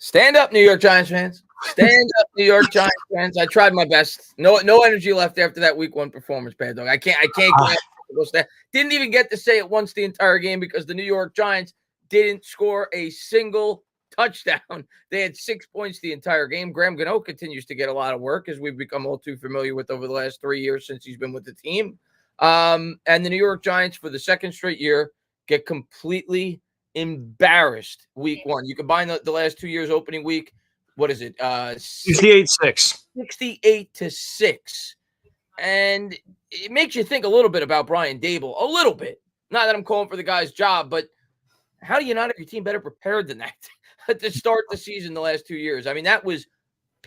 Stand up, New York Giants fans. Stand up, New York Giants fans. I tried my best. No energy left after that week 1 performance, Baddog. I can't didn't even get to say it once the entire game because the New York Giants didn't score a single touchdown. They had 6 points the entire game. Graham Gano continues to get a lot of work, as we've become all too familiar with over the last 3 years since he's been with the team. And the New York Giants, for the second straight year, get completely embarrassed week 1. You combine the last 2 years opening week. What is it? 68-6. 68-6. And it makes you think a little bit about Brian Daboll. A little bit. Not that I'm calling for the guy's job, but how do you not have your team better prepared than that to start the season the last 2 years? I mean, that was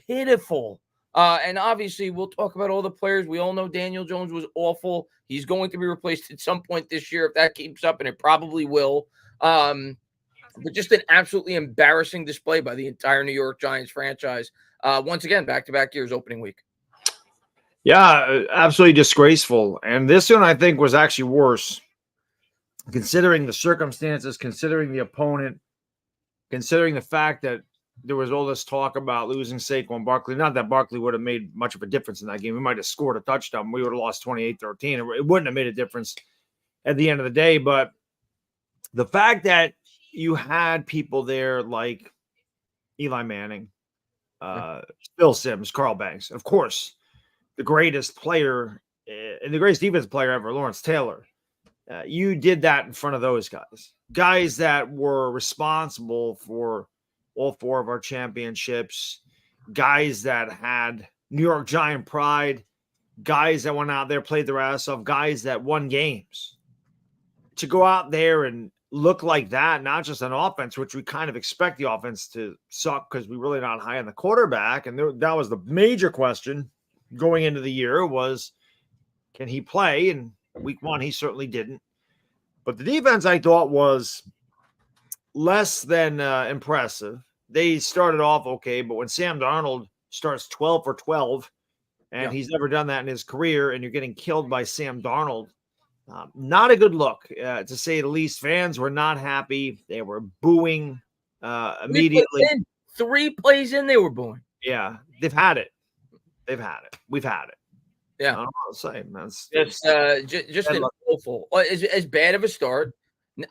pitiful. And obviously, we'll talk about all the players. We all know Daniel Jones was awful. He's going to be replaced at some point this year if that keeps up, and it probably will. But just an absolutely embarrassing display by the entire New York Giants franchise. Once again, back-to-back years opening week. Yeah, absolutely disgraceful. And this one, I think, was actually worse, considering the circumstances, considering the opponent, considering the fact that there was all this talk about losing Saquon Barkley. Not that Barkley would have made much of a difference in that game. We might have scored a touchdown. We would have lost 28-13. It wouldn't have made a difference at the end of the day. But the fact that you had people there like Eli Manning, Bill Sims, Carl Banks, of course, the greatest player and the greatest defensive player ever, Lawrence Taylor. You did that in front of those guys that were responsible for all 4 of our championships, guys that had New York Giant pride, guys that went out there, played their ass off, guys that won games. To go out there and look like that, not just on offense, which we kind of expect the offense to suck because we're really not high on the quarterback. And that was the major question going into the year was, can he play? And week 1, he certainly didn't. But the defense, I thought, was less than impressive. They started off okay, but when Sam Darnold starts 12 for 12, and he's never done that in his career, and you're getting killed by Sam Darnold, not a good look, to say the least. Fans were not happy. They were booing immediately. 3 plays in, they were booing. Yeah, they've had it. We've had it. Yeah. I don't know what to say. That's just an awful. As bad of a start.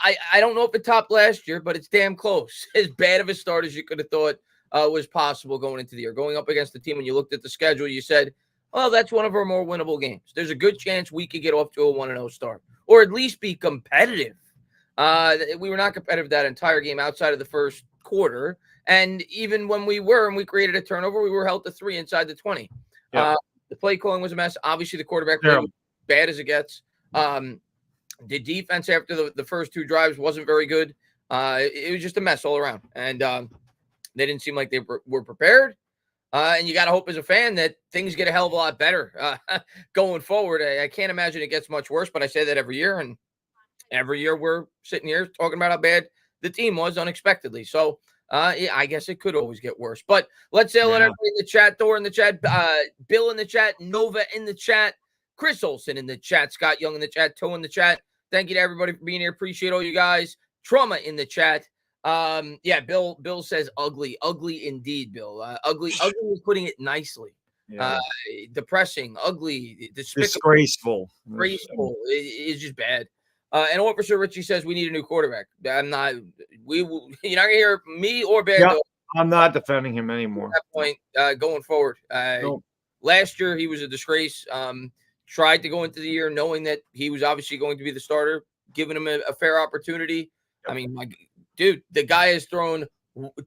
I don't know if it topped last year, but it's damn close. As bad of a start as you could have thought was possible going into the year. Going up against the team, when you looked at the schedule, you said, well, that's one of our more winnable games. There's a good chance we could get off to a 1-0 start, or at least be competitive. We were not competitive that entire game outside of the first quarter. And even when we were, and we created a turnover, we were held to 3 inside the 20. Yeah. The play calling was a mess. Obviously, the quarterback play was bad as it gets. The defense after the first 2 drives wasn't very good. It was just a mess all around. And they didn't seem like they were prepared. And you got to hope as a fan that things get a hell of a lot better going forward. I can't imagine it gets much worse, but I say that every year. And every year we're sitting here talking about how bad the team was unexpectedly. So I guess it could always get worse. But let's say let everybody in the chat, Thor in the chat, Bill in the chat, Nova in the chat, Chris Olson in the chat, Scott Young in the chat, Toe in the chat. Thank you to everybody for being here. Appreciate all you guys. Trauma in the chat. Bill says ugly indeed, Bill. Ugly is putting it nicely. Yeah. Depressing, ugly, disgraceful. It's just bad. And Officer Richie says we need a new quarterback. You're not gonna hear me or Bad. Yep, I'm not defending him anymore. At that point, going forward. Nope. Last year he was a disgrace. Tried to go into the year knowing that he was obviously going to be the starter, giving him a fair opportunity. Yep. I mean, dude, the guy has thrown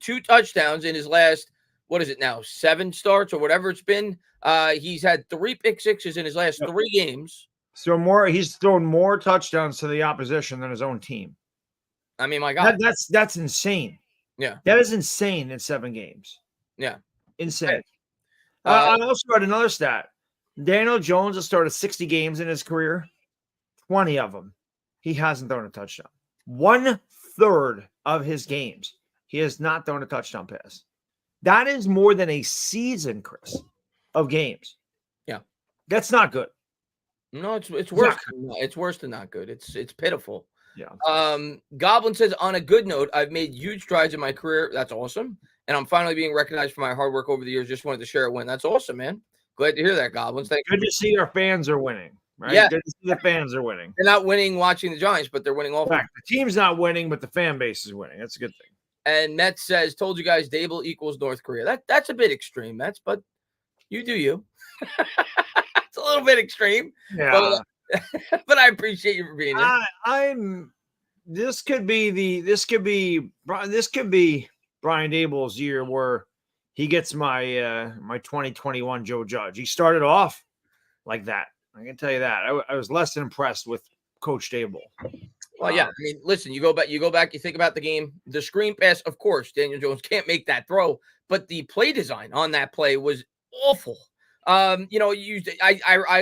2 touchdowns in his last, 7 starts or whatever it's been. He's had 3 pick sixes in his last 3 games. So he's thrown more touchdowns to the opposition than his own team. I mean, my God, that's insane. Yeah, that is insane in 7 games. Yeah, insane. I also read another stat. Daniel Jones has started 60 games in his career. 20 of them, he hasn't thrown a touchdown. 1/3 of his games, he has not thrown a touchdown pass. That is more than a season, Chris, of games. Yeah, that's not good. No, it's worse. It's worse than not good. It's pitiful. Yeah. Goblin says, on a good note, I've made huge strides in my career. That's awesome. and I'm finally being recognized for my hard work over the years. Just wanted to share a win. That's awesome, man. Glad to hear that, Goblins. Thank Good to see our fans are winning, right? Yeah. Good to see the fans are winning. They're not winning watching the Giants, but they're winning off. Right. The team's not winning, but the fan base is winning. That's a good thing. And Mets says, told you guys Daboll equals North Korea. That's a bit extreme, Mets, but you do you. It's a little bit extreme. Yeah. But I appreciate you for being here. This could be Brian Daboll's year where he gets my 2021 Joe Judge. He started off like that. I can tell you that. I was less than impressed with Coach Daboll. Well, yeah. I mean, listen, you go back, you think about the game, the screen pass, of course, Daniel Jones can't make that throw, but the play design on that play was awful. I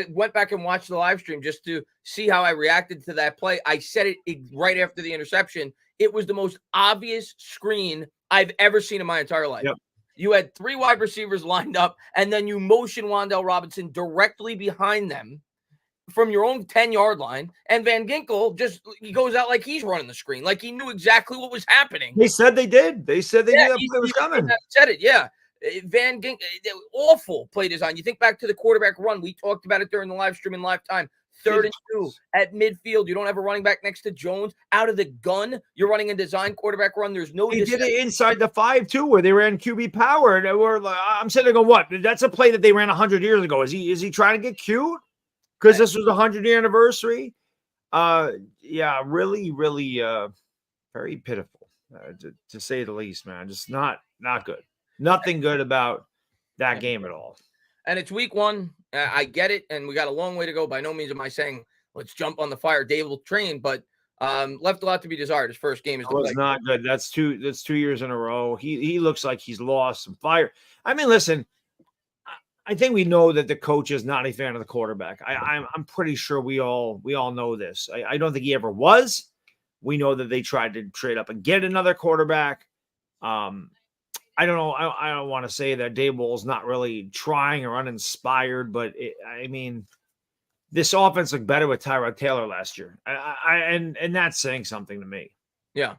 went back and watched the live stream just to see how I reacted to that play. I said it right after the interception. It was the most obvious screen I've ever seen in my entire life. Yep. You had 3 wide receivers lined up, and then you motion Wan'Dale Robinson directly behind them from your own 10-yard line, and Van Ginkel he goes out like he's running the screen, like he knew exactly what was happening. They said they did. They said they knew that play was coming. Said it, yeah. Van Ginkel, awful play design. You think back to the quarterback run. We talked about it during the live stream in live time. 3rd and 2 at midfield. You don't have a running back next to Jones. Out of the gun, you're running a design quarterback run. There's no. They did it inside the 5 too, where they ran QB power. And I'm sitting there going, "What? That's a play that they ran 100 years ago. Is he trying to get cute? Because this was the 100-year anniversary." Yeah, really, really, very pitiful, to say the least, man. Just not good. Nothing good about that game at all. And it's week 1. I get it, and we got a long way to go. By no means am I saying let's jump on the fire Daboll train, but left a lot to be desired. His first game is not good. That's 2 years in a row. He looks like he's lost some fire. I mean, listen, I think we know that the coach is not a fan of the quarterback. I'm pretty sure we all know this. I don't think he ever was. We know that they tried to trade up and get another quarterback. I don't know. I don't want to say that Daboll is not really trying or uninspired, but this offense looked better with Tyrod Taylor last year. And that's saying something to me. Yeah,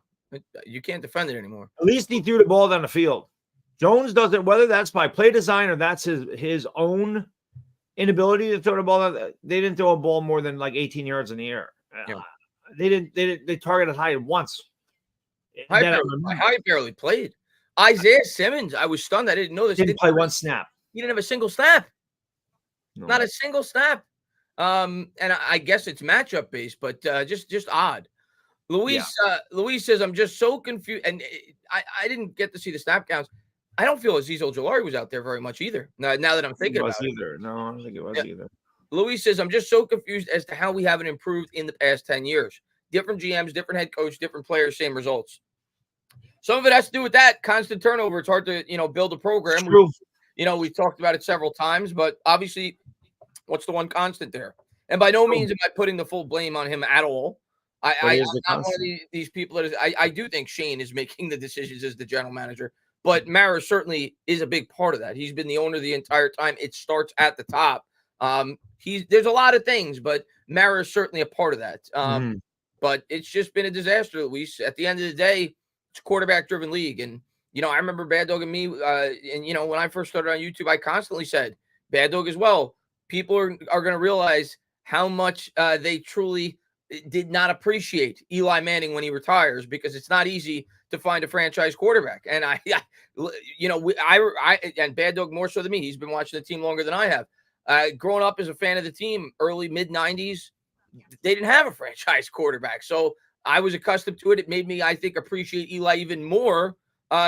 you can't defend it anymore. At least he threw the ball down the field. Jones doesn't, whether that's by play design or that's his own inability to throw the ball. They didn't throw a ball more than like 18 yards in the air. Yeah. They targeted Hyatt once. Hyatt barely played. Isaiah Simmons, I was stunned. I didn't know this. Didn't play one snap. He didn't have a single snap. No. Not a single snap. And I guess it's matchup based, but just odd. Luis says, I'm just so confused. And I didn't get to see the snap counts. I don't feel Azeez Ojulari was out there very much either. Now that I'm thinking about it. No, I don't think it was either. Luis says, I'm just so confused as to how we haven't improved in the past 10 years. Different GMs, different head coach, different players, same results. Some of it has to do with that constant turnover. It's hard to, build a program. We've talked about it several times, but obviously, what's the one constant there? And by no means am I putting the full blame on him at all. I'm not one of these people that is. I do think Shane is making the decisions as the general manager, but Mara certainly is a big part of that. He's been the owner the entire time. It starts at the top. There's a lot of things, but Mara is certainly a part of that. But it's just been a disaster, Luis. At the end of the day, it's a quarterback-driven league. And, I remember Baddog and me, when I first started on YouTube, I constantly said, Baddog as well, people are going to realize how much they truly did not appreciate Eli Manning when he retires, because it's not easy to find a franchise quarterback. And I and Baddog more so than me, he's been watching the team longer than I have. Growing up as a fan of the team, early mid-90s, they didn't have a franchise quarterback. So I was accustomed to it. It made me, I think, appreciate Eli even more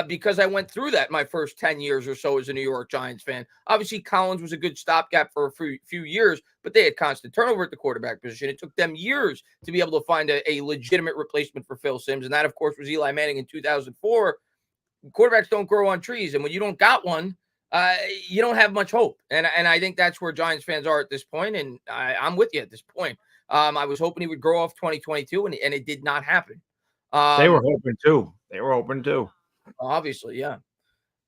because I went through that my first 10 years or so as a New York Giants fan. Obviously, Collins was a good stopgap for a few years, but they had constant turnover at the quarterback position. It took them years to be able to find a legitimate replacement for Phil Simms, and that, of course, was Eli Manning in 2004. Quarterbacks don't grow on trees, and when you don't got one, you don't have much hope. And I think that's where Giants fans are at this point, and I'm with you at this point. I was hoping he would grow off 2022, and it did not happen. They were hoping too. Obviously, yeah.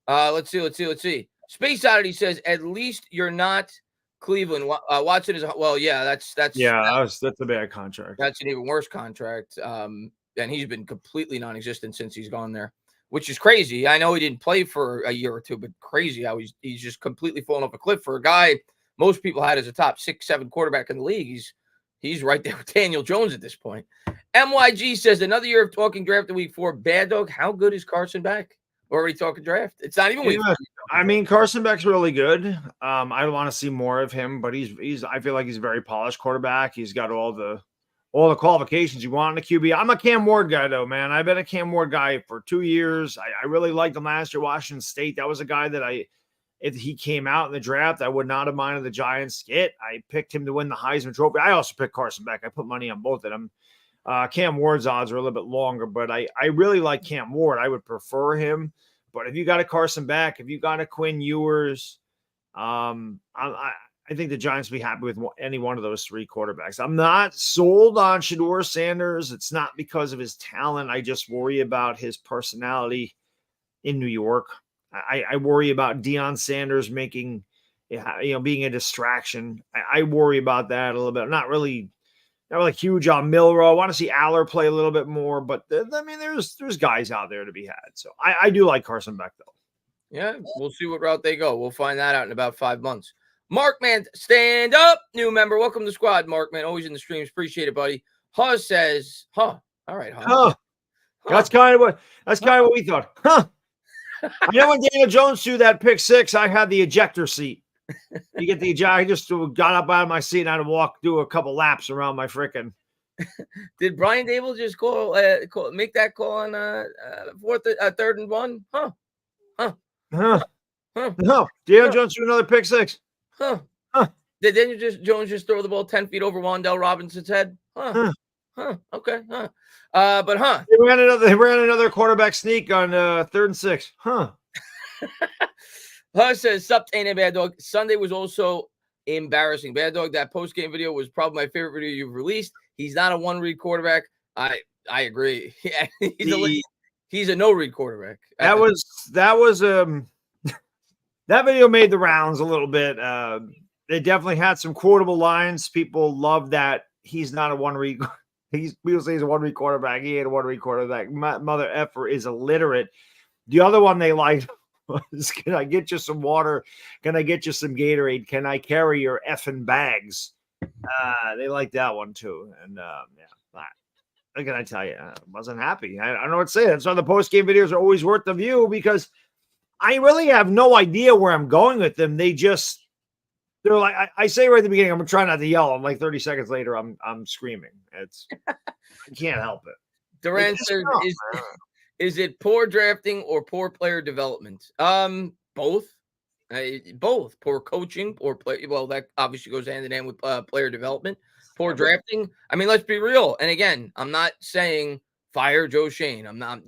Let's see. Space Oddity says, at least you're not Cleveland. Watson is that's a bad contract. That's an even worse contract. And he's been completely non-existent since he's gone there. which is crazy. I know he didn't play for a year or two, but crazy how he's just completely fallen off a cliff for a guy most people had as a top 6-7 quarterback in the league. He's right there with Daniel Jones at this point. MYG says another year of talking draft in week 4. Baddog, how good is Carson Beck? Already talking draft. It's not even week 4. I mean, Carson Beck's really good. I want to see more of him, but he's. I feel like he's a very polished quarterback. He's got all the qualifications you want in a QB. I'm a Cam Ward guy, though, man. I've been a Cam Ward guy for 2 years. I really liked him last year, Washington State. That was a guy that if he came out in the draft, I would not have minded the Giants get. I picked him to win the Heisman Trophy. I also picked Carson Beck. I put money on both of them. Cam Ward's odds are a little bit longer, but I really like Cam Ward. I would prefer him. But if you got a Carson Beck, if you got a Quinn Ewers, I think the Giants will be happy with any one of those 3 quarterbacks. I'm not sold on Shedeur Sanders. It's not because of his talent. I just worry about his personality in New York. I worry about Deion Sanders being a distraction. I worry about that a little bit. Not really huge on Milrow. I want to see Aller play a little bit more, but I mean, there's guys out there to be had. So I do like Carson Beck, though. Yeah, we'll see what route they go. We'll find that out in about 5 months. Markman, stand up, new member. Welcome to the squad, Markman. Always in the streams. Appreciate it, buddy. Huz says, all right, Huh. That's kind of what we thought. Huh. I know when Daniel Jones threw that pick 6, I had the ejector seat. You get the ejector. I just got up out of my seat and I had to do a couple laps around my frickin'. Did Brian Daboll just make that call on 3rd and 1? No, Daniel Jones threw another pick 6. Did Daniel Jones just throw the ball 10 feet over Wan'Dale Robinson's head? Okay. But They ran another quarterback sneak on 3rd and 6. Says, sup, ain't Bad Dog. Sunday was also embarrassing. Bad Dog, that post-game video was probably my favorite video you've released. He's not a one-read quarterback. I agree. Yeah, he's a no-read quarterback. That video made the rounds a little bit. They definitely had some quotable lines. People love that he's not a one-read. People say he's a one-read quarterback. He ain't a one-read quarterback. Mother effer is illiterate. The other one they liked was, can I get you some water? Can I get you some Gatorade? Can I carry your effing bags? They liked that one too. And what can I tell you? I wasn't happy. I don't know what to say. That's why the post-game videos are always worth the view, because I really have no idea where I'm going with them. They're like, I say right at the beginning, I'm gonna try not to yell. I'm like 30 seconds later, I'm screaming. I can't help it. Duran says, is it poor drafting or poor player development? Both. Both. Poor coaching, poor play. Well, that obviously goes hand in hand with player development. Poor drafting. I mean, let's be real. And again, I'm not saying fire Joe Schoen. I'm not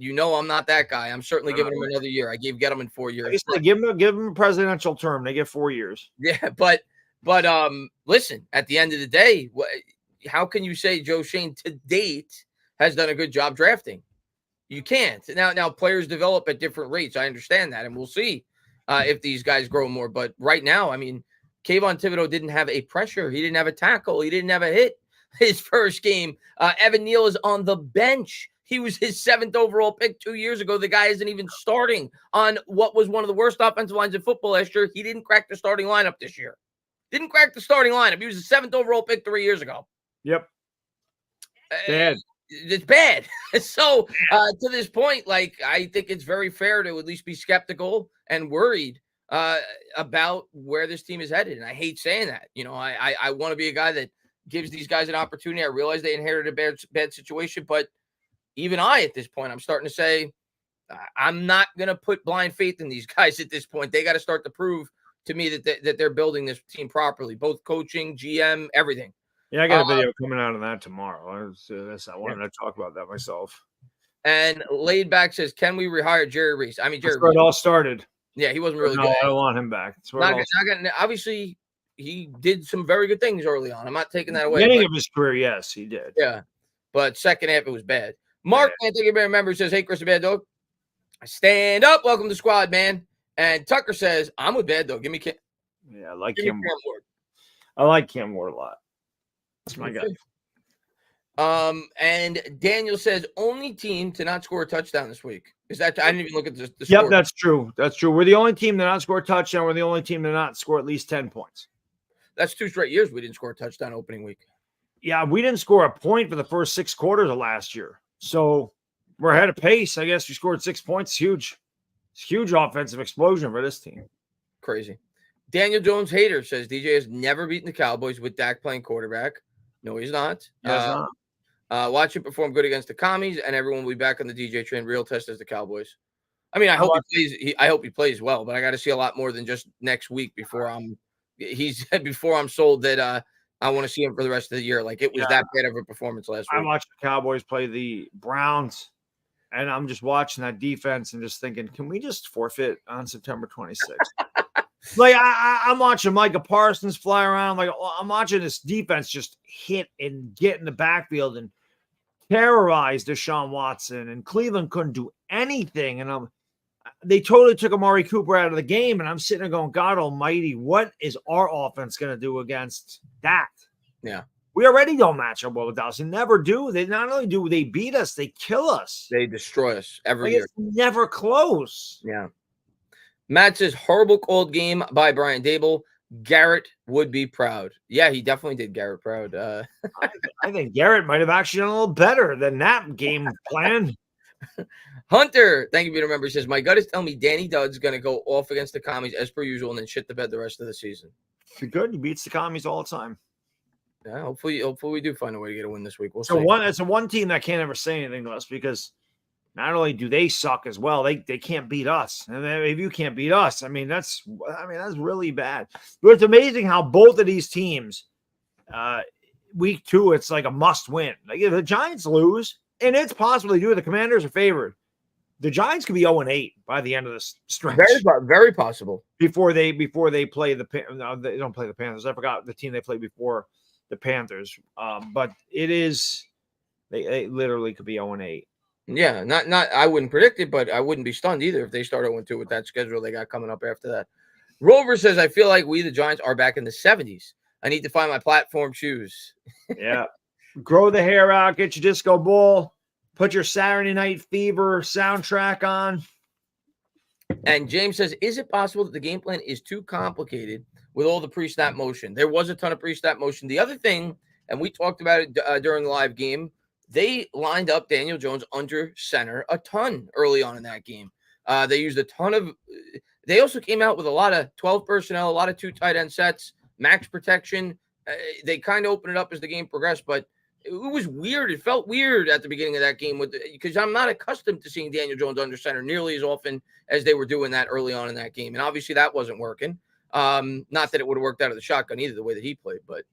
that guy. I'm certainly giving him another year. I gave Gettleman 4 years. Give him a presidential term. They get 4 years. Yeah, but listen, at the end of the day, how can you say Joe Schoen to date has done a good job drafting? You can't. Now players develop at different rates. I understand that, and we'll see if these guys grow more. But right now, I mean, Kayvon Thibodeaux didn't have a pressure. He didn't have a tackle. He didn't have a hit his first game. Evan Neal is on the bench. He was his 7th overall pick 2 years ago. The guy isn't even starting on what was one of the worst offensive lines in football last year. He didn't crack the starting lineup this year. Didn't crack the starting lineup. He was the 7th overall pick 3 years ago. Yep. Bad. It's bad. So to this point, like, I think it's very fair to at least be skeptical and worried about where this team is headed. And I hate saying that. You know, I want to be a guy that gives these guys an opportunity. I realize they inherited a bad situation, but even at this point, I'm starting to say I'm not going to put blind faith in these guys at this point. They got to start to prove to me that they're building this team properly, both coaching, GM, everything. Yeah, I got a video coming out on that tomorrow. I wanted to talk about that myself. And Laid Back says, can we rehire Jerry Reese? I mean, Jerry Reese. It all started. Yeah, he wasn't really good. I don't want him back. Obviously, he did some very good things early on. I'm not taking that away. Beginning of his career, yes, he did. Yeah, but second half, it was bad. Mark, I think everybody remembers, says, hey, Chris the Bad Dog. Stand up. Welcome to the squad, man. And Tucker says, I'm with Bad Dog. Give me Cam. Yeah, I like Cam Ward. I like Cam Ward a lot. That's my guy. And Daniel says only team to not score a touchdown this week. Is that? I didn't even look at the Yep, score. that's true. That's true. We're the only team to not score a touchdown. We're the only team to not score at least 10 points. That's 2 straight years we didn't score a touchdown opening week. Yeah, we didn't score a point for the first 6 quarters of last year. So we're ahead of pace. I guess we scored 6 points. Huge. It's huge offensive explosion for this team. Crazy. Daniel Jones hater says DJ has never beaten the Cowboys with Dak playing quarterback. No, he's not. Yeah, Watch him perform good against the commies, and everyone will be back on the DJ train. Real test as the Cowboys. I mean, I hope he plays. I hope he plays well, but I got to see a lot more than just next week before I'm sold that I want to see him for the rest of the year. Like it was that bad of a performance last week. I watched the Cowboys play the Browns, and I'm just watching that defense and just thinking, can we just forfeit on September 26th? Like I'm watching Micah Parsons fly around. Like I'm watching this defense just hit and get in the backfield and terrorized Deshaun Watson, and Cleveland couldn't do anything. And they totally took Amari Cooper out of the game. And I'm sitting there going, God almighty, what is our offense going to do against that? Yeah. We already don't match up well with Dallas. They never do. They not only do they beat us, they kill us. They destroy us every year. It's never close. Yeah. Matt says horrible cold game by Brian Daboll. Garrett would be proud. Yeah, he definitely did Garrett proud. I think Garrett might have actually done a little better than that game plan. Hunter, thank you for remember. He says, my gut is telling me Danny Dodd's going to go off against the commies as per usual and then shit the bed the rest of the season. Good. He beats the commies all the time. Yeah, hopefully we do find a way to get a win this week. We'll see. It's a one team that can't ever say anything to us because not only do they suck as well, they can't beat us. And if you can't beat us, that's really bad. But it's amazing how both of these teams, week 2, it's like a must win. Like if the Giants lose, and it's possible they do, the Commanders are favored. The Giants could be 0-8 by the end of this stretch. Very possible. Before they play they don't play the Panthers. I forgot the team they played before the Panthers. But it is they literally could be 0-8. Yeah, not I wouldn't predict it, but I wouldn't be stunned either if they start 0-2 with that schedule they got coming up after that. Rover says, I feel like we, the Giants, are back in the 70s. I need to find my platform shoes. Yeah. Grow the hair out, get your disco ball, put your Saturday Night Fever soundtrack on. And James says, is it possible that the game plan is too complicated with all the pre-snap motion? There was a ton of pre-snap motion. The other thing, and we talked about it during the live game, they lined up Daniel Jones under center a ton early on in that game. They used a ton of – they also came out with a lot of 12 personnel, a lot of 2 tight end sets, max protection. They kind of opened it up as the game progressed, but it was weird. It felt weird at the beginning of that game because I'm not accustomed to seeing Daniel Jones under center nearly as often as they were doing that early on in that game. And obviously that wasn't working. Not that it would have worked out of the shotgun either, the way that he played, but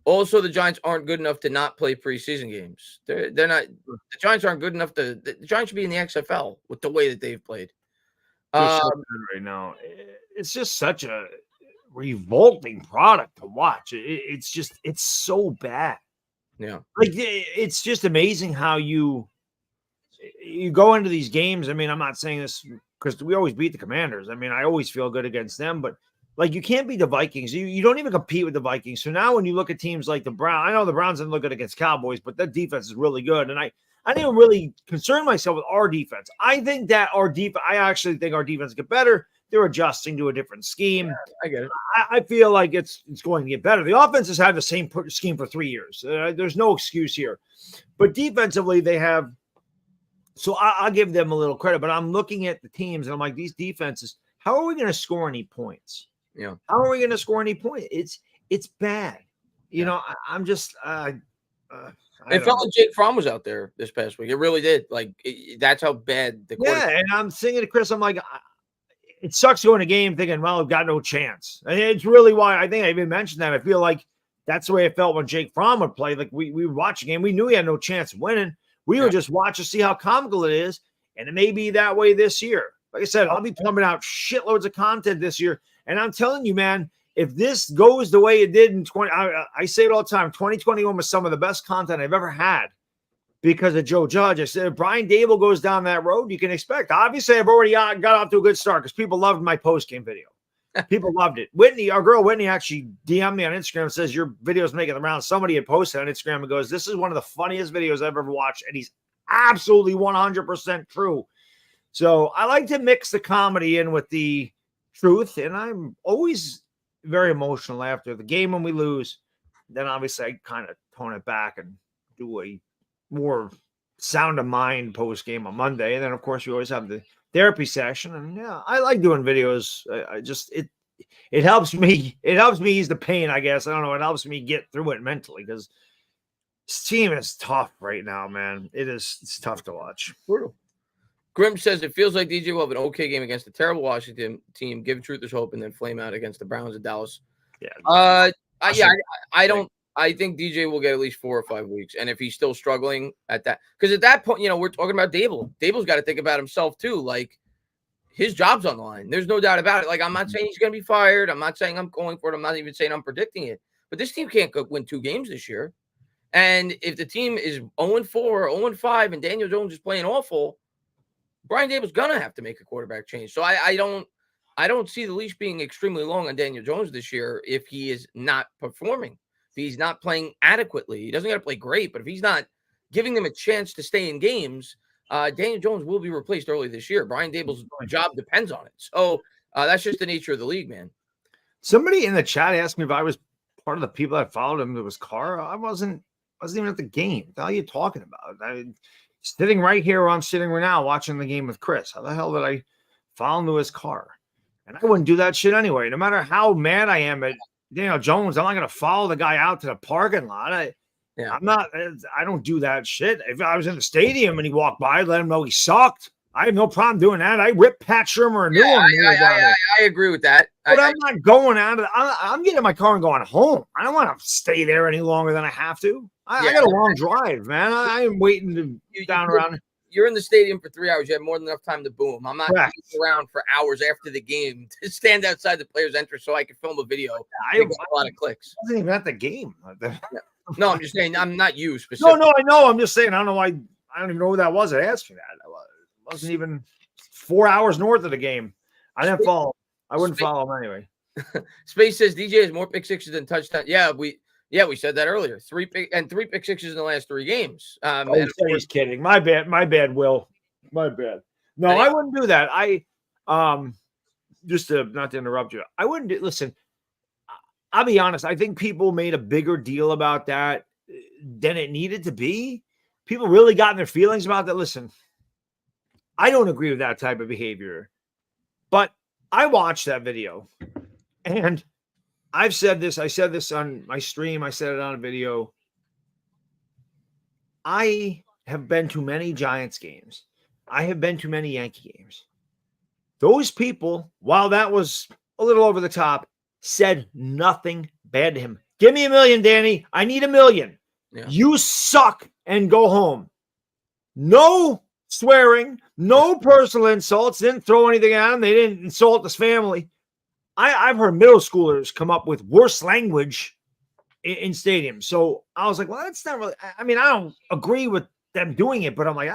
also, the Giants aren't good enough to not play preseason games. They're not. The Giants aren't good enough to. The Giants should be in the XFL with the way that they've played. Right now, it's just such a revolting product to watch. It's so bad. Yeah, like it's just amazing how you go into these games. I'm not saying this because we always beat the Commanders. I always feel good against them, but. Like, you can't beat the Vikings. You don't even compete with the Vikings. So now when you look at teams like the Browns, I know the Browns didn't look good against Cowboys, but that defense is really good. And I didn't really concern myself with our defense. I actually think our defense get better. They're adjusting to a different scheme. Yeah, I get it. I feel like it's going to get better. The offense has had the same scheme for 3 years. There's no excuse here. But defensively, they have – so I'll give them a little credit. But I'm looking at the teams, and I'm like, these defenses, how are we going to score any points? Yeah. How are we going to score any point? It's bad. I'm just it felt like Jake Fromm was out there this past week. It really did. Like that's how bad the quarterback. Yeah, and I'm singing to Chris. I'm like, it sucks going to game thinking, well, we've got no chance. And it's really why I think I even mentioned that. I feel like that's the way it felt when Jake Fromm would play. Like we were watching a game. We knew he had no chance of winning. We would just watch to see how comical it is. And it may be that way this year. Like I said, I'll be pumping out shitloads of content this year. And I'm telling you, man, if this goes the way it did in 20, I say it all the time, 2021 was some of the best content I've ever had because of Joe Judge. I said, if Brian Daboll goes down that road, you can expect. Obviously, I've already got off to a good start because people loved my post-game video. People loved it. Whitney, our girl Whitney, actually DM'd me on Instagram and says, your video's making the rounds. Somebody had posted on Instagram and goes, this is one of the funniest videos I've ever watched. And he's absolutely 100% true. So I like to mix the comedy in with the truth. And I'm always very emotional after the game when we lose. Then obviously I kind of tone it back and do a more sound of mind post game on Monday. And then, of course, we always have the therapy session. And yeah, I like doing videos. It helps me. It helps me ease the pain, I guess. I don't know. It helps me get through it mentally because this team is tough right now, man. It's tough to watch. Brutal. Grim says it feels like DJ will have an okay game against a terrible Washington team, give Truthers hope, and then flame out against the Browns of Dallas. Yeah. I think DJ will get at least 4 or 5 weeks. And if he's still struggling at that, because at that point, we're talking about Daboll. Daboll's got to think about himself too. Like, his job's on the line. There's no doubt about it. Like, I'm not saying he's going to be fired. I'm not saying I'm going for it. I'm not even saying I'm predicting it. But this team can't go win 2 games this year. And if the team is 0-4, 0-5, and Daniel Jones is playing awful, Brian Daboll's going to have to make a quarterback change. So I don't see the leash being extremely long on Daniel Jones this year if he is not performing. If he's not playing adequately. He doesn't got to play great, but if he's not giving them a chance to stay in games, Daniel Jones will be replaced early this year. Brian Daboll's job depends on it. So that's just the nature of the league, man. Somebody in the chat asked me if I was part of the people that followed him to his car. I wasn't even at the game. What the hell are you talking about? I'm sitting right here where I'm sitting right now watching the game with Chris. How the hell did I follow him to his car? And I wouldn't do that shit anyway. No matter how mad I am at Daniel Jones, I'm not going to follow the guy out to the parking lot. I don't do that shit. If I was in the stadium and he walked by, I'd let him know he sucked. I have no problem doing that. I rip Pat Shermer a new one. I agree with that. But I'm not going out of I'm getting in my car and going home. I don't want to stay there any longer than I have to. I got a long drive, man. I am waiting to down around. You're in the stadium for 3 hours. You have more than enough time to boom. I'm not around for hours after the game to stand outside the player's entrance so I can film a video. I have a lot of clicks. I wasn't even at the game. No, I'm just saying. I'm not you specifically. No, I know. I'm just saying. I don't know why. I don't even know who that was that asked me that. It wasn't even 4 hours north of the game. I didn't follow. I wouldn't follow him anyway. Space says DJ has more pick sixes than touchdowns. Yeah, we said that earlier. 3 pick sixes in the last 3 games. He's kidding. My bad, Will. My bad. No, I wouldn't do that. Just to not to interrupt you. I wouldn't listen. I'll be honest. I think people made a bigger deal about that than it needed to be. People really got in their feelings about that. Listen, I don't agree with that type of behavior, but I watched that video and I've said this. I said this on my stream. I said it on a video. I have been to many Giants games. I have been to many Yankee games. Those people, while that was a little over the top, said nothing bad to him. Give me $1 million, Danny. I need $1 million. Yeah. You suck and go home. No swearing, no personal insults. Didn't throw anything at him. They didn't insult his family. I've heard middle schoolers come up with worse language in stadiums. So I was like, well, that's not really, I mean, I don't agree with them doing it, but I'm like,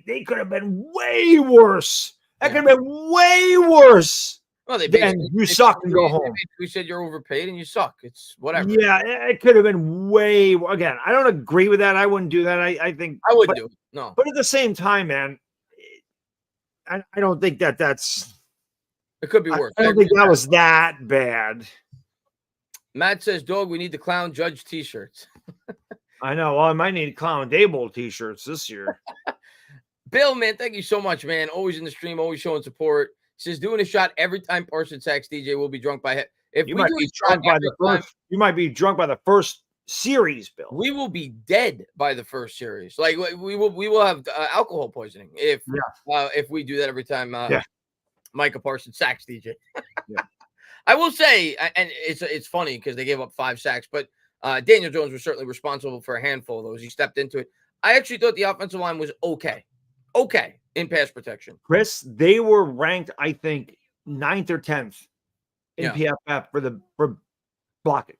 they could have been way worse. That could have been way worse. Well, you suck and go home. We said you're overpaid and you suck. It's whatever. Yeah, it could have been way. Again, I don't agree with that. I wouldn't do that. I think I wouldn't do it. No. But at the same time, man, I don't think that's. It could be worse. I don't think that was that bad. Matt says, "Dog, we need the Clown Judge T-shirts." I know. Well, I might need Clown Daboll T-shirts this year. Bill, man, thank you so much, man. Always in the stream, always showing support. He says, doing a shot every time Parsons sacks DJ will be drunk by him. If you you might be drunk by the first series, Bill. We will be dead by the first series. Like we will have alcohol poisoning if we do that every time Micah Parsons sacks DJ. I will say, and it's funny because they gave up 5 sacks, but Daniel Jones was certainly responsible for a handful of those. He stepped into it. I actually thought the offensive line was okay in pass protection. Chris, they were ranked, I think, 9th or 10th in PFF for blocking.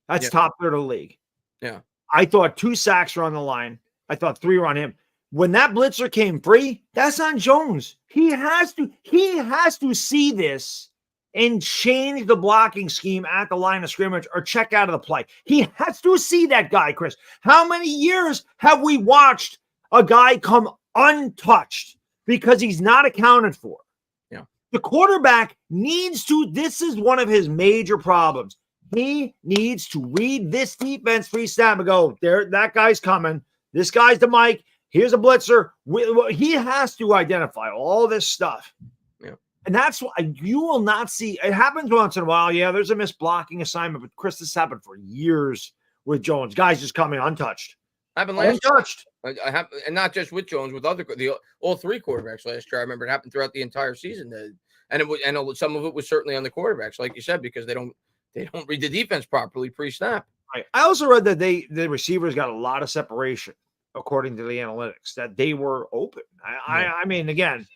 That's top third of the league. Yeah. I thought 2 sacks were on the line. I thought 3 were on him. When that blitzer came free, that's on Jones. He has to see this and change the blocking scheme at the line of scrimmage or check out of the play. He has to see that guy, Chris. How many years have we watched a guy come untouched because he's not accounted for? Yeah. The quarterback needs to, this is one of his major problems. He needs to read this defense pre-snap and go, there, that guy's coming. This guy's the Mike. Here's a blitzer. He has to identify all this stuff. Yeah. And that's why you will not see, it happens once in a while. Yeah, there's a missed blocking assignment, but Chris, this happened for years with Jones. Guys just coming untouched. Happened last untouched. I have, and not just with Jones, with all three quarterbacks last year. I remember it happened throughout the entire season. And some of it was certainly on the quarterbacks, like you said, because they don't read the defense properly pre-snap. Right. I also read that the receivers got a lot of separation according to the analytics, that they were open. I mean, again,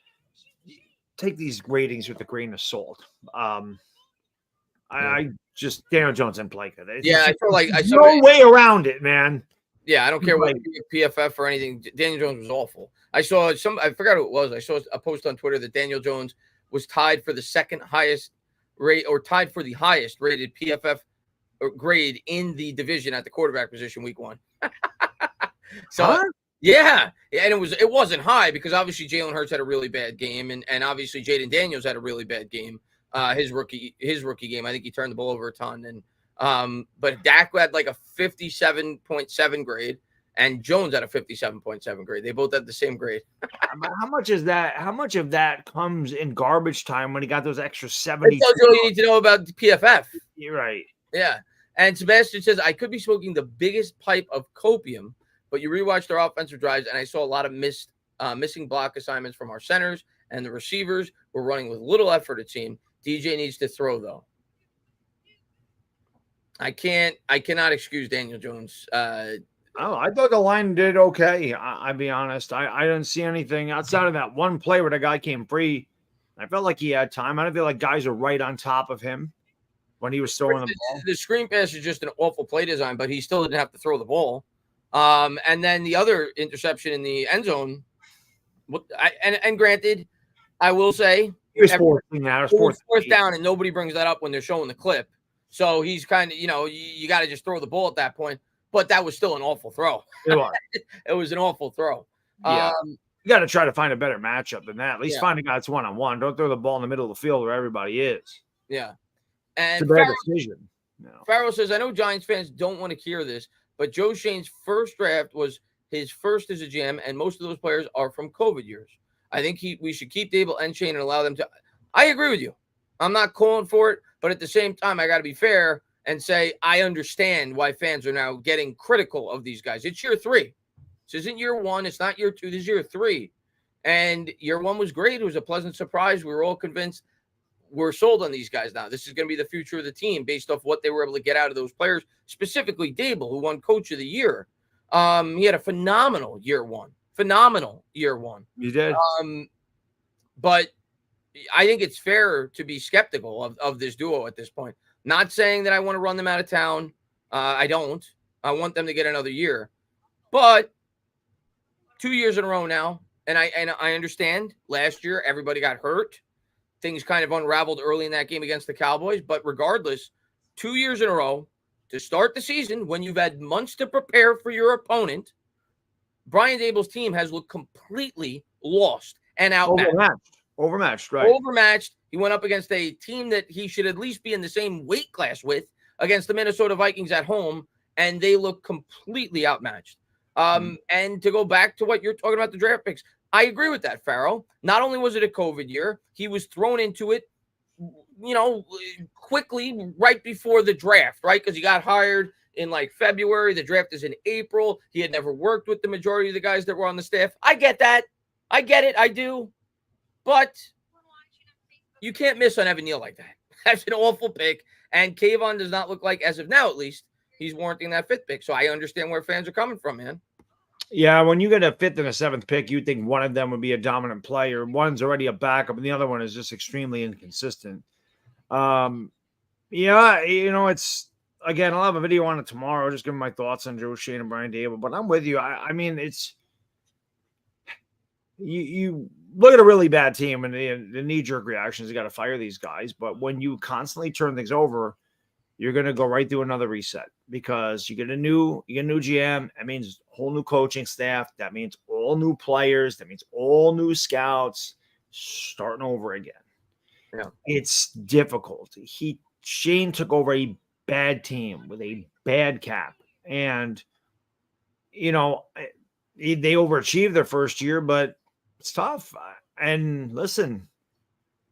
take these ratings with a grain of salt. I just Daniel Jones didn't play good. I feel like no way around it, man. Yeah, I don't care what PFF or anything. Daniel Jones was awful. I forgot who it was. I saw a post on Twitter that Daniel Jones was tied for the second highest rate, or tied for the highest rated PFF grade in the division at the quarterback position week 1. Yeah, and it wasn't high because obviously Jalen Hurts had a really bad game, and obviously Jaden Daniels had a really bad game. His rookie game, I think he turned the ball over a ton. And but Dak had like a 57.7 grade, and Jones had a 57.7 grade. They both had the same grade. How much is that? How much of that comes in garbage time when he got those extra 70? It tells you all you need to know about the PFF. You're right. Yeah. And Sebastian says, I could be smoking the biggest pipe of copium, but you rewatched our offensive drives, and I saw a lot of missing block assignments from our centers, and the receivers were running with little effort, it seemed. DJ needs to throw, though. I cannot excuse Daniel Jones. I thought the line did okay. I'll be honest. I didn't see anything outside of that one play where the guy came free. I felt like he had time. I don't feel like guys are right on top of him when he was throwing the ball. The screen pass is just an awful play design, but he still didn't have to throw the ball. And then the other interception in the end zone, and granted, I will say it was fourth down, and nobody brings that up when they're showing the clip. So he's kind of, you got to just throw the ball at that point. But that was still an awful throw. It was. It was an awful throw. Yeah. You got to try to find a better matchup than that. At least find a guy that's one-on-one. Don't throw the ball in the middle of the field where everybody is. Yeah. And it's a bad decision. Farrell says, I know Giants fans don't want to hear this, but Joe Shane's first draft was his first as a GM, and most of those players are from COVID years. I think we should keep Daboll and Shane and allow them to. I agree with you. I'm not calling for it, but at the same time, I got to be fair and say I understand why fans are now getting critical of these guys. It's year 3. This isn't year 1. It's not year 2. This is year 3. And year 1 was great. It was a pleasant surprise. We were all convinced we're sold on these guys now. This is going to be the future of the team based off what they were able to get out of those players, specifically Daboll, who won Coach of the Year. He had a phenomenal year 1. Phenomenal year 1. You did. But I think it's fair to be skeptical of this duo at this point. Not saying that I want to run them out of town. I don't. I want them to get another year. But 2 years in a row now, and I understand last year everybody got hurt. Things kind of unraveled early in that game against the Cowboys. But regardless, 2 years in a row to start the season when you've had months to prepare for your opponent, Brian Daboll's team has looked completely lost and outmatched. Overmatched, right. Overmatched. He went up against a team that he should at least be in the same weight class with, against the Minnesota Vikings at home, and they look completely outmatched. And to go back to what you're talking about, the draft picks, I agree with that, Farrell. Not only was it a COVID year, he was thrown into it, quickly right before the draft, right? Because he got hired in like February. The draft is in April. He had never worked with the majority of the guys that were on the staff. I get that. I get it. I do. But you can't miss on Evan Neal like that. That's an awful pick. And Kayvon does not look like, as of now at least, he's warranting that 5th pick. So I understand where fans are coming from, man. Yeah, when you get a 5th and a 7th pick, you'd think one of them would be a dominant player. One's already a backup, and the other one is just extremely inconsistent. It's again, I'll have a video on it tomorrow, just giving my thoughts on Joe Shane and Brian Daboll. But I'm with you. I mean, it's you look at a really bad team and the knee-jerk reaction is you got to fire these guys. But when you constantly turn things over, you're going to go right through another reset because you get a new GM. That means whole new coaching staff. That means all new players. That means all new scouts starting over again. Yeah. It's difficult. Shane took over a bad team with a bad cap. And, they overachieved their first year, but it's tough. And listen,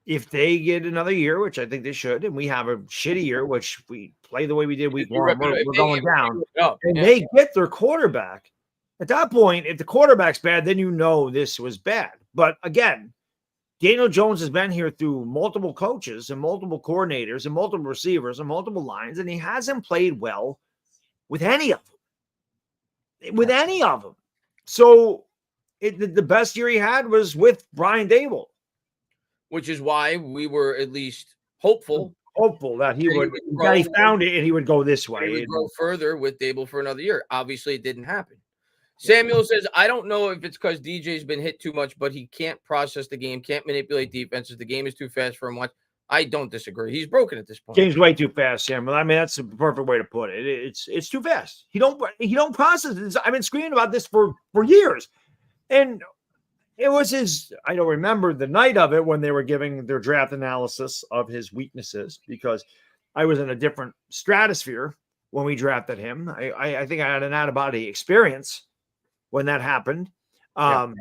if they get another year, which I think they should, and we have a shitty year, which we play the way we did week one, we're going down. And they get their quarterback. At that point, if the quarterback's bad, then this was bad. But again, Daniel Jones has been here through multiple coaches and multiple coordinators and multiple receivers and multiple lines, and he hasn't played well with any of them. So the best year he had was with Brian Daboll. Which is why we were at least hopeful that he found it and he would go this way. He would go further with Daboll for another year. Obviously, it didn't happen. Samuel says, I don't know if it's because DJ's been hit too much, but he can't process the game, can't manipulate defenses. The game is too fast for him. I don't disagree. He's broken at this point. Game's way too fast, Samuel. I mean, that's the perfect way to put it. It's too fast. He don't process it. I've been screaming about this for years. And it was I don't remember the night of it when they were giving their draft analysis of his weaknesses because I was in a different stratosphere when we drafted him. I think I had an out-of-body experience when that happened. But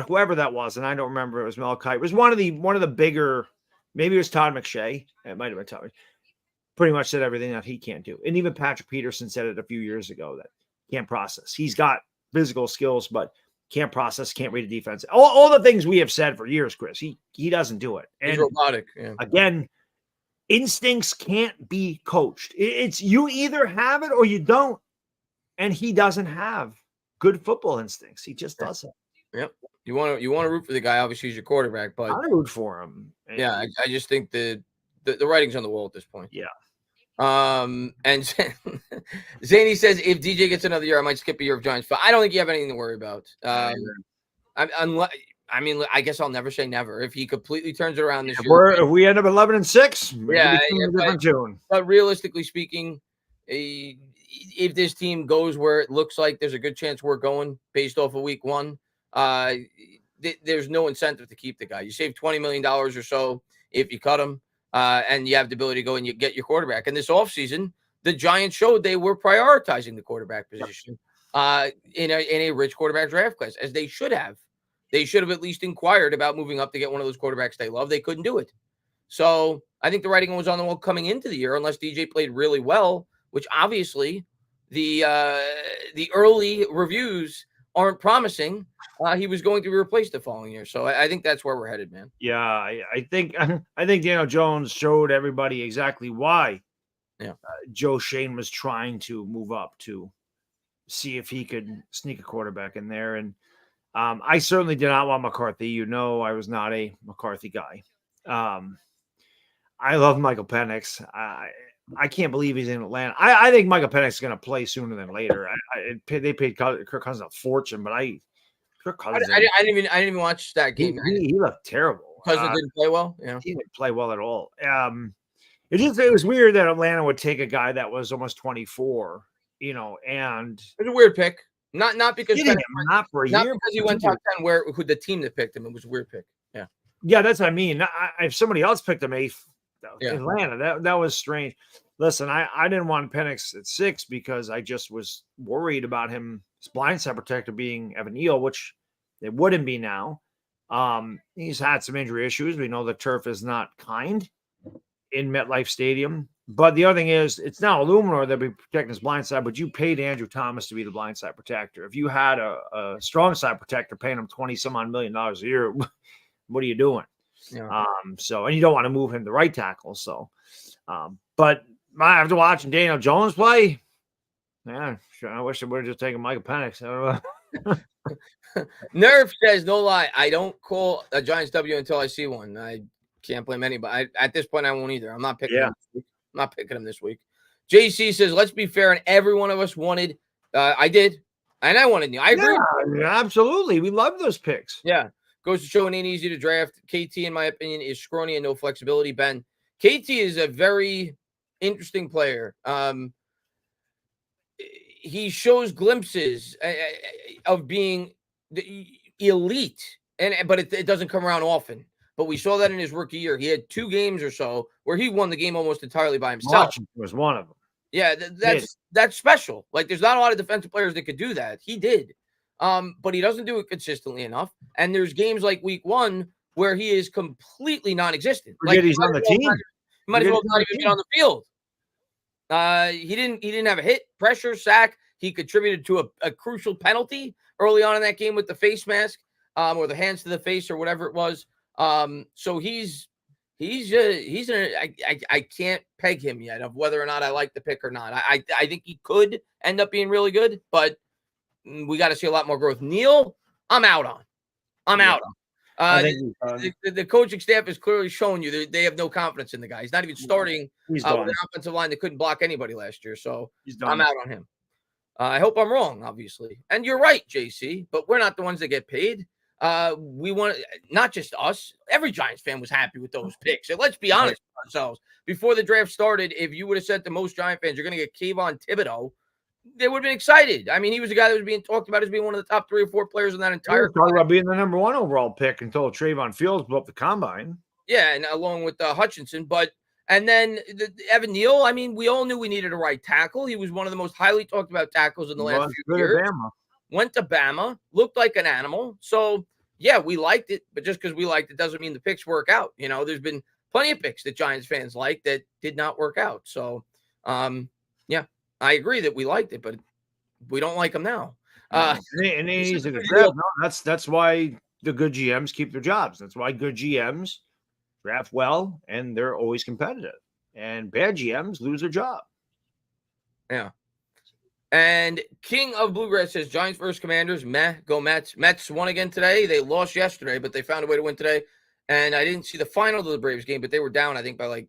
whoever that was, and I don't remember, it was Malachi. It was one of the bigger, maybe it was Todd McShay. It might have been Todd. Pretty much said everything that he can't do. And even Patrick Peterson said it a few years ago that can't process. He's got physical skills, but can't process, can't read a defense. All the things we have said for years, Chris. He doesn't do it. And he's robotic. Yeah. Again, instincts can't be coached. It's you either have it or you don't. And he doesn't have good football instincts. He just doesn't. Yep. You want to root for the guy. Obviously, he's your quarterback, but I root for him. Yeah, I just think the writing's on the wall at this point. Yeah. And Zany says if DJ gets another year, I might skip a year of Giants. But I don't think you have anything to worry about. I guess I'll never say never. If he completely turns it around this year, if we end up 11-6, different June. But realistically speaking, if this team goes where it looks like there's a good chance we're going based off of week one, there's no incentive to keep the guy. You save $20 million or so if you cut him, and you have the ability to go and you get your quarterback. And this offseason, the Giants showed they were prioritizing the quarterback position in a rich quarterback draft class, as they should have. They should have at least inquired about moving up to get one of those quarterbacks they love. They couldn't do it. So I think the writing was on the wall coming into the year, unless DJ played really well, which obviously the early reviews aren't promising. He was going to be replaced the following year. So I think that's where we're headed, man. Yeah, I think Daniel Jones showed everybody exactly why Joe Schoen was trying to move up to see if he could sneak a quarterback in there. And I certainly did not want McCarthy. I was not a McCarthy guy. I love Michael Penix. I can't believe he's in Atlanta. I think Michael Penix is going to play sooner than later. They paid Kirk Cousins a fortune, but Kirk Cousins. I didn't even watch that game. He looked terrible. Cousins didn't play well. Yeah, he didn't play well at all. It was weird that Atlanta would take a guy that was almost 24. And it was a weird pick. Not because not for a year, because he went top 10. Who the team that picked him? It was a weird pick. Yeah, that's what I mean. If somebody else picked him eighth, Atlanta, that was strange. Listen, I didn't want Penix at 6 because I just was worried about him, his blindside protector being Evan Neal, which it wouldn't be now. He's had some injury issues. We know the turf is not kind in MetLife Stadium. But the other thing is, it's now Illuminor that'll be protecting his blindside, but you paid Andrew Thomas to be the blindside protector. If you had a strong side protector paying him $20-some-odd million a year, what are you doing? Yeah. And you don't want to move him to right tackle. So, but after watching Daniel Jones play, I wish I would have just taken Michael Penix. I don't know. Nerf says, no lie, I don't call a Giants W until I see one. I can't blame anybody. At this point, I won't either. I'm not picking him this week. I'm not picking him this week. JC says, let's be fair, and every one of us wanted. I did, and I wanted Neal. I agree. Yeah, absolutely. We love those picks. Yeah. Goes to show it ain't easy to draft. KT, in my opinion, is scrawny and no flexibility. Ben, KT is a very interesting player. He shows glimpses of being elite, but it doesn't come around often. But we saw that in his rookie year. He had 2 games or so where he won the game almost entirely by himself. Washington was one of them. Yeah, that's special. Like, there's not a lot of defensive players that could do that. He did. But he doesn't do it consistently enough. And there's games like week 1 where he is completely non-existent. Forget he's on the team. He might as well not even be on the field. He didn't have a hit, pressure, sack. He contributed to a crucial penalty early on in that game with the face mask, or the hands to the face, or whatever it was. So I can't peg him yet of whether or not I like the pick or not. I think he could end up being really good, but we got to see a lot more growth. Neil, I'm out on. Out on. The coaching staff has clearly shown you that they have no confidence in the guy. He's not even starting with an offensive line that couldn't block anybody last year. So I'm out on him. I hope I'm wrong, obviously. And you're right, JC, but we're not the ones that get paid. We want, not just us, every Giants fan was happy with those picks. And let's be honest with ourselves. Before the draft started, if you would have said to most Giant fans, you're going to get Kayvon Thibodeaux, they would have been excited. I mean, he was a guy that was being talked about as being one of the top 3 or 4 players in that entire talking about being the number 1 overall pick until Trayvon Fields blew up the combine. Yeah, and along with Hutchinson. And then Evan Neal, I mean, we all knew we needed a right tackle. He was one of the most highly talked about tackles in the last few years. Went to Bama, looked like an animal. So, yeah, we liked it. But just because we liked it doesn't mean the picks work out. You know, there's been plenty of picks that Giants fans like that did not work out. So, yeah, I agree that we liked it, but we don't like them now. And easy to draft. No, that's why the good GMs keep their jobs. That's why good GMs draft well, and they're always competitive. And bad GMs lose their job. Yeah. And King of Bluegrass says Giants versus Commanders. Meh, go Mets. Mets won again today. They lost yesterday, but they found a way to win today. And I didn't see the final of the Braves game, but they were down, I think, by like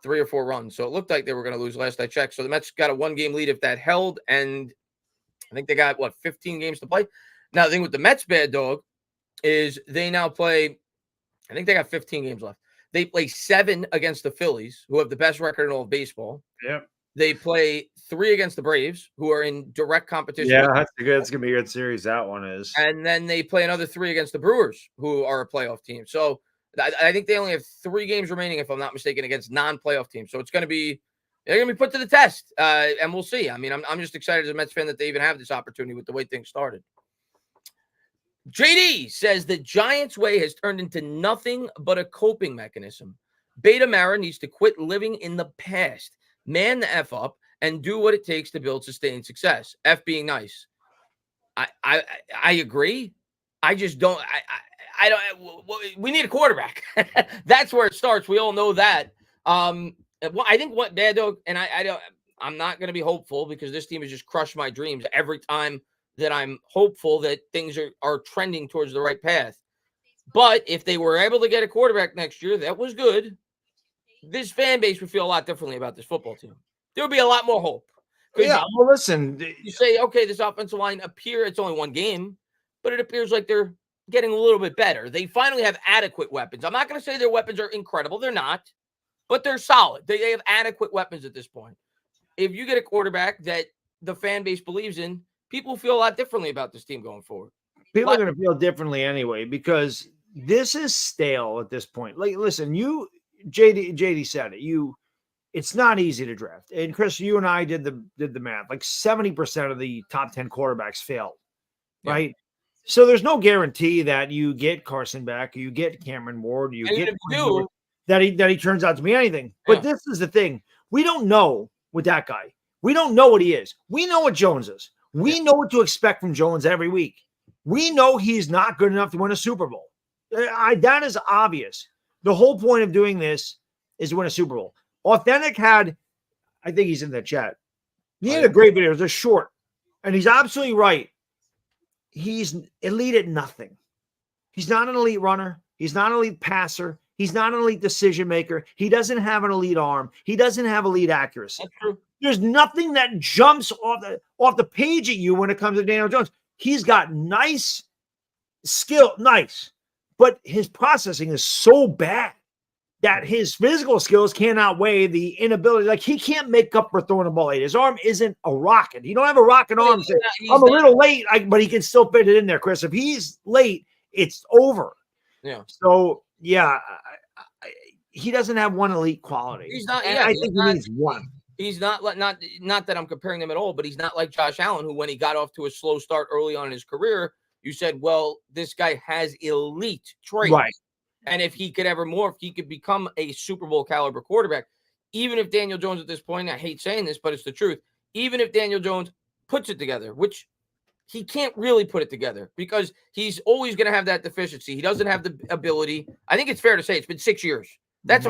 3 or 4 runs. So it looked like they were going to lose last I checked. So the Mets got a 1-game lead if that held. And I think they got, 15 games to play. Now, the thing with the Mets, bad dog, is they now play, I think they got 15 games left. They play 7 against the Phillies, who have the best record in all of baseball. Yep. They play 3 against the Braves, who are in direct competition. Yeah, that's good. It's going to be a good series, that one is. And then they play another 3 against the Brewers, who are a playoff team. So I think they only have 3 games remaining, if I'm not mistaken, against non-playoff teams. So it's going to be, they're going to be put to the test, and we'll see. I mean, I'm just excited as a Mets fan that they even have this opportunity with the way things started. JD says the Giants way has turned into nothing but a coping mechanism. Beta Mara needs to quit living in the past, man the F up, and do what it takes to build sustained success. F being nice. I agree. I just don't. I don't. We need a quarterback. That's where it starts. We all know that. I think what Baddog and I don't. I'm not going to be hopeful because this team has just crushed my dreams every time that I'm hopeful that things are trending towards the right path. But if they were able to get a quarterback next year, that was good. This fan base would feel a lot differently about this football team. There would be a lot more hope. Yeah, well, listen. You say, okay, this offensive line it's only 1 game, but it appears like they're getting a little bit better. They finally have adequate weapons. I'm not going to say their weapons are incredible. They're not, but they're solid. They have adequate weapons at this point. If you get a quarterback that the fan base believes in, people feel a lot differently about this team going forward. People are going to feel differently anyway because this is stale at this point. Like, listen, JD said it. It's not easy to draft. And Chris, you and I did the math. Like 70% of the top 10 quarterbacks failed, right? So there's no guarantee that you get Carson back, or you get Cameron Ward, that he turns out to be anything. But this is the thing: we don't know with that guy. We don't know what he is. We know what Jones is. We know what to expect from Jones every week. We know he's not good enough to win a Super Bowl. That is obvious. The whole point of doing this is to win a Super Bowl. Authentic had, I think he's in the chat. He had a great video. They're short. And he's absolutely right. He's elite at nothing. He's not an elite runner. He's not an elite passer. He's not an elite decision maker. He doesn't have an elite arm. He doesn't have elite accuracy. That's true. There's nothing that jumps off the page at you when it comes to Daniel Jones. He's got nice skill, nice. but his processing is so bad that his physical skills can't outweigh the inability. Like, he can't make up for throwing a ball late. His arm isn't a rocket. You don't have a rocket arm. I'm a little late, but he can still fit it in there, Chris. If he's late, it's over. Yeah. So, yeah, he doesn't have one elite quality. He's not. And Yeah, I think he needs one. He's not that I'm comparing them at all, but he's not like Josh Allen, who, when he got off to a slow start early on in his career, you said, well, this guy has elite traits. Right. And if he could ever morph, he could become a Super Bowl caliber quarterback. Even if Daniel Jones at this point, I hate saying this, but it's the truth. Even if Daniel Jones puts it together, which he can't really put it together because he's always going to have that deficiency. He doesn't have the ability. I think it's fair to say it's been 6 years. That's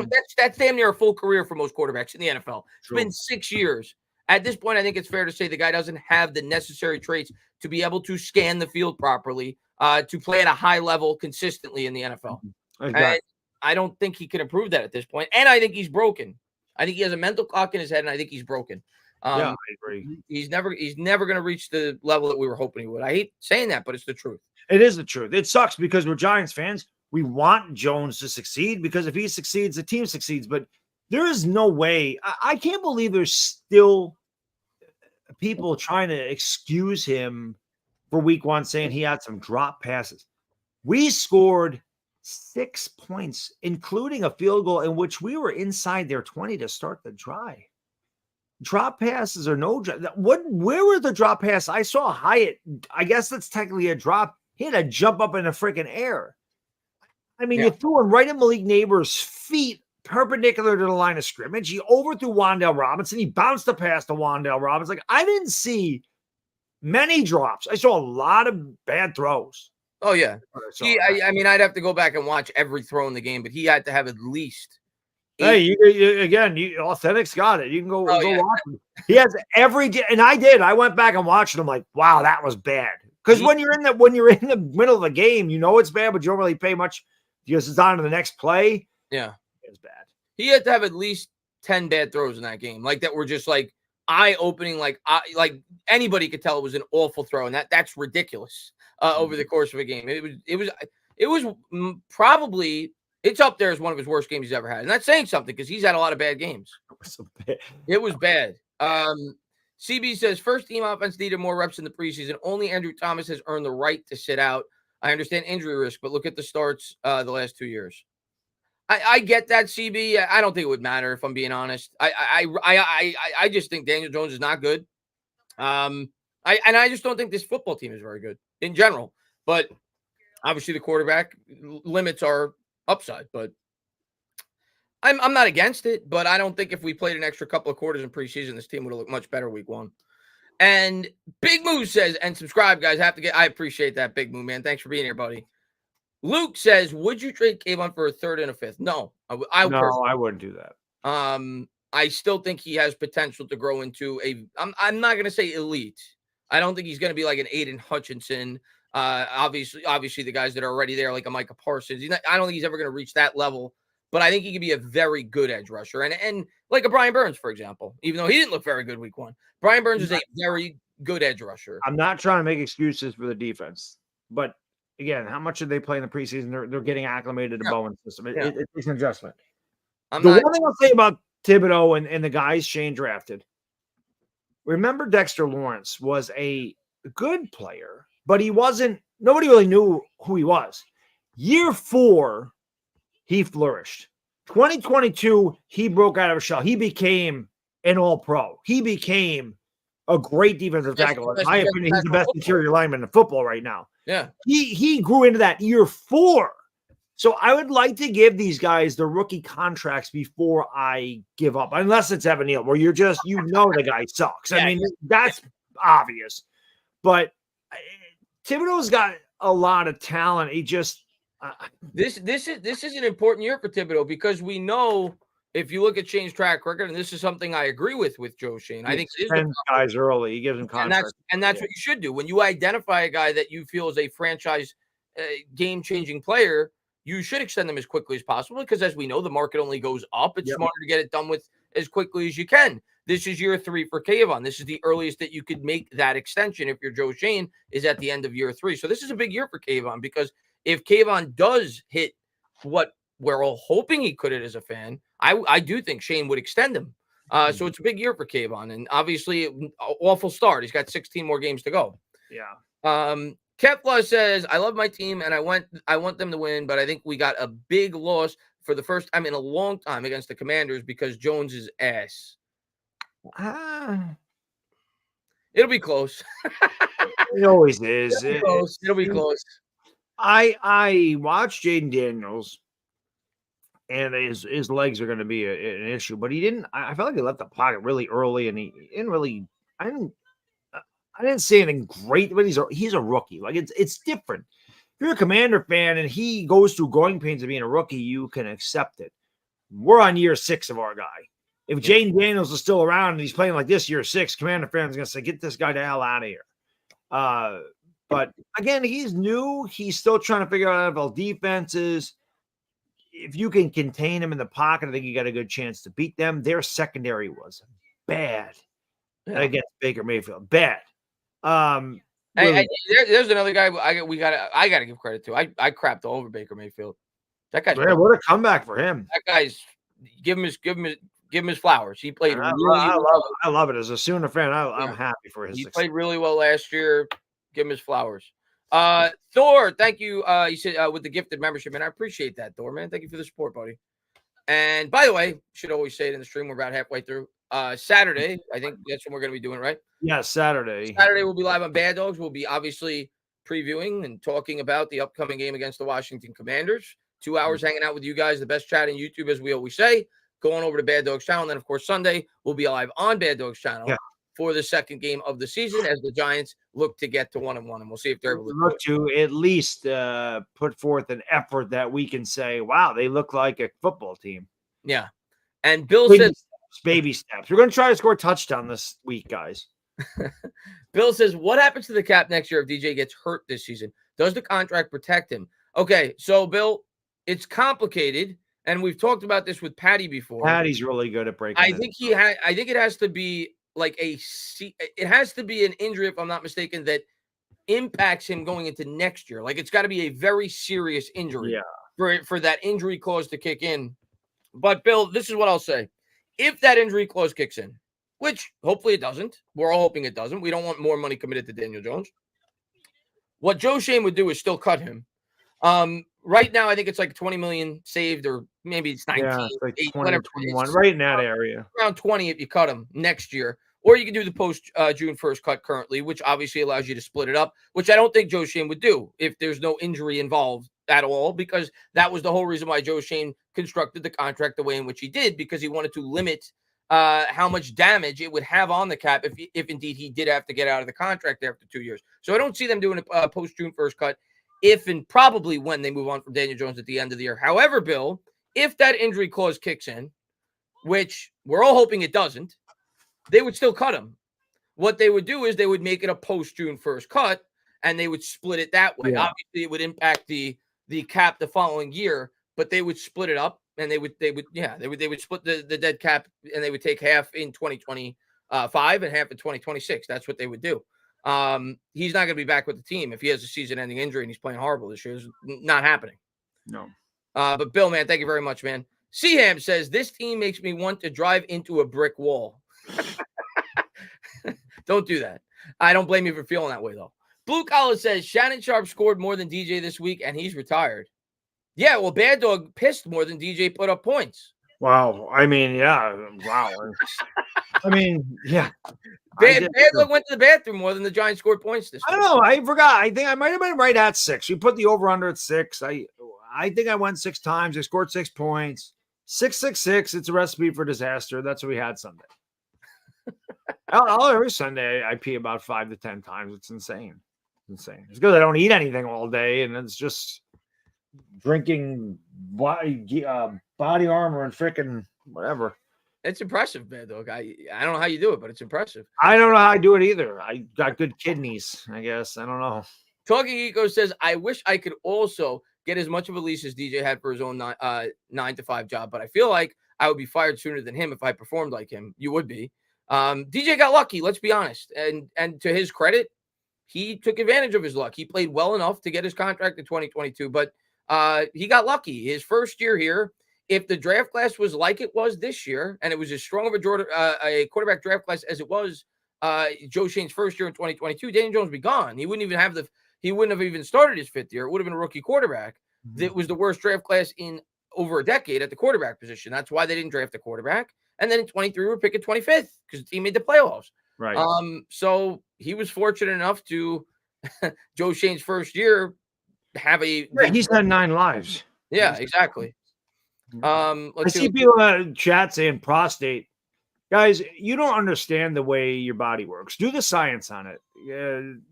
damn near a full career for most quarterbacks in the NFL. It's been 6 years. At this point, I think it's fair to say the guy doesn't have the necessary traits to be able to scan the field properly, to play at a high level consistently in the NFL. Exactly. I don't think he can improve that at this point. And I think he's broken. I think he has a mental clock in his head, and I think he's broken. Yeah, I agree. He's never going to reach the level that we were hoping he would. I hate saying that, but it's the truth. It is the truth. It sucks because we're Giants fans. We want Jones to succeed because if he succeeds, the team succeeds. But there is no way. I can't believe there's still people trying to excuse him for week one, saying he had some drop passes. We scored 6 points, including a field goal in which we were inside their 20 to start the drive. Drop passes or no drop. Where were the drop passes? I saw Hyatt. I guess that's technically a drop. He had to jump up in the freaking air. I mean, you threw him right in Malik Neighbors' feet, perpendicular to the line of scrimmage. He overthrew Wan'Dale Robinson. He bounced the pass to Wan'Dale Robinson. Like, I didn't see many drops. I saw a lot of bad throws. Oh, yeah. I mean, I'd have to go back and watch every throw in the game, but he had to have at least. Hey, Authentic's got it. You can go watch him. He has every – and I did. I went back and watched him like, wow, that was bad. Because when you're in the middle of the game, you know it's bad, but you don't really pay much because it's on to the next play. Yeah. It's bad. He had to have at least 10 bad throws in that game, like that were just like eye-opening, like anybody could tell it was an awful throw, and that's ridiculous. Over the course of a game. It was probably, it's up there as one of his worst games he's ever had. And that's saying something because he's had a lot of bad games. It was bad. CB says, first team offense needed more reps in the preseason. Only Andrew Thomas has earned the right to sit out. I understand injury risk, but look at the starts the last 2 years. I get that, CB. I don't think it would matter if I'm being honest. I just think Daniel Jones is not good. I just don't think this football team is very good in general, but obviously the quarterback limits our upside, but I'm not against it, but I don't think if we played an extra couple of quarters in preseason, this team would have looked much better week one. And Big Moo says, and subscribe, guys, I appreciate that, Big Moo, man. Thanks for being here, buddy. Luke says, would you trade Kayvon for a third and a fifth? No, I wouldn't do that. I still think he has potential to grow into I'm not going to say elite. I don't think he's going to be like an Aiden Hutchinson. Obviously the guys that are already there, like a Micah Parsons. I don't think he's ever going to reach that level, but I think he could be a very good edge rusher. And like a Brian Burns, for example, even though he didn't look very good week one, Brian Burns is a very good edge rusher. I'm not trying to make excuses for the defense, but again, how much did they play in the preseason? They're getting acclimated to Bowen's system. It takes an adjustment. One thing I'll say about Thibodeaux and the guys Shane drafted, remember Dexter Lawrence was a good player, but nobody really knew who he was. Year 4, he flourished. 2022, he broke out of a shell. He became an all-pro. He became a great defensive tackle. In my opinion, he's the best interior lineman in football right now. Yeah. He grew into that year 4. So I would like to give these guys the rookie contracts before I give up, unless it's Evan Neal, where you're just, the guy sucks. I mean, that's obvious. But Thibodeaux's got a lot of talent. He just this is an important year for Thibodeaux because we know if you look at Shane's track record, and this is something I agree with Joe Shane. I think it is guys early. He gives them contracts. And that's what you should do. When you identify a guy that you feel is a franchise game-changing player, you should extend them as quickly as possible because, as we know, the market only goes up. It's smarter to get it done with as quickly as you can. This is year 3 for Kayvon. This is the earliest that you could make that extension if you're Joe Shane is at the end of year 3. So this is a big year for Kayvon because if Kayvon does hit what we're all hoping he could hit as a fan, I do think Shane would extend him. So it's a big year for Kayvon, and obviously, awful start. He's got 16 more games to go. Yeah. Kefla says, I love my team and I want them to win, but I think we got a big loss for the first time in a long time against the Commanders because Jones is ass. It'll be close. It always is. It'll be close. I watched Jaden Daniels, and his legs are going to be an issue, but he didn't. I felt like he left the pocket really early, and he didn't really. I didn't say anything great, but he's a rookie. Like it's different. If you're a Commander fan and he goes through growing pains of being a rookie, you can accept it. We're on year 6 of our guy. If Jaden Daniels is still around and he's playing like this year 6, Commander fans are going to say, get this guy the hell out of here. But again, he's new. He's still trying to figure out NFL defenses. If you can contain him in the pocket, I think you got a good chance to beat them. Their secondary was bad against Baker Mayfield. Bad. Hey, there's another guy I gotta give credit to. I crapped all over Baker Mayfield. That guy's what a comeback for him. That guy's give him his flowers. He played I love it. As a Sooner fan, I'm happy for his success. Played really well last year. Give him his flowers. Thor, thank you. You said with the gifted membership, man. I appreciate that, Thor, man. Thank you for the support, buddy. And by the way, should always say it in the stream. We're about halfway through. Saturday, I think that's when we're going to be doing, right? Yeah, Saturday. Saturday we'll be live on Bad Dogs. We'll be obviously previewing and talking about the upcoming game against the Washington Commanders. 2 hours hanging out with you guys, the best chat in YouTube, as we always say. Going over to Bad Dogs channel. And then, of course, Sunday we'll be live on Bad Dogs channel for the second game of the season as the Giants look to get to 1-1. And we'll see if they're able to at least put forth an effort that we can say, wow, they look like a football team. Yeah. And Bill says, baby steps. We're going to try to score a touchdown this week, guys. Bill says, what happens to the cap next year if DJ gets hurt this season? Does the contract protect him? Okay, so Bill, it's complicated, and we've talked about this with Patty before. Patty's really good at breaking. I think it has to be like it has to be an injury, if I'm not mistaken, that impacts him going into next year. Like it's got to be a very serious injury for that injury clause to kick in. But Bill, this is what I'll say. If that injury clause kicks in, which hopefully it doesn't, we're all hoping it doesn't. We don't want more money committed to Daniel Jones. What Joe Shane would do is still cut him. Right now, I think it's like 20 million saved, or maybe it's 19, it's like 8, 20, whatever. 21, right in that area. Around 20 if you cut him next year. Or you can do the post June 1st cut currently, which obviously allows you to split it up, which I don't think Joe Shane would do if there's no injury involved at all, because that was the whole reason why Joe Shane constructed the contract the way in which he did, because he wanted to limit how much damage it would have on the cap if indeed he did have to get out of the contract after 2 years. So I don't see them doing a post June 1st cut if and probably when they move on from Daniel Jones at the end of the year. However, Bill, if that injury clause kicks in, which we're all hoping it doesn't, they would still cut him. What they would do is they would make it a post June 1st cut, and they would split it that way. Yeah. Obviously, it would impact the cap the following year, but they would split it up, and they would split the dead cap, and they would take half in 2025 and half in 2026. That's what they would do. He's not going to be back with the team if he has a season-ending injury and he's playing horrible this year. It's not happening. No. But Bill, man, thank you very much, man. Seaham says this team makes me want to drive into a brick wall. Don't do that. I don't blame you for feeling that way, though. Blue Collar says Shannon Sharpe scored more than DJ this week, and he's retired. Yeah, well, Bad Dog pissed more than DJ put up points. Wow. I mean, yeah. Wow. I mean, yeah. Bad Dog went to the bathroom more than the Giants scored points this week. I don't know. I forgot. I think I might have been right at 6. We put the over-under at 6. I think I went 6 times. I scored 6 points. 666. It's a recipe for disaster. That's what we had Sunday. Every Sunday I pee about 5 to 10 times. It's insane. It's because I don't eat anything all day, and it's just drinking body armor and freaking whatever. It's impressive, man, dog. I don't know how you do it, but it's impressive. I don't know how I do it either. I got good kidneys, I guess. I don't know. Talking Eco says, I wish I could also get as much of a leash as DJ had for his own 9 to 5 job, but I feel like I would be fired sooner than him if I performed like him. You would be. DJ got lucky, let's be honest. And to his credit, he took advantage of his luck. He played well enough to get his contract in 2022, but he got lucky. His first year here, if the draft class was like it was this year, and it was as strong of a quarterback draft class as it was Joe Schoen's first year in 2022, Daniel Jones would be gone. He wouldn't have even started his 5th year. It would have been a rookie quarterback. That was the worst draft class in over a decade at the quarterback position. That's why they didn't draft a quarterback. And then in 23, we're picking 25th because the team made the playoffs. Right. So he was fortunate enough to Joe Schoen's first year have a. He's had 9 lives. Yeah, exactly. I see people in the chat saying prostate. Guys, you don't understand the way your body works. Do the science on it.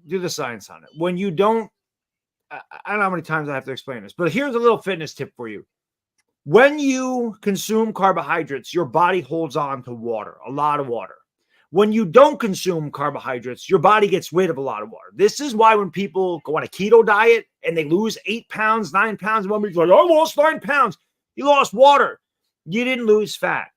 Do the science on it. When you don't, I don't know how many times I have to explain this, but here's a little fitness tip for you. When you consume carbohydrates, your body holds on to water, a lot of water. When you don't consume carbohydrates, your body gets rid of a lot of water. This is why when people go on a keto diet and they lose 8 pounds, 9 pounds, one week's like, I lost 9 pounds. You lost water. You didn't lose fat.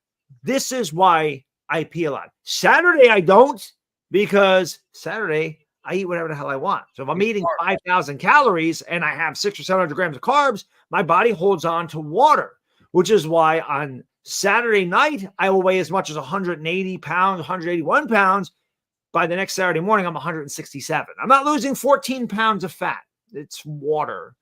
This is why I pee a lot. Saturday, I don't, because Saturday, I eat whatever the hell I want. So if I'm eating 5,000 calories and I have 600 or 700 grams of carbs, my body holds on to water, which is why on Saturday night, I will weigh as much as 180 pounds, 181 pounds. By the next Saturday morning, I'm 167. I'm not losing 14 pounds of fat. It's water.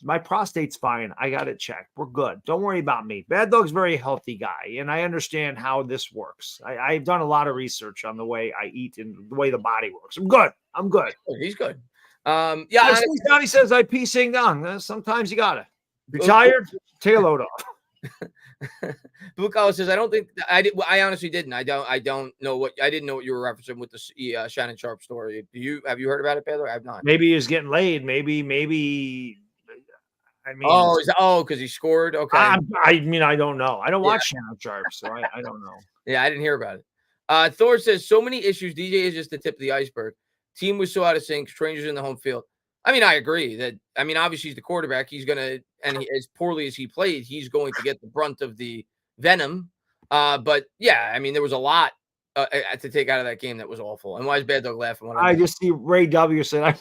My prostate's fine. I got it checked. We're good. Don't worry about me. Bad Dog's a very healthy guy, and I understand how this works. I've done a lot of research on the way I eat and the way the body works. I'm good. I'm good. He's good. Yeah, Johnny says I pee sing down. Sometimes you gotta. If you're tired, take a load off. Blue Collar says, I don't think I did. I honestly didn't. I don't know what I didn't know what you were referencing with the Shannon Sharpe story. Have you heard about it, Pedro? I have not. Maybe he's getting laid. Maybe. I mean, because he scored. Okay. I mean, I don't know. I don't watch Shannon Sharpe, so I don't know. Yeah, I didn't hear about it. Thor says, so many issues. DJ is just the tip of the iceberg. Team was so out of sync. Strangers in the home field. I mean, I agree that. I mean, obviously he's the quarterback. He's gonna, as poorly as he played, he's going to get the brunt of the venom. But yeah, I mean, there was a lot to take out of that game that was awful. And why is Bad Dog laughing? I just see Ray W said,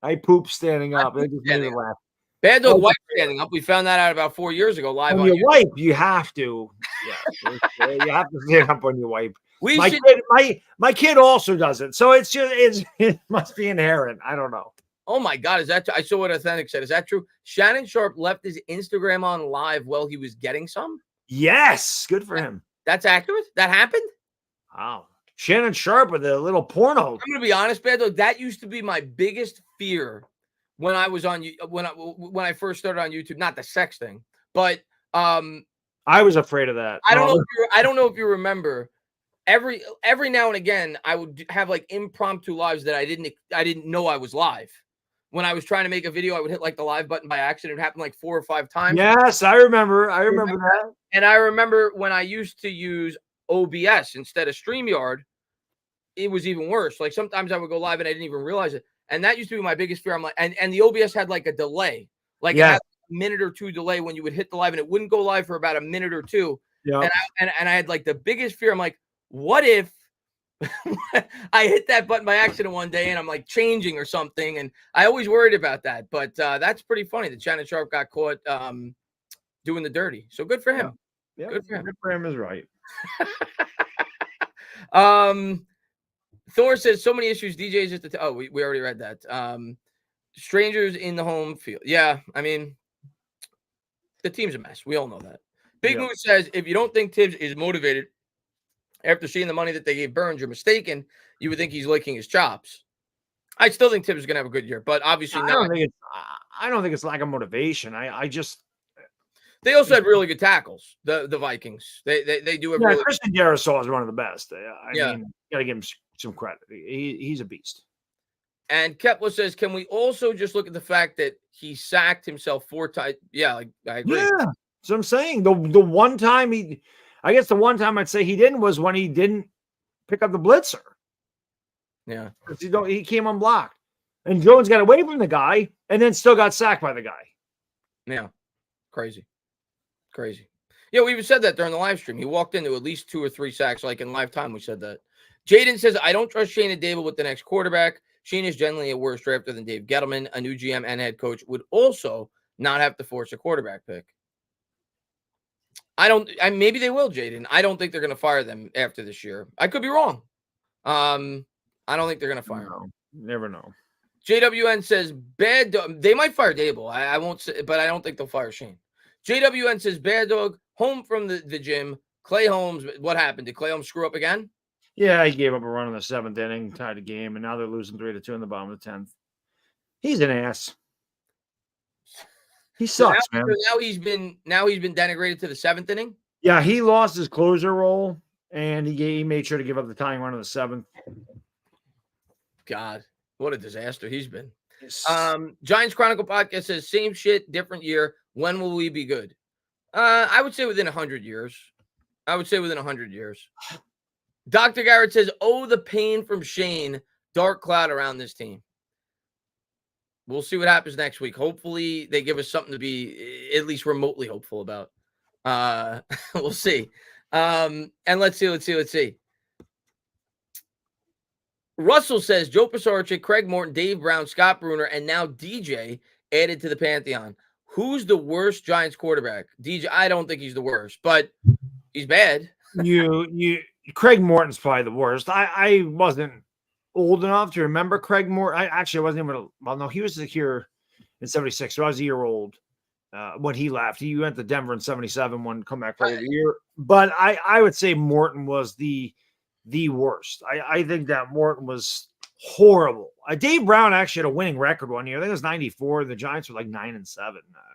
I poop standing up. I just made me laugh. Bad Dog wipe standing up. We found that out about 4 years ago live on your YouTube. Wipe. You have to. Yeah, you have to stand up on your wipe. My kid also does it, so it must be inherent. I don't know. Oh my God, is that? I saw what Authentic said. Is that true? Shannon Sharpe left his Instagram on live while he was getting some. Yes, good for him. That's accurate. That happened. Wow, Shannon Sharpe with a little porno. I'm gonna be honest, Bad Dog. That used to be my biggest fear when I was on when I first started on YouTube. Not the sex thing, but I was afraid of that. I don't know if you remember. Every now and again, I would have like impromptu lives that I didn't know I was live. When I was trying to make a video, I would hit like the live button by accident. It happened like 4 or 5 times. Yes, I remember that. And I remember when I used to use OBS instead of StreamYard, it was even worse. Like sometimes I would go live and I didn't even realize it. And that used to be my biggest fear. I'm like, and the OBS had like a delay, like it had a minute or two delay when you would hit the live, and it wouldn't go live for about a minute or two. Yeah. And I had like the biggest fear. I'm like, what if I hit that button by accident one day and I'm like changing or something? And I always worried about that. But that's pretty funny that Shannon Sharpe got caught doing the dirty. So good for him. Yeah, good for him. Good for him is right. Thor says so many issues. DJ's just we already read that. Strangers in the home field. Yeah, I mean, the team's a mess. We all know that. Big Moose says if you don't think Tibbs is motivated after seeing the money that they gave Burns, you're mistaken. You would think he's licking his chops. I still think Tibbs is going to have a good year, but obviously I don't think it's lack of motivation. I just. They also had really good tackles. The Vikings. They do have really. Christian Darrisaw is one of the best. I mean, got to give him some credit. He's a beast. And Kepler says, can we also just look at the fact that he sacked himself 4 times? Yeah, I agree. Yeah, that's what I'm saying. The one time I guess the one time I'd say he didn't was when he didn't pick up the blitzer. Yeah. He came unblocked. And Jones got away from the guy and then still got sacked by the guy. Yeah. Crazy. Yeah, we even said that during the live stream. He walked into at least 2 or 3 sacks, like in live time we said that. Jaden says, I don't trust Schoen and Daboll with the next quarterback. Sheen is generally a worse drafter than Dave Gettleman. A new GM and head coach would also not have to force a quarterback pick. Maybe they will, Jaden. I don't think they're going to fire them after this year. I could be wrong. I don't think they're going to fire them. Never know. JWN says they might fire Daboll. I won't say, but I don't think they'll fire Shane. JWN says Baddog home from the gym. Clay Holmes, what happened? Did Clay Holmes screw up again? Yeah, he gave up a run in the 7th inning, tied the game, and now they're losing 3-2 in the bottom of the 10th. He's an ass. He sucks, man. So now he's been denigrated to the 7th inning. Yeah, he lost his closer role, and he made sure to give up the tying run in the 7th. God, what a disaster he's been. Giants Chronicle podcast says same shit, different year. When will we be good? I would say within 100 years. Dr. Garrett says, "Oh, the pain from Shane. Dark cloud around this team." We'll see what happens next week. Hopefully, they give us something to be at least remotely hopeful about. We'll see. And let's see. Russell says Joe Pisarcik, Craig Morton, Dave Brown, Scott Bruner, and now DJ added to the pantheon. Who's the worst Giants quarterback? DJ. I don't think he's the worst, but he's bad. Craig Morton's probably the worst. I wasn't old enough to remember Craig Morton. I wasn't even. Well, no, he was here in '76, so I was a year old when he left. He went to Denver in '77, won comeback player of the year. But I would say Morton was the worst. I think that Morton was horrible. Dave Brown actually had a winning record one year. I think it was '94. The Giants were like 9-7.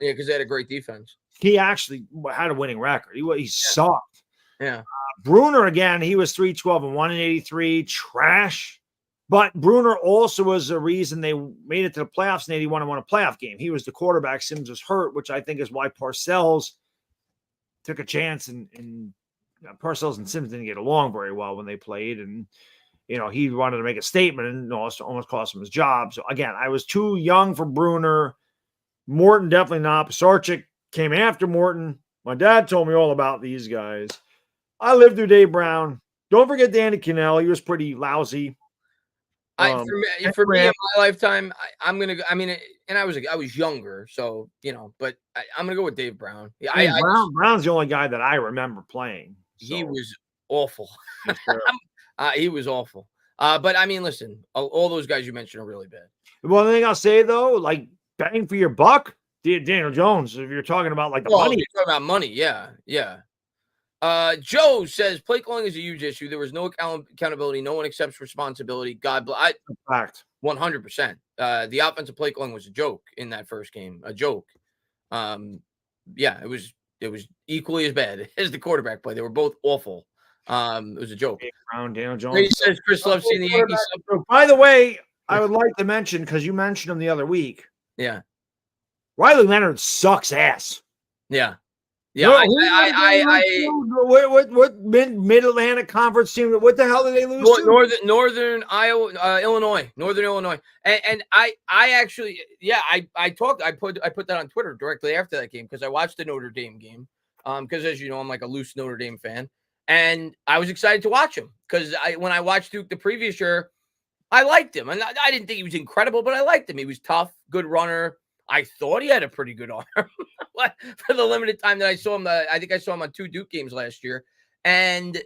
Yeah, because they had a great defense. He actually had a winning record. He sucked. Yeah. Bruner again. He was 3-12-1 in '83. Trash. But Bruner also was the reason they made it to the playoffs in '81 and won a playoff game. He was the quarterback. Sims was hurt, which I think is why Parcells took a chance. And Parcells and Sims didn't get along very well when they played. And, he wanted to make a statement and almost cost him his job. So, again, I was too young for Bruner. Morton, definitely not. Pisarcik came after Morton. My dad told me all about these guys. I lived through Dave Brown. Don't forget Danny Cannell. He was pretty lousy. For me in my lifetime, I'm gonna go. I mean, and I was younger, so but I'm gonna go with Dave Brown. Yeah, Brown's the only guy that I remember playing. So. He was awful. He was awful. But I mean, listen, all those guys you mentioned are really bad. One thing I'll say though, like bang for your buck, Daniel Jones. If you're talking about like the money, you're talking about money, yeah. Joe says play calling is a huge issue. There was no accountability. No one accepts responsibility. God bless. Fact. 100%. The offensive play calling was a joke in that first game. A joke. Yeah, it was equally as bad as the quarterback play. They were both awful. It was a joke. Brown, Daniel Jones. He says Chris loves seeing the Yankees. By the way, I would like to mention because you mentioned him the other week. Yeah. Riley Leonard sucks ass. Yeah. Yeah, what Mid-Atlantic Conference team? What the hell did they lose to? Northern Iowa, Illinois, Northern Illinois, and I actually, I put that on Twitter directly after that game because I watched the Notre Dame game, because as you know, I'm like a loose Notre Dame fan, and I was excited to watch him because when I watched Duke the previous year, I liked him, and I didn't think he was incredible, but I liked him. He was tough, good runner. I thought he had a pretty good arm for the limited time that I saw him. I think I saw him on 2 Duke games last year. And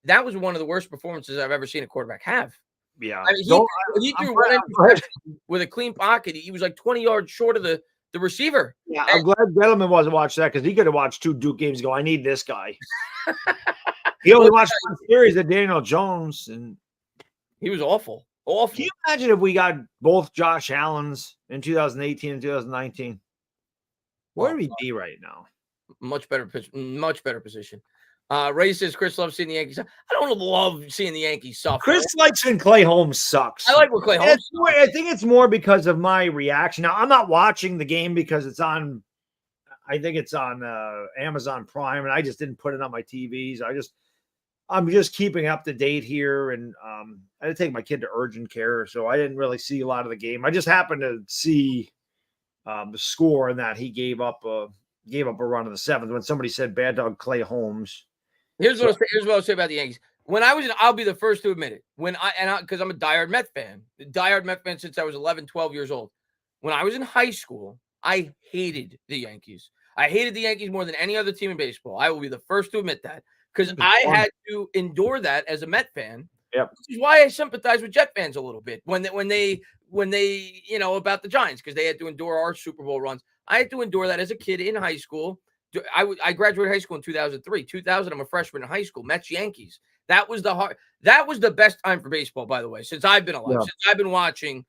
that was one of the worst performances I've ever seen a quarterback have. Yeah. I mean, he threw one interception with a clean pocket. He was like 20 yards short of the receiver. Yeah, I'm glad Gettleman wasn't watching that because he could have watched 2 Duke games and go, I need this guy. He only watched 1 series of Daniel Jones. And he was awful. Awful. Can you imagine if we got both Josh Allens in 2018 and 2019? Where would we be right now? Much better position. Ray says Chris loves seeing the Yankees. I don't love seeing the Yankees suffer. Chris likes when Clay Holmes sucks. I like when Clay Holmes. I think it's more because of my reaction. Now I'm not watching the game because it's on. I think it's on Amazon Prime, and I just didn't put it on my TVs. I'm just keeping up to date here, and I had to take my kid to urgent care, so I didn't really see a lot of the game. I just happened to see the score and that he gave up a run in the 7th when somebody said Bad Dog Clay Holmes. Here's what I'll say about the Yankees. when I was I'll be the first to admit it. Because I'm a diehard Met fan. Diehard Met fan since I was 11, 12 years old. When I was in high school, I hated the Yankees. I hated the Yankees more than any other team in baseball. I will be the first to admit that because I had to endure that as a Met fan. Yep. Which is why I sympathize with Jet fans a little bit when they about the Giants because they had to endure our Super Bowl runs. I had to endure that as a kid in high school. I graduated high school in 2003. 2000, I'm a freshman in high school. Mets Yankees. That was the best time for baseball, by the way, since I've been alive. Yeah. Since I've been watching.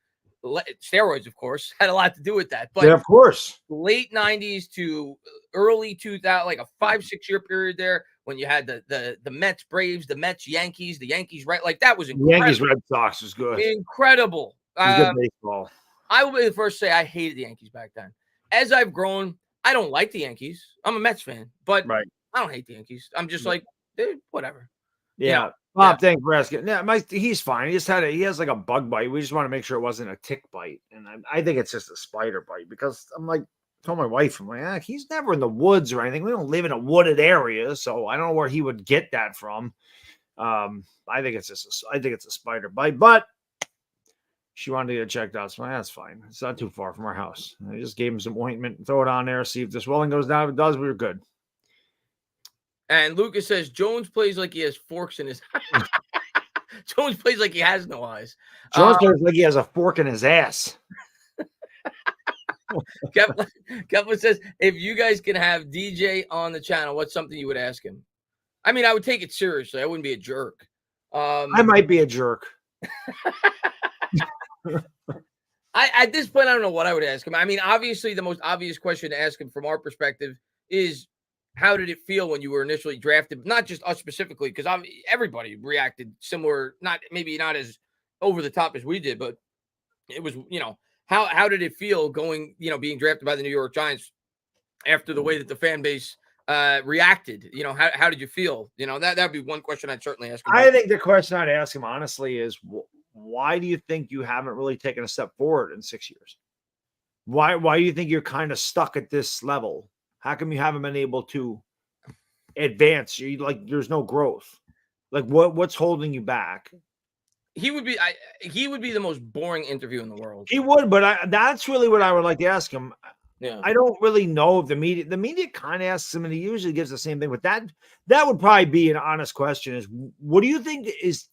Steroids, of course, had a lot to do with that. But yeah, of course, late 90s to early 2000, like a 5-6 year period there when you had the Mets Braves, the Mets Yankees, the Yankees, right? Like that was incredible. Yankees Red Sox was good. Incredible. Good baseball. I will be the first to say I hated the Yankees back then. As I've grown, I don't like the Yankees. I'm a Mets fan, but I don't hate the Yankees. I'm just like, dude, whatever. Yeah. You know, Bob, thanks for asking. Yeah, he's fine. He has like a bug bite. We just want to make sure it wasn't a tick bite. And I think it's just a spider bite because I'm like, told my wife, I'm like, he's never in the woods or anything. We don't live in a wooded area. So I don't know where he would get that from. I think it's a spider bite, but she wanted to get it checked out. So that's fine. It's not too far from our house. I just gave him some ointment and throw it on there. See if the swelling goes down. If it does, we were good. And Lucas says Jones plays like he has forks in his Jones plays like he has no eyes. Jones plays like he has a fork in his ass. Kevin says, if you guys can have DJ on the channel, what's something you would ask him? I mean, I would take it seriously. I wouldn't be a jerk. I might be a jerk. At this point, I don't know what I would ask him. I mean, obviously, the most obvious question to ask him from our perspective is, how did it feel when you were initially drafted? Not just us specifically, because everybody reacted similar, maybe not as over the top as we did, but it was, how did it feel going, being drafted by the New York Giants after the way that the fan base reacted? How did you feel? That'd be one question I'd certainly ask him. I think the question I'd ask him, honestly, is why do you think you haven't really taken a step forward in 6 years? Why do you think you're kind of stuck at this level? How come you haven't been able to advance? There's no growth. Like what's holding you back? He would be the most boring interview in the world. He would, but that's really what I would like to ask him. Yeah. I don't really know if the media kind of asks him, and he usually gives the same thing. But that would probably be an honest question: is what do you think is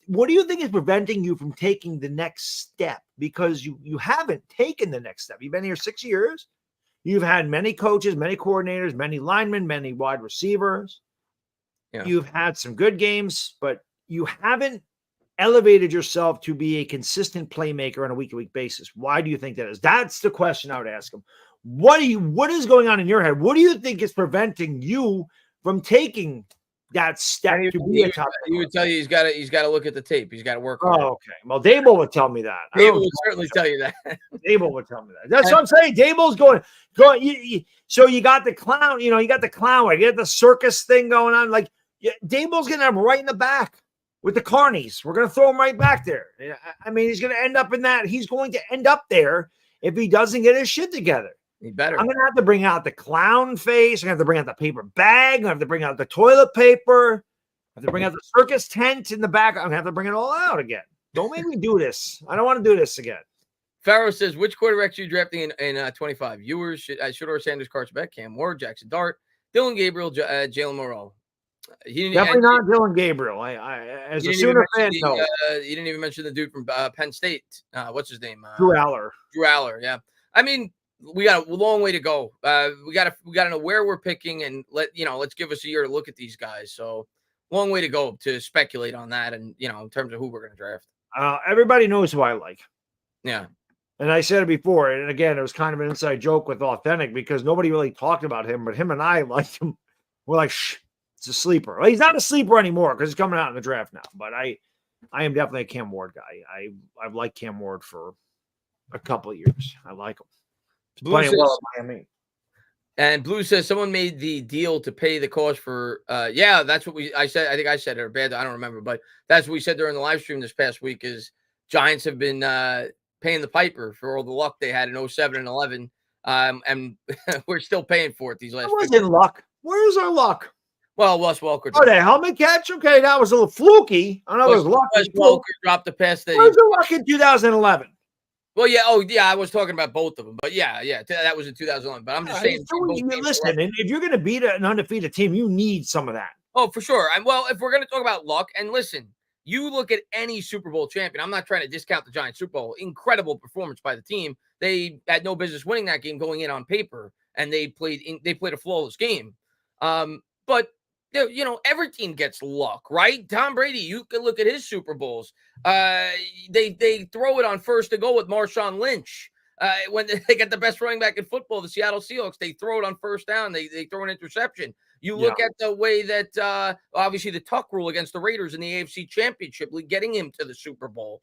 preventing you from taking the next step? Because you haven't taken the next step. You've been here 6 years. You've had many coaches, many coordinators, many linemen, many wide receivers. Yeah. You've had some good games, but you haven't elevated yourself to be a consistent playmaker on a week-to-week basis. Why do you think that is? That's the question I would ask him. What is going on in your head? What do you think is preventing you from taking that step to be a top? He would tell you he's got to look at the tape. He's got to work. Oh, okay. Well, Daboll would tell me that. Daboll would certainly tell you that. Daboll would tell me that. That's what I'm saying. Daboll's going. So you got the clown. You got the clown. You got the circus thing going on. Like Daboll's going to have right in the back with the carnies. We're going to throw him right back there. I mean, he's going to end up in that. He's going to end up there if he doesn't get his shit together. He better. I'm going to have to bring out the clown face. I'm going to have to bring out the paper bag. I'm going to have to bring out the toilet paper. I have to bring out the circus tent in the back. I'm going to have to bring it all out again. Don't make me do this. I don't want to do this again. Pharaoh says, which quarterbacks are you drafting in 25? Ewers, Shedeur Sanders, Carson Beck, Cam Ward, Jackson Dart, Dylan Gabriel, Jalen Morrell. Definitely not Dylan Gabriel. As a Sooner fan, no. You didn't even mention the dude from Penn State. What's his name? Drew Aller. Yeah. I mean, we got a long way to go. We got to know where we're picking, and let's give us a year to look at these guys. So long way to go to speculate on that, and in terms of who we're going to draft. Everybody knows who I like. Yeah. And I said it before, and again, it was kind of an inside joke with Authentic because nobody really talked about him, but him and I liked him. We're like, shh, it's a sleeper. Well, he's not a sleeper anymore because he's coming out in the draft now. But I am definitely a Cam Ward guy. I've liked Cam Ward for a couple of years. I like him. Blue says, well at Miami. And Blue says someone made the deal to pay the cost for. That's what I said. I think I said it or bad. I don't remember, but that's what we said during the live stream this past week. Is Giants have been paying the piper for all the luck they had in 07 and 11, and we're still paying for it these last. It wasn't luck. Where's our luck? Well, Wes Welker. Oh, the helmet catch? Okay, that was a little fluky. I know it was lucky. Wes Welker dropped the pass. Where's the luck in 2011? Well, yeah. Oh, yeah. I was talking about both of them, but yeah. That was in 2011. But I'm just saying. Listen, and if you're going to beat an undefeated team, you need some of that. Oh, for sure. Well, if we're going to talk about luck, and listen, you look at any Super Bowl champion. I'm not trying to discount the Giants Super Bowl. Incredible performance by the team. They had no business winning that game going in on paper, and they played a flawless game. But every team gets luck, right? Tom Brady, you can look at his Super Bowls. They throw it on first to go with Marshawn Lynch. When they get the best running back in football, the Seattle Seahawks, they throw it on first down. They throw an interception. You look at the way that obviously the Tuck rule against the Raiders in the AFC Championship League, getting him to the Super Bowl.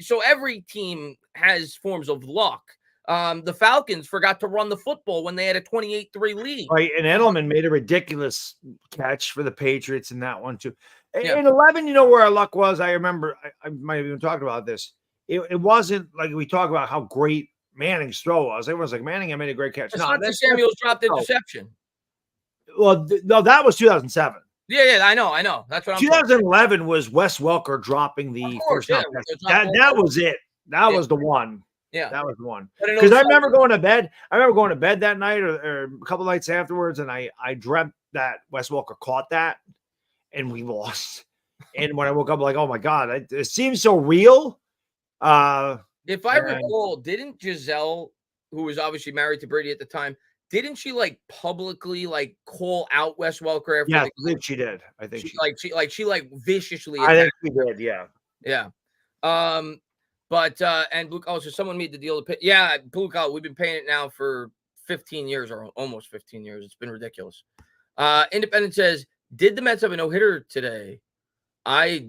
So every team has forms of luck. The Falcons forgot to run the football when they had a 28-3 lead. Right, and Edelman made a ridiculous catch for the Patriots in that one too. In 11, you know where our luck was? I remember I might have even talked about this. It wasn't like we talk about how great Manning's throw was. Everyone's like, Manning, I made a great catch. That's Samuel's dropped interception. Well, no, that was 2007. Yeah, I know. That's what I'm 2011 was Wes Welker dropping the first down. That was it. That was the one. Yeah, that was the one. Because I remember going to bed. That night or a couple nights afterwards, and I dreamt that Wes Welker caught that, and we lost. And when I woke up, I'm like, oh my God, it seems so real. If I recall, didn't Giselle, who was obviously married to Brady at the time, didn't she publicly call out Wes Welker after? Yeah, I think she did. I think she viciously. I think she did. Yeah. But and Blue Collar, so someone made the deal to pay. Yeah, Blue Collar, we've been paying it now for 15 years or almost 15 years. It's been ridiculous. Independent says, did the Mets have a no-hitter today? I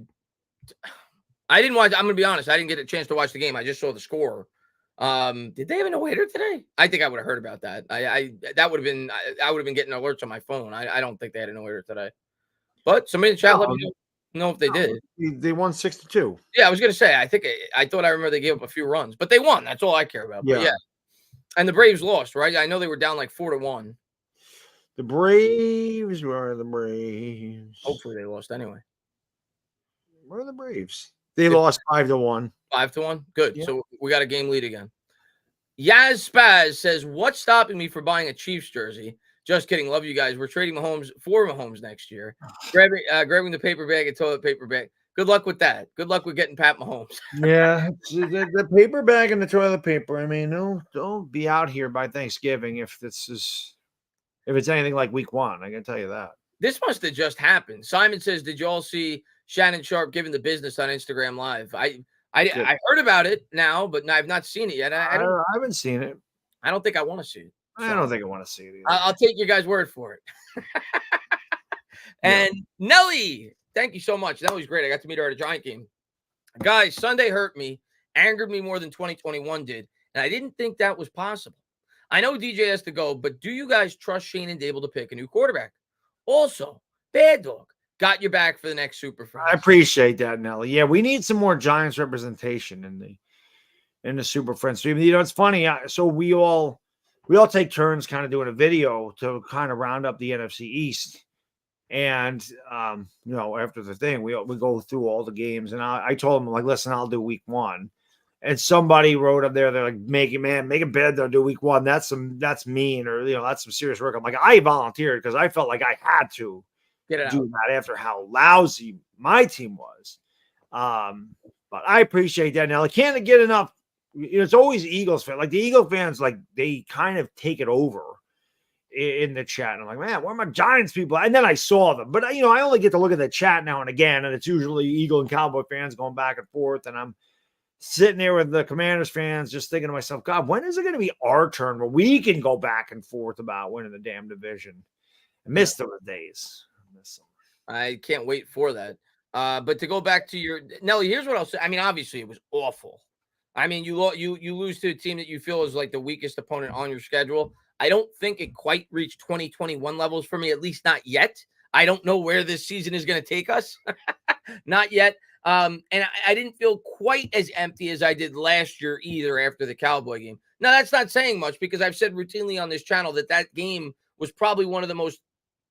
didn't watch. I'm gonna be honest. I didn't get a chance to watch the game. I just saw the score. Did they have a no-hitter today? I think I would have heard about that. I would have been. I would have been getting alerts on my phone. I don't think they had a no-hitter today. But somebody in the chat let me know if they did. They won 6-2. Yeah, I was gonna say. I thought I remember they gave up a few runs, but they won. That's all I care about. But yeah. And the Braves lost, right? I know they were down 4-1. The Braves were the Braves. Hopefully they lost anyway. Where are the Braves? They lost 5-1. 5-1. Good. Yeah. So we got a game lead again. Yaz Spaz says, "What's stopping me from buying a Chiefs jersey?" Just kidding. Love you guys. We're trading Mahomes next year. Grabbing the paper bag and toilet paper bag. Good luck with that. Good luck with getting Pat Mahomes. Yeah, the paper bag and the toilet paper. I mean, don't be out here by Thanksgiving if it's anything like week 1. I can tell you that. This must have just happened. Simon says, "Did you all see Shannon Sharpe giving the business on Instagram Live?" I heard about it now, but I've not seen it yet. I haven't seen it. I don't think I want to see it. So I don't think I want to see it either. I'll take your guys' word for it. And Nelly, thank you so much. Nelly's great. I got to meet her at a Giant game. Guys, Sunday hurt me, angered me more than 2021 did, and I didn't think that was possible. I know DJ has to go, but do you guys trust Schoen and Daboll to pick a new quarterback? Also, Baddog got your back for the next Super Friends. I appreciate that, Nelly. Yeah, we need some more Giants representation in the Super Friends stream. You know, it's funny. So we all take turns kind of doing a video to kind of round up the NFC East. And, after the thing, we go through all the games. And I told them, listen, I'll do week 1. And somebody wrote up there, they're like, make a bed, they'll do week 1. That's mean, or, that's some serious work. I'm like, I volunteered because I felt like I had to do that after how lousy my team was. But I appreciate that. Now, I can't get enough. It's always Eagles fans. The Eagle fans, they kind of take it over in the chat. And I'm like, man, where are my Giants people? And then I saw them. But, I only get to look at the chat now and again. And it's usually Eagle and Cowboy fans going back and forth. And I'm sitting there with the Commanders fans just thinking to myself, God, when is it going to be our turn where we can go back and forth about winning the damn division? I miss those days. I can't wait for that. But to go back to your Nelly, here's what I'll say. I mean, obviously it was awful. I mean, you lose to a team that you feel is the weakest opponent on your schedule. I don't think it quite reached 2021 levels for me, at least not yet. I don't know where this season is going to take us. Not yet. And I didn't feel quite as empty as I did last year either after the Cowboy game. Now, that's not saying much because I've said routinely on this channel that game was probably one of the most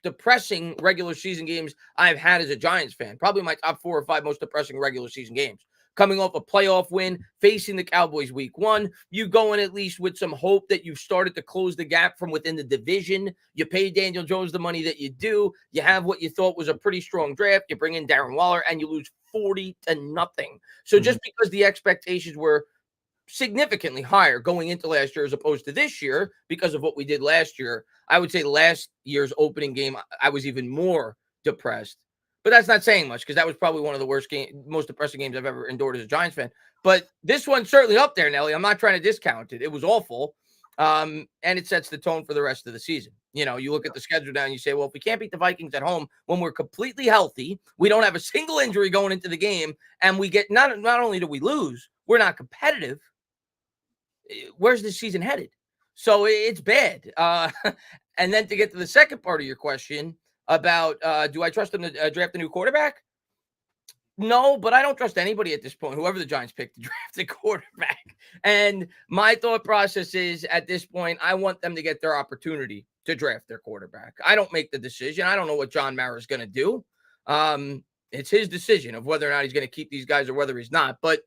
depressing regular season games I've had as a Giants fan. Probably my top 4 or 5 most depressing regular season games. Coming off a playoff win, facing the Cowboys week 1, you going at least with some hope that you've started to close the gap from within the division. You pay Daniel Jones the money that you do. You have what you thought was a pretty strong draft. You bring in Darren Waller and you lose 40-0. So just because the expectations were significantly higher going into last year as opposed to this year because of what we did last year, I would say last year's opening game, I was even more depressed. But that's not saying much because that was probably one of the most depressing games I've ever endured as a Giants fan. But this one's certainly up there, Nelly. I'm not trying to discount it. It was awful. And it sets the tone for the rest of the season. You know, you look at the schedule now and you say, well, if we can't beat the Vikings at home when we're completely healthy, we don't have a single injury going into the game, and we get not only do we lose, we're not competitive. Where's this season headed? So it's bad. And then to get to the second part of your question about do I trust them to draft a new quarterback? No, but I don't trust anybody at this point, whoever the Giants pick to draft a quarterback. And my thought process is at this point, I want them to get their opportunity to draft their quarterback. I don't make the decision. I don't know what John Mara is going to do. It's his decision of whether or not he's going to keep these guys or whether he's not. But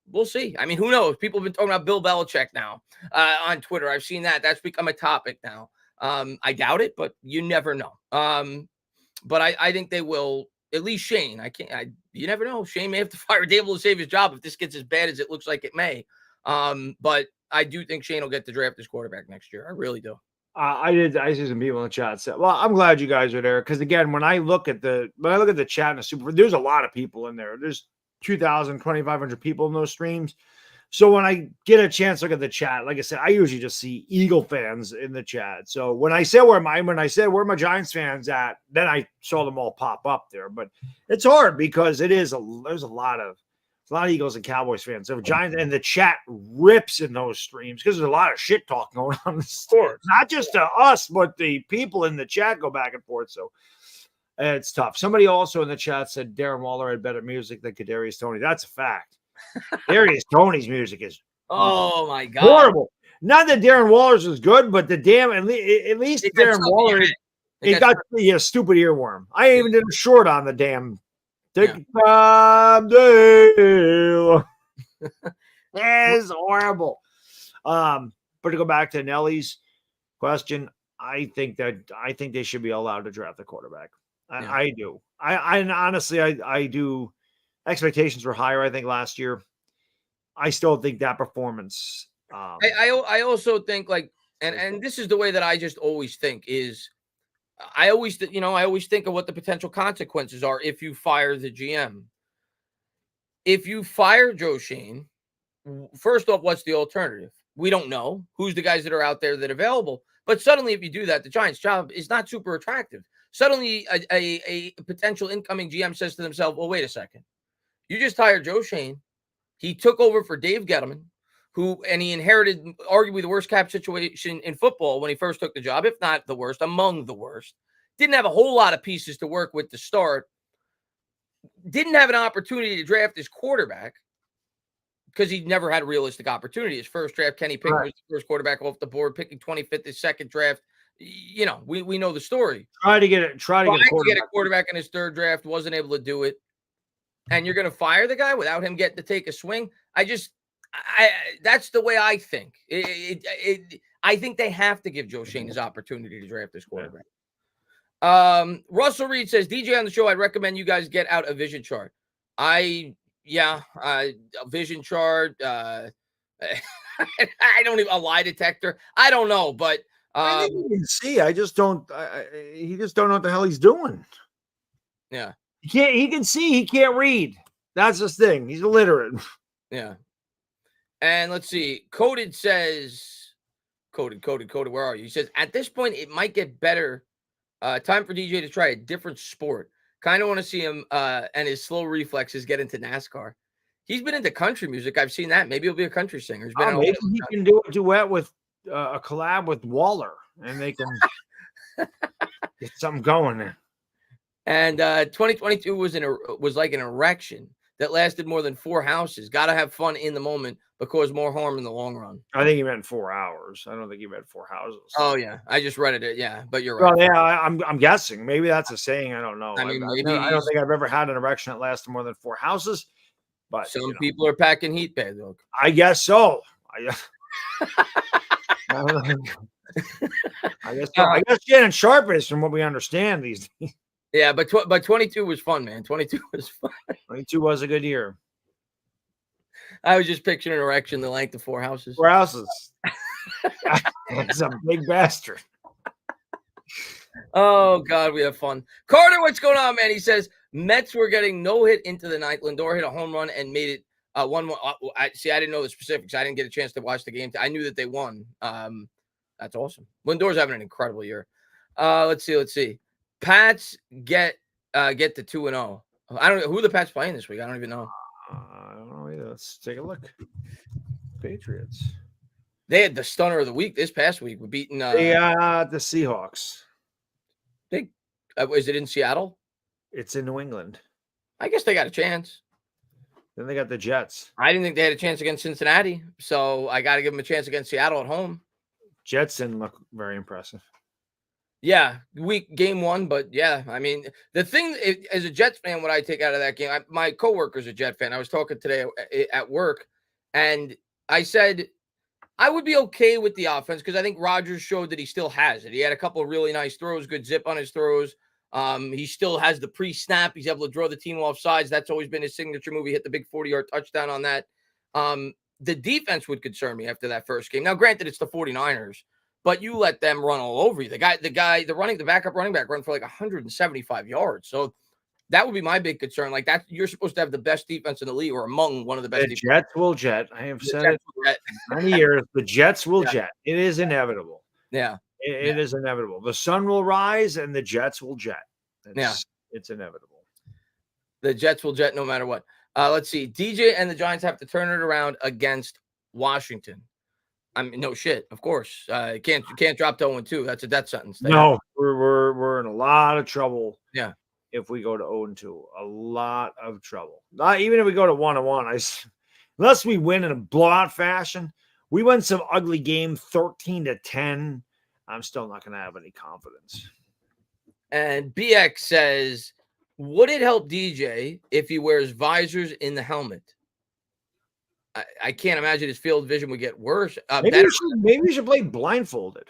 we'll see. I mean, who knows? People have been talking about Bill Belichick now on Twitter. I've seen that. That's become a topic now. I doubt it, but you never know. But I think they will. At least Shane. You never know. Shane may have to fire Daboll to save his job if this gets as bad as it looks like it may. But I do think Shane will get to draft his quarterback next year. I really do. I see some people in the chat say, well, I'm glad you guys are there. Because again, when I look at the chat in the Super, there's a lot of people in there. There's 2,000, 2,500 people in those streams. So when I get a chance to look at the chat, like I said, I usually just see Eagle fans in the chat. So when I said where my Giants fans at, then I saw them all pop up there. But it's hard because there's a lot of Eagles and Cowboys fans. So Giants, and the chat rips in those streams because there's a lot of shit talk going on in the store. Not just to us, but the people in the chat go back and forth. So it's tough. Somebody also in the chat said Darren Waller had better music than Kadarius Toney. That's a fact. Darius Toney's music is my god horrible. Not that Darren Waller's is good, but the damn at least Darren Waller he got a stupid earworm. I even did a short on the damn Dale. It's horrible. But to go back to Nelly's question, I think they should be allowed to draft the quarterback. I do. I honestly I do. Expectations were higher, I think, last year. I still think that performance. I also think and this is the way that I just always think is I always think of what the potential consequences are if you fire the GM. If you fire Joe Schoen, first off, what's the alternative? We don't know who's the guys that are out there that are available. But suddenly, if you do that, the Giants' job is not super attractive. Suddenly, a potential incoming GM says to themselves, well, wait a second. You just hired Joe Schoen. He took over for Dave Gettleman, and he inherited arguably the worst cap situation in football when he first took the job, if not the worst, among the worst. Didn't have a whole lot of pieces to work with to start. Didn't have an opportunity to draft his quarterback because he'd never had a realistic opportunity. His first draft, Kenny Pickett was the first quarterback off the board, picking 25th, his second draft. You know, we know the story. Try to get a quarterback in his third draft, wasn't able to do it. And you're going to fire the guy without him getting to take a swing? That's the way I think. I think they have to give Joe Schoen his opportunity to draft this quarterback. Russell Reed says, DJ on the show, I'd recommend you guys get out a vision chart. A vision chart. I don't even, a lie detector. I don't know, but I think you can see. I just don't. He just don't know what the hell he's doing. Yeah. He can see, he can't read. That's his thing. He's illiterate. Yeah. And let's see. Coded says, Coded, where are you? He says, at this point, it might get better. Time for DJ to try a different sport. Kind of want to see him and his slow reflexes get into NASCAR. He's been into country music. I've seen that. Maybe he'll be a country singer. Maybe he can do a duet with a collab with Waller, and they can get something going there. And 2022 was like an erection that lasted more than 4 houses. Got to have fun in the moment, but cause more harm in the long run. I think he meant 4 hours. I don't think he meant 4 houses. Oh yeah, I just read it. Yeah, but you're Well, right. yeah, I'm guessing. Maybe that's a saying. I don't know. I mean, maybe I don't think I've ever had an erection that lasted more than 4 houses. But some people are packing heat, bad dog. I guess so. I guess so. I guess Shannon Sharpe is, from what we understand these days. Yeah, but 22 was fun, man. 22 was fun. 22 was a good year. I was just picturing an erection the length of 4 houses. 4 houses. That's a big bastard. Oh God, we have fun. Carter, what's going on, man? He says Mets were getting no hit into the ninth. Lindor hit a home run and made it 1-1. I didn't know the specifics. I didn't get a chance to watch the game. I knew that they won. That's awesome. Lindor's having an incredible year. Let's see. Pats get to 2-0. I don't know who the Pats playing this week. I don't even know. I don't know either. Let's take a look. Patriots. They had the stunner of the week this past week. We're beating the Seahawks. Is it in Seattle? It's in New England. I guess they got a chance. Then they got the Jets. I didn't think they had a chance against Cincinnati, so I got to give them a chance against Seattle at home. Jets didn't look very impressive. Yeah, game 1, but yeah, I mean, the thing as a Jets fan, what I take out of that game, my coworker's a Jet fan. I was talking today at work, and I said I would be okay with the offense because I think Rodgers showed that he still has it. He had a couple of really nice throws, good zip on his throws. He still has the pre-snap. He's able to draw the team off sides. That's always been his signature move. He hit the big 40-yard touchdown on that. The defense would concern me after that first game. Now, granted, it's the 49ers, but you let them run all over you. The backup running back run for like 175 yards. So that would be my big concern. Like that, you're supposed to have the best defense in the league or among one of the best. The Jets will jet. I have said it for many years. The Jets will jet. It is inevitable. Yeah. It is inevitable. The sun will rise and the Jets will jet. It's inevitable. The Jets will jet no matter what. Let's see. DJ and the Giants have to turn it around against Washington. I mean, no shit. Of course, you can't drop to 0-2. That's a death sentence. No, we're in a lot of trouble. Yeah, if we go to 0-2, a lot of trouble. Not even if we go to 1-1. Unless we win in a blowout fashion, we win some ugly game 13-10. I'm still not going to have any confidence. And BX says, would it help DJ if he wears visors in the helmet? I can't imagine his field vision would get worse. Maybe we should play blindfolded.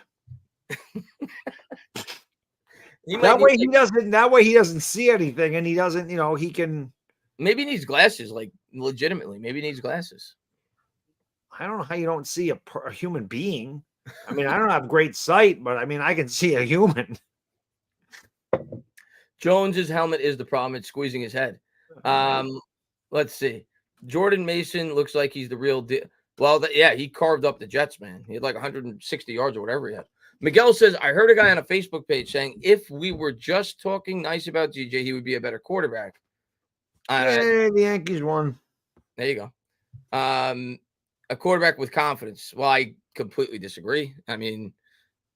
That way he doesn't see anything, and he doesn't, he can. Maybe he needs glasses, like legitimately. Maybe he needs glasses. I don't know how you don't see a human being. I mean, I don't have great sight, but I mean, I can see a human. Jones's helmet is the problem. It's squeezing his head. Let's see. Jordan Mason looks like he's the real deal. Well, he carved up the Jets, man. He had like 160 yards or whatever he had. Miguel says, I heard a guy on a Facebook page saying if we were just talking nice about DJ, he would be a better quarterback. The Yankees won. There you go. A quarterback with confidence. Well, I completely disagree. I mean,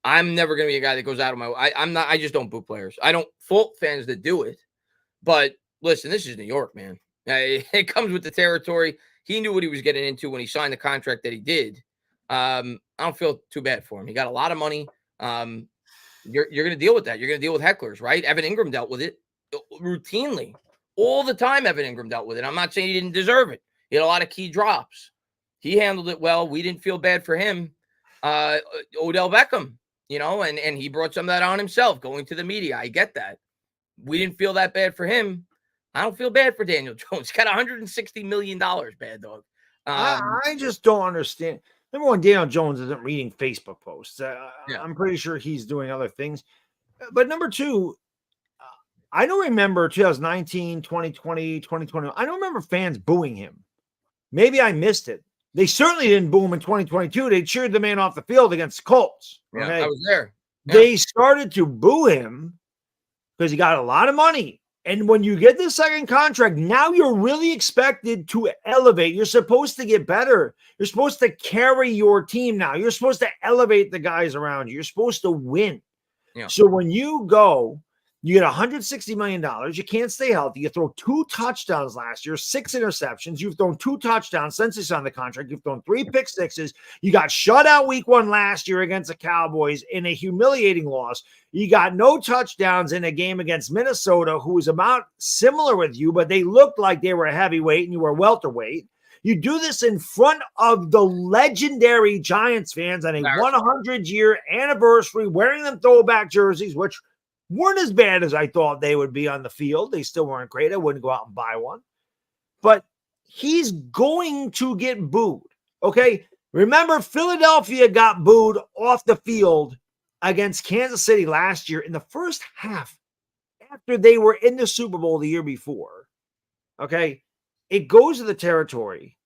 I'm never going to be a guy that goes out of my way. I just don't boo players. I don't fault fans that do it. But listen, this is New York, man. It comes with the territory. He knew what he was getting into when he signed the contract that he did. I don't feel too bad for him. He got a lot of money. You're going to deal with that. You're going to deal with hecklers, right? Evan Ingram dealt with it routinely. All the time Evan Ingram dealt with it. I'm not saying he didn't deserve it. He had a lot of key drops. He handled it well. We didn't feel bad for him. Odell Beckham, and he brought some of that on himself going to the media. I get that. We didn't feel that bad for him. I don't feel bad for Daniel Jones. Got $160 million, bad dog. I just don't understand. Number one, Daniel Jones isn't reading Facebook posts. I'm pretty sure he's doing other things. But number two, I don't remember 2019, 2020, 2021. I don't remember fans booing him. Maybe I missed it. They certainly didn't boo him in 2022. They cheered the man off the field against the Colts. Okay? Yeah, I was there. Yeah. They started to boo him because he got a lot of money. And when you get the second contract, now you're really expected to elevate. You're supposed to get better. You're supposed to carry your team now. You're supposed to elevate the guys around you. You're supposed to win. Yeah. So when you go, You get $160 million. You can't stay healthy. You throw 2 touchdowns last year, 6 interceptions. You've thrown 2 touchdowns since he's on the contract. You've thrown 3 pick sixes. You got shut out week 1 last year against the Cowboys in a humiliating loss. You got no touchdowns in a game against Minnesota, who was about similar with you, but they looked like they were a heavyweight and you were welterweight. You do this in front of the legendary Giants fans on a 100-year anniversary, wearing them throwback jerseys, which weren't as bad as I thought they would be on the field. They still weren't great. I wouldn't go out and buy one. But he's going to get booed, okay? Remember, Philadelphia got booed off the field against Kansas City last year in the first half after they were in the Super Bowl the year before, okay? It goes to the territory.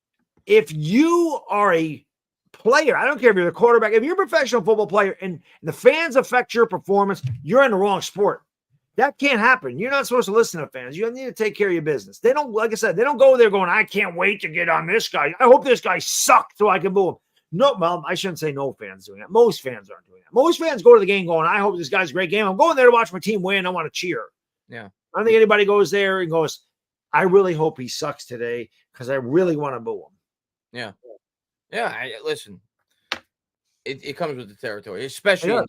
If you are a player, I don't care if you're the quarterback, if you're a professional football player and the fans affect your performance, you're in the wrong sport. That can't happen. You're not supposed to listen to fans. You need to take care of your business. They don't, like I said, they don't go there going, I can't wait to get on this guy. I hope this guy sucks so I can boo him. No, well, I shouldn't say no fans doing that. Most fans aren't doing that. Most fans go to the game going, I hope this guy's a great game. I'm going there to watch my team win. I want to cheer. Yeah. I don't think anybody goes there and goes, I really hope he sucks today because I really want to boo him. Yeah. Yeah. Listen, it comes with the territory, especially. Yeah,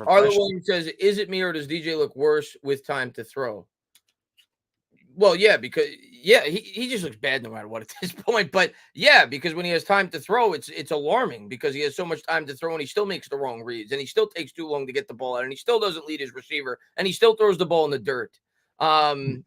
Arlo Williams says, is it me or does DJ look worse with time to throw? Well, yeah, because he just looks bad no matter what at this point. But yeah, because when he has time to throw, it's alarming because he has so much time to throw and he still makes the wrong reads and he still takes too long to get the ball out and he still doesn't lead his receiver and he still throws the ball in the dirt. So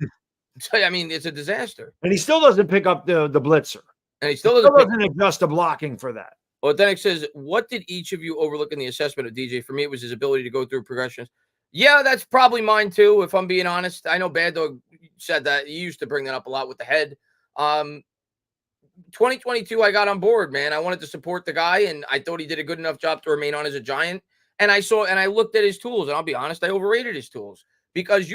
I mean, it's a disaster. And he still doesn't pick up the blitzer. And he still doesn't adjust to blocking for that. Well, then it says, what did each of you overlook in the assessment of DJ? For me, it was his ability to go through progressions. Yeah, that's probably mine too, if I'm being honest. I know Baddog said that. He used to bring that up a lot with the head. 2022, I got on board, man. I wanted to support the guy, and I thought he did a good enough job to remain on as a Giant. And I looked at his tools, and I'll be honest, I overrated his tools. Because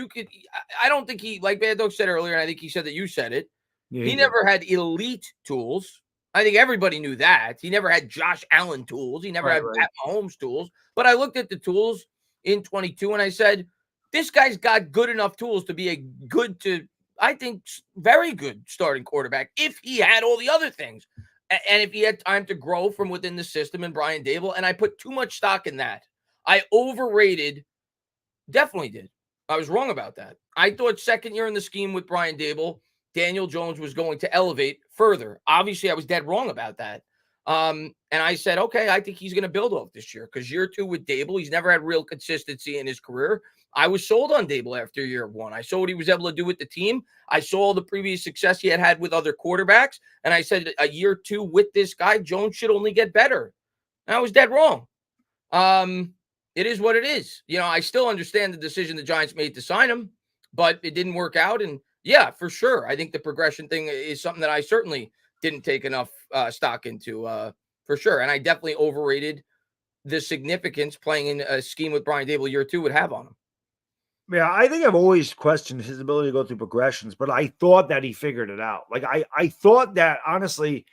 I don't think he, like Baddog said earlier, and I think he said that you said it, he never had elite tools. I think everybody knew that. He never had Josh Allen tools. He never had Pat Mahomes tools. But I looked at the tools in 22 and I said, this guy's got good enough tools to be a good to, I think, very good starting quarterback if he had all the other things. And if he had time to grow from within the system and Brian Daboll. And I put too much stock in that. I overrated, definitely did. I was wrong about that. I thought second year in the scheme with Brian Daboll, Daniel Jones was going to elevate further. Obviously, I was dead wrong about that. And I said, okay, I think he's going to build off this year because year 2 with Daboll, he's never had real consistency in his career. I was sold on Daboll after year 1. I saw what he was able to do with the team. I saw all the previous success he had with other quarterbacks. And I said, a year 2 with this guy, Jones should only get better. And I was dead wrong. It is what it is. You know, I still understand the decision the Giants made to sign him, but it didn't work out. And yeah, for sure. I think the progression thing is something that I certainly didn't take enough stock into for sure. And I definitely overrated the significance playing in a scheme with Brian Daboll year 2 would have on him. Yeah, I think I've always questioned his ability to go through progressions, but I thought that he figured it out. Like I thought that, honestly,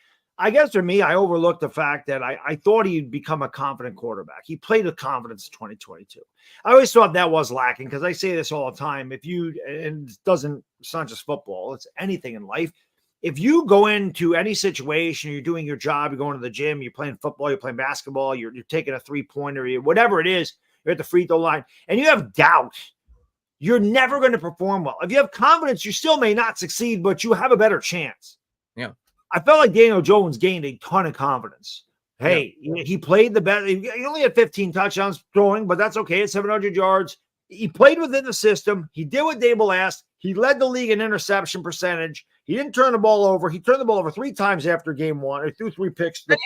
I guess for me, I overlooked the fact that I thought he'd become a confident quarterback. He played with confidence in 2022. I always thought that was lacking because I say this all the time. It's not just football, it's anything in life. If you go into any situation, you're doing your job, you're going to the gym, you're playing football, you're playing basketball, you're taking a 3-pointer, whatever it is, you're at the free throw line, and you have doubt, you're never going to perform well. If you have confidence, you still may not succeed, but you have a better chance. Yeah. I felt like Daniel Jones gained a ton of confidence. Hey, he played the best. He only had 15 touchdowns throwing, but that's okay. It's 700 yards. He played within the system. He did what Daboll asked. He led the league in interception percentage. He didn't turn the ball over. He turned the ball over 3 times after game 1. He threw 3 picks. And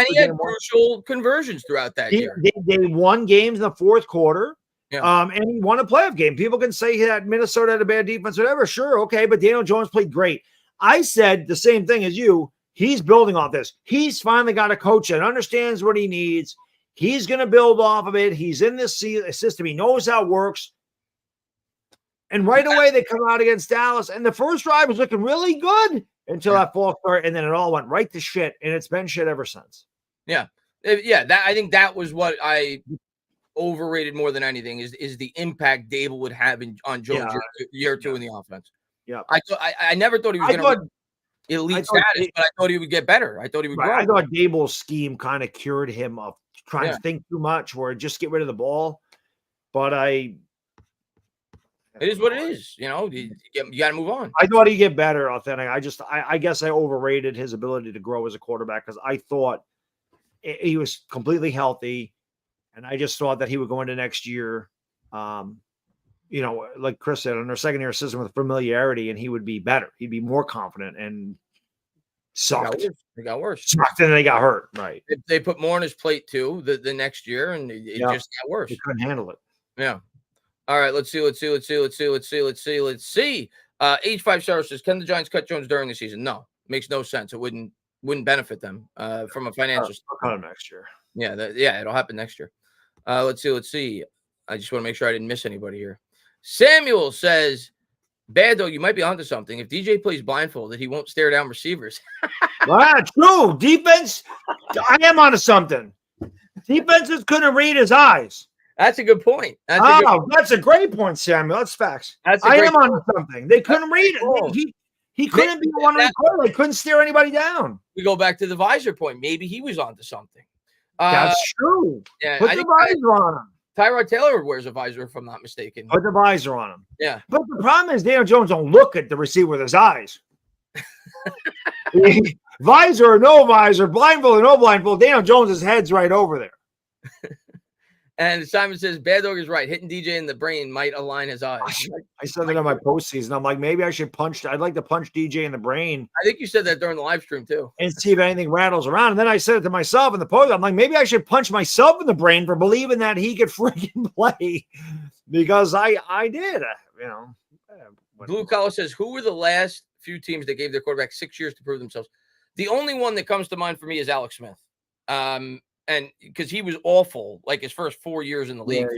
he had crucial conversions throughout that year. They won games in the fourth quarter. Yeah. And he won a playoff game. People can say that Minnesota had a bad defense, whatever. Sure, okay, but Daniel Jones played great. I said the same thing as you. He's building off this. He's finally got a coach that understands what he needs. He's going to build off of it. He's in this system. He knows how it works. And right away, they come out against Dallas. And the first drive was looking really good until that false start. And then it all went right to shit. And it's been shit ever since. Yeah. Yeah. I think that was what I overrated more than anything is the impact Daboll would have on Jones year two in the offense. Yeah, I never thought he was going to elite status, but I thought he would get better. I thought he would grow. I thought Daboll's scheme kind of cured him of trying to think too much, or just get rid of the ball. But it is what it is. You know, you got to move on. I thought he'd get better, authentic. I guess I overrated his ability to grow as a quarterback because I thought he was completely healthy, and I just thought that he would go into next year, you know, like Chris said, under second-year system with familiarity, and he would be better. He'd be more confident, and sucked. They got worse. Sucked, and they got hurt. Right. They put more on his plate too the next year, and it just got worse. He couldn't handle it. Yeah. All right. Let's see. H5 Star says, can the Giants cut Jones during the season? No, makes no sense. It wouldn't benefit them from a financial standpoint. Cut him next year. Yeah, it'll happen next year. Let's see. I just want to make sure I didn't miss anybody here. Samuel says, Baddog, you might be onto something. If DJ plays blindfolded, he won't stare down receivers. True. Defense, I am onto something. Defenses couldn't read his eyes. That's a good point. That's a great point, Samuel. That's facts. I am onto something. They couldn't read it. He couldn't be the one recording. They couldn't stare anybody down. We go back to the visor point. Maybe he was onto something. That's true. Yeah, Put the visor on him. Tyrod Taylor wears a visor, if I'm not mistaken. Put the visor on him. Yeah. But the problem is Daniel Jones don't look at the receiver with his eyes. Visor or no visor, blindfold or no blindfold, Daniel Jones' head's right over there. And Simon says, Baddog is right. Hitting DJ in the brain might align his eyes. I said that on my postseason. I'm like, maybe I should I'd like to punch DJ in the brain. I think you said that during the live stream too. And see if anything rattles around. And then I said it to myself in the post. I'm like, maybe I should punch myself in the brain for believing that he could freaking play. Because I did, you know. Blue Collar says, who were the last few teams that gave their quarterback 6 years to prove themselves? The only one that comes to mind for me is Alex Smith. And because he was awful, like his first 4 years in the league,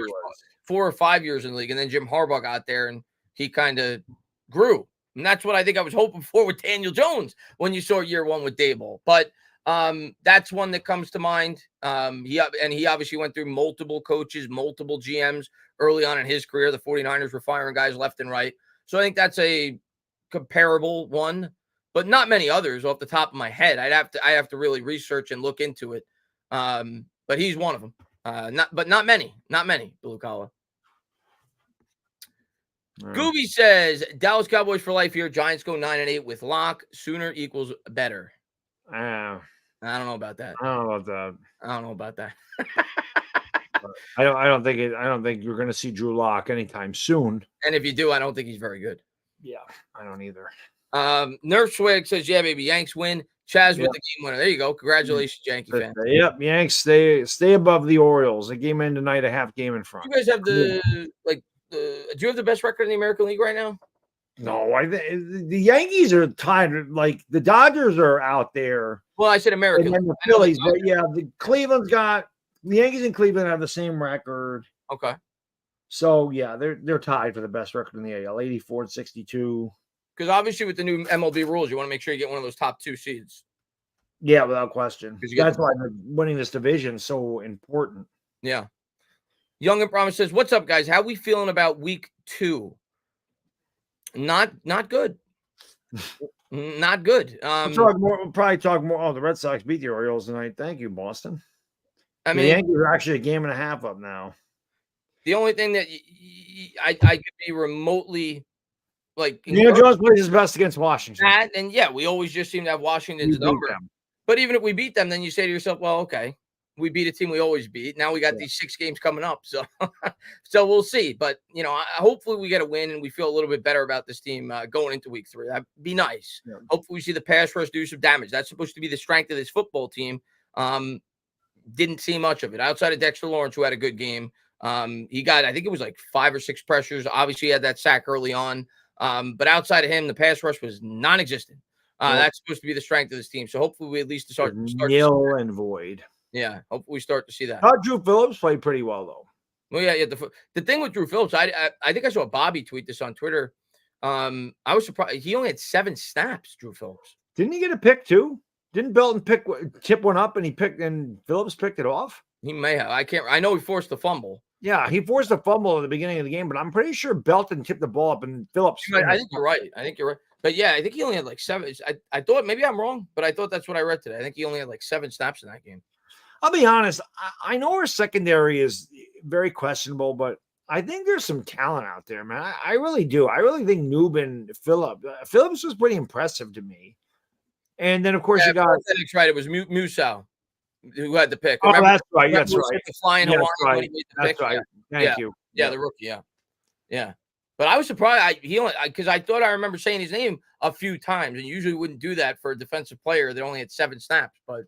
4 or 5 years in the league. And then Jim Harbaugh got there and he kind of grew. And that's what I think I was hoping for with Daniel Jones when you saw year one with Daboll. But that's one that comes to mind. He obviously went through multiple coaches, multiple GMs early on in his career. The 49ers were firing guys left and right. So I think that's a comparable one, but not many others off the top of my head. I have to really research and look into it. But he's one of them. Not many, Blue Collar. Gooby says Dallas Cowboys for life here. Giants go 9-8 with lock. Sooner equals better. I don't know about that. I don't know about that. I don't think you're going to see Drew Lock anytime soon. And if you do, I don't think he's very good. Yeah, I don't either. Nerf Swag says, yeah, baby, Yanks win. Chaz with the game winner. There you go. Congratulations, Yankee fans. Yep, Yanks stay above the Orioles. They came in tonight a half game in front. You guys have do you have the best record in the American League right now? No, the Yankees are tied. Like the Dodgers are out there. Well, I said American. And the Phillies, but yeah, the Yankees and Cleveland have the same record. Okay. So yeah, they're tied for the best record in the AL, 84-62. Because obviously with the new MLB rules, you want to make sure you get one of those top 2 seeds. Yeah, without question. That's why winning this division is so important. Yeah. Young and Promise says, what's up, guys? How we feeling about week 2? Not good. Not good. We'll probably talk more. Oh, the Red Sox beat the Orioles tonight. Thank you, Boston. I mean, the Yankees are actually a game and a half up now. The only thing that I could be remotely Jones plays his best against Washington. And yeah, we always just seem to have Washington's number. But even if we beat them, then you say to yourself, well, okay, we beat a team we always beat. Now we got these 6 games coming up. So so we'll see. But, hopefully we get a win and we feel a little bit better about this team going into week 3. That'd be nice. Yeah. Hopefully we see the pass rush do some damage. That's supposed to be the strength of this football team. Didn't see much of it. Outside of Dexter Lawrence, who had a good game. He got, I think it was like 5 or 6 pressures. Obviously he had that sack early on. But outside of him, the pass rush was non-existent. That's supposed to be the strength of this team. So hopefully we at least start nil and void. Yeah, hopefully we start to see that. Drew Phillips played pretty well though. Well, yeah. The thing with Drew Phillips, I think I saw Bobby tweet this on Twitter. I was surprised he only had 7 snaps. Drew Phillips didn't he get a pick too? Didn't Belton tip one up and Phillips picked it off? He may have. I know he forced the fumble. Yeah, he forced a fumble at the beginning of the game, but I'm pretty sure Belton tipped the ball up and Phillips. I think you're right. But yeah, I think he only had like 7. I thought maybe I'm wrong, but I thought that's what I read today. I think he only had like 7 snaps in that game. I'll be honest. I know our secondary is very questionable, but I think there's some talent out there, man. I really do. I really think Phillips was pretty impressive to me. And then, of course, you got. That's right. It was Musau who had the pick. Oh, Remember, that's right. That's right. The flying Hawaiian when he made the that's pick. right. Thank you. Yeah, the rookie. Yeah. But I was surprised. Because I thought I remember saying his name a few times, and usually wouldn't do that for a defensive player that only had 7 snaps. But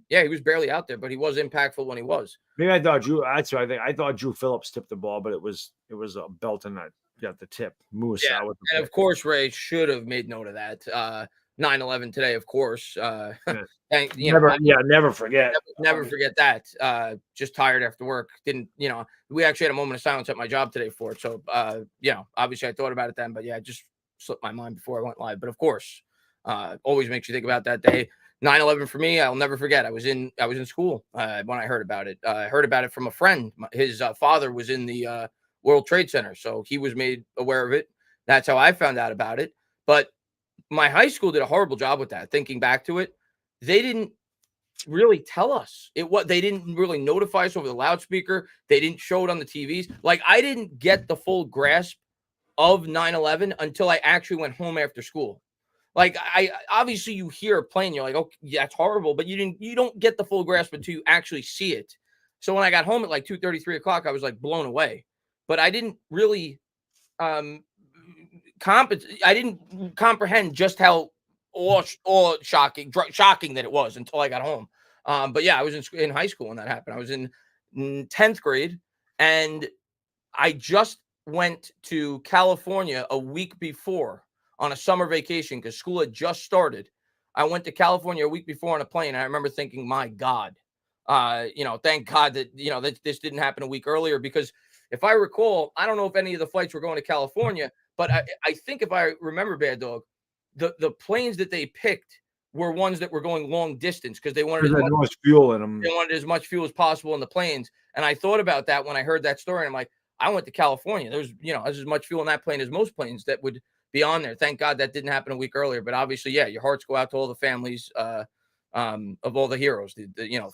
he was barely out there, but he was impactful when he was. Maybe I thought Drew. That's what I think. I thought Drew Phillips tipped the ball, but it was Belton that got the tip. And of course, Ray should have made note of that. 9/11 today, of course. Never forget. Never forget that. Just tired after work. We actually had a moment of silence at my job today for it. So, obviously I thought about it then, but yeah, it just slipped my mind before I went live. But of course, always makes you think about that day. 9/11 for me, I'll never forget. I was in school when I heard about it. I heard about it from a friend. His father was in the World Trade Center, so he was made aware of it. That's how I found out about it. But my high school did a horrible job with that. Thinking back to it, they didn't really tell us they didn't really notify us over the loudspeaker. They didn't show it on the TVs. Like, I didn't get the full grasp of 9/11 until I actually went home after school. Like, I obviously you hear a plane, you're like, oh, yeah, it's horrible, but you don't get the full grasp until you actually see it. So when I got home at like 2:30, 3 o'clock, I was like blown away. But I didn't really I didn't comprehend just how shocking that it was until I got home. But yeah, I was in high school when that happened. I was in 10th grade, and I just went to California a week before on a summer vacation because school had just started. I went to California a week before on a plane. And I remember thinking, my God, thank God that, this didn't happen a week earlier, because if I recall, I don't know if any of the flights were going to California, but I think if I remember, Bad Dog, the planes that they picked were ones that were going long distance because they wanted as much fuel in them. They wanted as much fuel as possible in the planes. And I thought about that when I heard that story. And I'm like, I went to California. There's as much fuel in that plane as most planes that would be on there. Thank God that didn't happen a week earlier. But obviously, yeah, your hearts go out to all the families of all the heroes.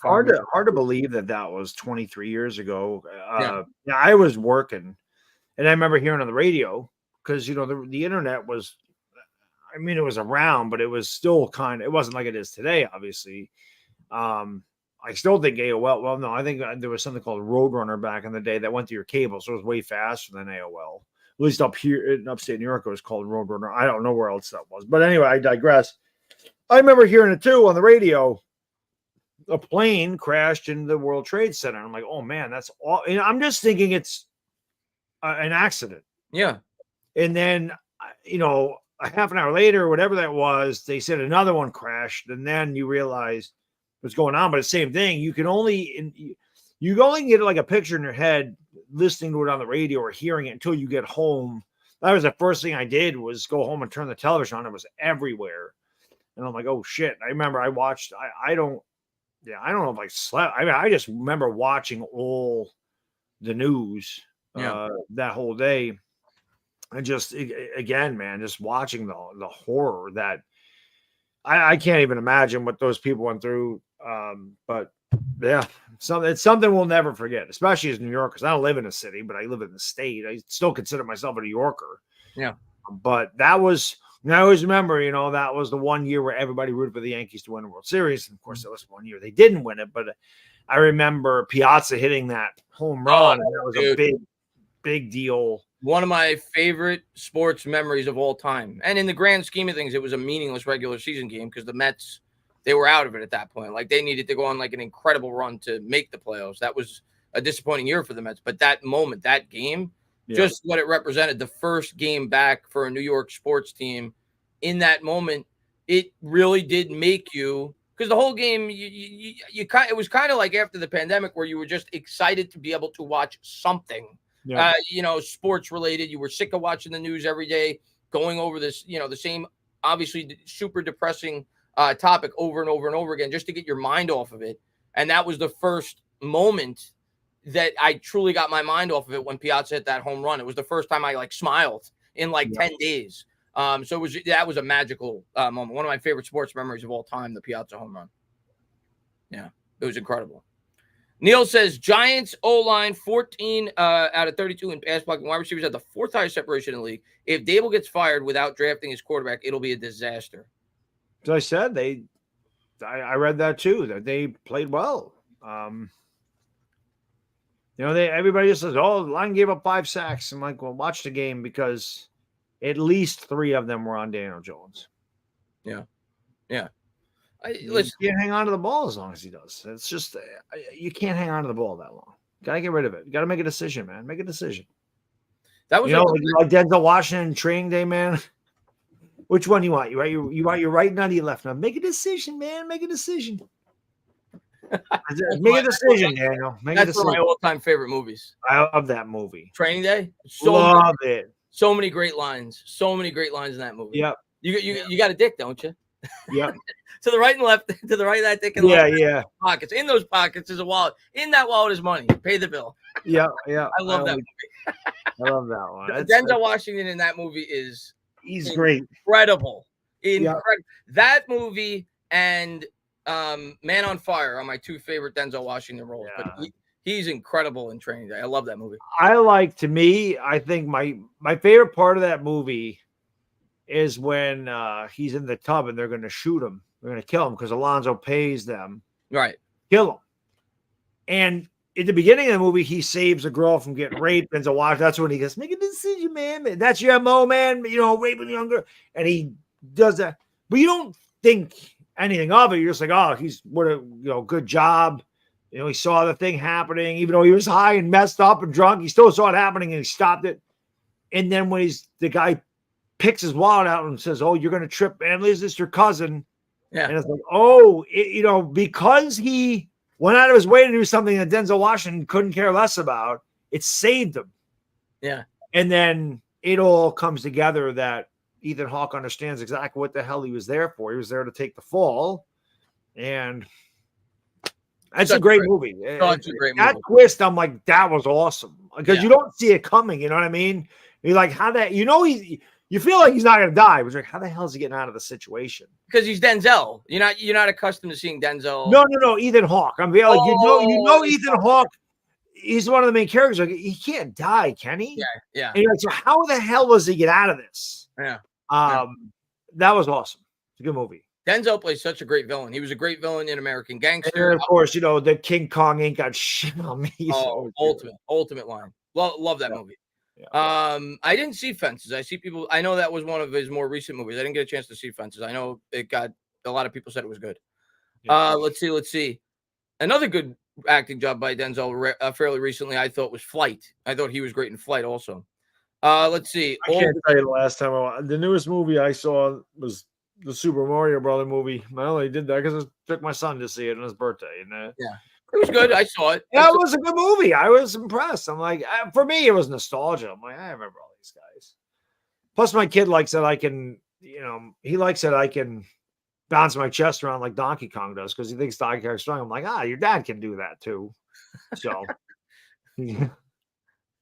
Hard to believe that was 23 years ago. I was working, and I remember hearing on the radio because the internet was. I mean, it was around, but it was still it wasn't like it is today, obviously. I still think AOL, well, no, I think there was something called Roadrunner back in the day that went to your cable, so it was way faster than AOL. At least up here in upstate New York, it was called Roadrunner. I don't know where else that was. But anyway, I digress. I remember hearing it too on the radio. A plane crashed into the World Trade Center. I'm like, oh, man, that's all. And I'm just thinking it's an accident. Yeah. And then, a half an hour later, whatever that was, they said another one crashed, and then you realize what's going on. But the same thing, you can only get like a picture in your head listening to it on the radio or hearing it until you get home. That was the first thing I did, was go home and turn the television on. It was everywhere, and I'm like, oh shit! I remember I watched. I don't know if I slept. I mean, I just remember watching all the news that whole day. And just, again, man, just watching the horror that I can't even imagine what those people went through. But yeah, it's something we'll never forget, especially as New Yorkers. I don't live in a city, but I live in the state. I still consider myself a New Yorker. Yeah. But I always remember, that was the one year where everybody rooted for the Yankees to win the World Series. And of course, that was one year they didn't win it. But I remember Piazza hitting that home run. And that was a big, big deal. One of my favorite sports memories of all time. And in the grand scheme of things, it was a meaningless regular season game because the Mets, they were out of it at that point. Like, they needed to go on like an incredible run to make the playoffs. That was a disappointing year for the Mets. But that moment, that game, just what it represented, the first game back for a New York sports team, in that moment, it really did make you, because the whole game, it was kind of like after the pandemic where you were just excited to be able to watch something. Yeah. Sports related. You were sick of watching the news every day, going over this, the same, obviously super depressing topic over and over and over again, just to get your mind off of it. And that was the first moment that I truly got my mind off of it when Piazza hit that home run. It was the first time I like smiled in like 10 days. So that was a magical moment. One of my favorite sports memories of all time, the Piazza home run. Yeah, it was incredible. Neil says Giants O-line 14 out of 32 in pass blocking. Wide receivers had the 4th highest separation in the league. If Daboll gets fired without drafting his quarterback, it'll be a disaster. As I said, I read that too, that they played well. Everybody just says, "Oh, the line gave up 5 sacks." I'm like, well, watch the game because at least 3 of them were on Daniel Jones. Yeah. You can't hang on to the ball as long as he does. It's just you can't hang on to the ball that long. Gotta get rid of it. You gotta make a decision, man. Make a decision. That was like Denzel Washington training day, man. Which one you want? You want your right nut or your left nut? Make a decision, man. Make a decision. Make a decision, Daniel. That's one of my all-time favorite movies. I love that movie. Training Day. Love it. So many great lines. So many great lines in that movie. Yep. You got a dick, don't you? Yep. To the right and left. To the right of that dick and left. Yeah. Pockets. In those pockets is a wallet. In that wallet is money. Pay the bill. Yeah. I love that movie. I love that one. Denzel Washington in that movie is great. Incredible. That movie and Man on Fire are my 2 favorite Denzel Washington roles. Yeah. But he's incredible in Training Day. I love that movie. I think my favorite part of that movie is when he's in the tub and they're going to shoot him. They're going to kill him because Alonzo pays them. Right. Kill him. And at the beginning of the movie, he saves a girl from getting raped. Denzel Washington. That's when he goes, "Make a decision, man. That's your MO, man. Raping a young girl." And he does that. But you don't think anything of it. You're just like, "Oh, what a good job." He saw the thing happening, even though he was high and messed up and drunk. He still saw it happening and he stopped it. And then when the guy picks his wallet out and says, "Oh, you're going to trip, man. Is this your cousin?" Yeah. And it's like, because he went out of his way to do something that Denzel Washington couldn't care less about, it saved him. Yeah. And then it all comes together that Ethan Hawke understands exactly what the hell he was there for. He was there to take the fall. And that's a great movie. That twist, I'm like, that was awesome. Because you don't see it coming, you know what I mean? You're like, how that, you feel like he's not going to die. But you're like, how the hell is he getting out of the situation? Because he's Denzel. You're not accustomed to seeing Denzel. No, Ethan Hawke. I'm like, Ethan Hawke. He's one of the main characters. Like, he can't die, can he? Yeah. And you're like, so how the hell does he get out of this? Yeah. That was awesome. It's a good movie. Denzel plays such a great villain. He was a great villain in American Gangster. And of course, the King Kong ain't got shit on me. Oh, ultimate line. Love that movie. Yeah. I didn't see Fences. I see people. I know that was one of his more recent movies. I didn't get a chance to see Fences. I know it got a lot of people said it was good. Yeah. Let's see. Another good acting job by Denzel fairly recently, I thought, was Flight. I thought he was great in Flight also. Let's see. I can't tell you the last time the newest movie I saw was the Super Mario Brother movie. I only did that because I took my son to see it on his birthday. And yeah. It was good. I saw it. Yeah, it was a good movie. I was impressed. I'm like, for me, it was nostalgia. I'm like, I remember all these guys. Plus, my kid likes that I can, he likes that I can bounce my chest around like Donkey Kong does because he thinks Donkey Kong's strong. I'm like, your dad can do that too. So.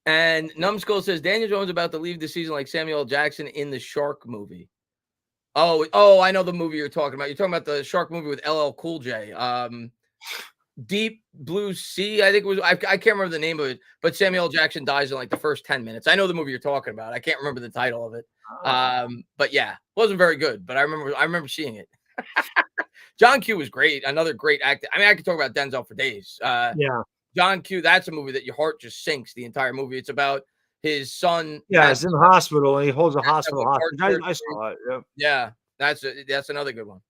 And Numbskull says Daniel Jones about to leave the season like Samuel L. Jackson in the Shark movie. Oh, I know the movie you're talking about. You're talking about the Shark movie with LL Cool J. Deep Blue Sea, I think it was. I can't remember the name of it, but Samuel L. Jackson dies in like the first 10 minutes. I know the movie you're talking about. I can't remember the title of it. But yeah, it wasn't very good. But I remember seeing it. John Q was great. Another great actor. I mean, I could talk about Denzel for days. Yeah. John Q. That's a movie that your heart just sinks. The entire movie. It's about his son. Yeah, he's in the hospital and he holds a hospital hostage. I saw it. Yep. Yeah, that's another good one.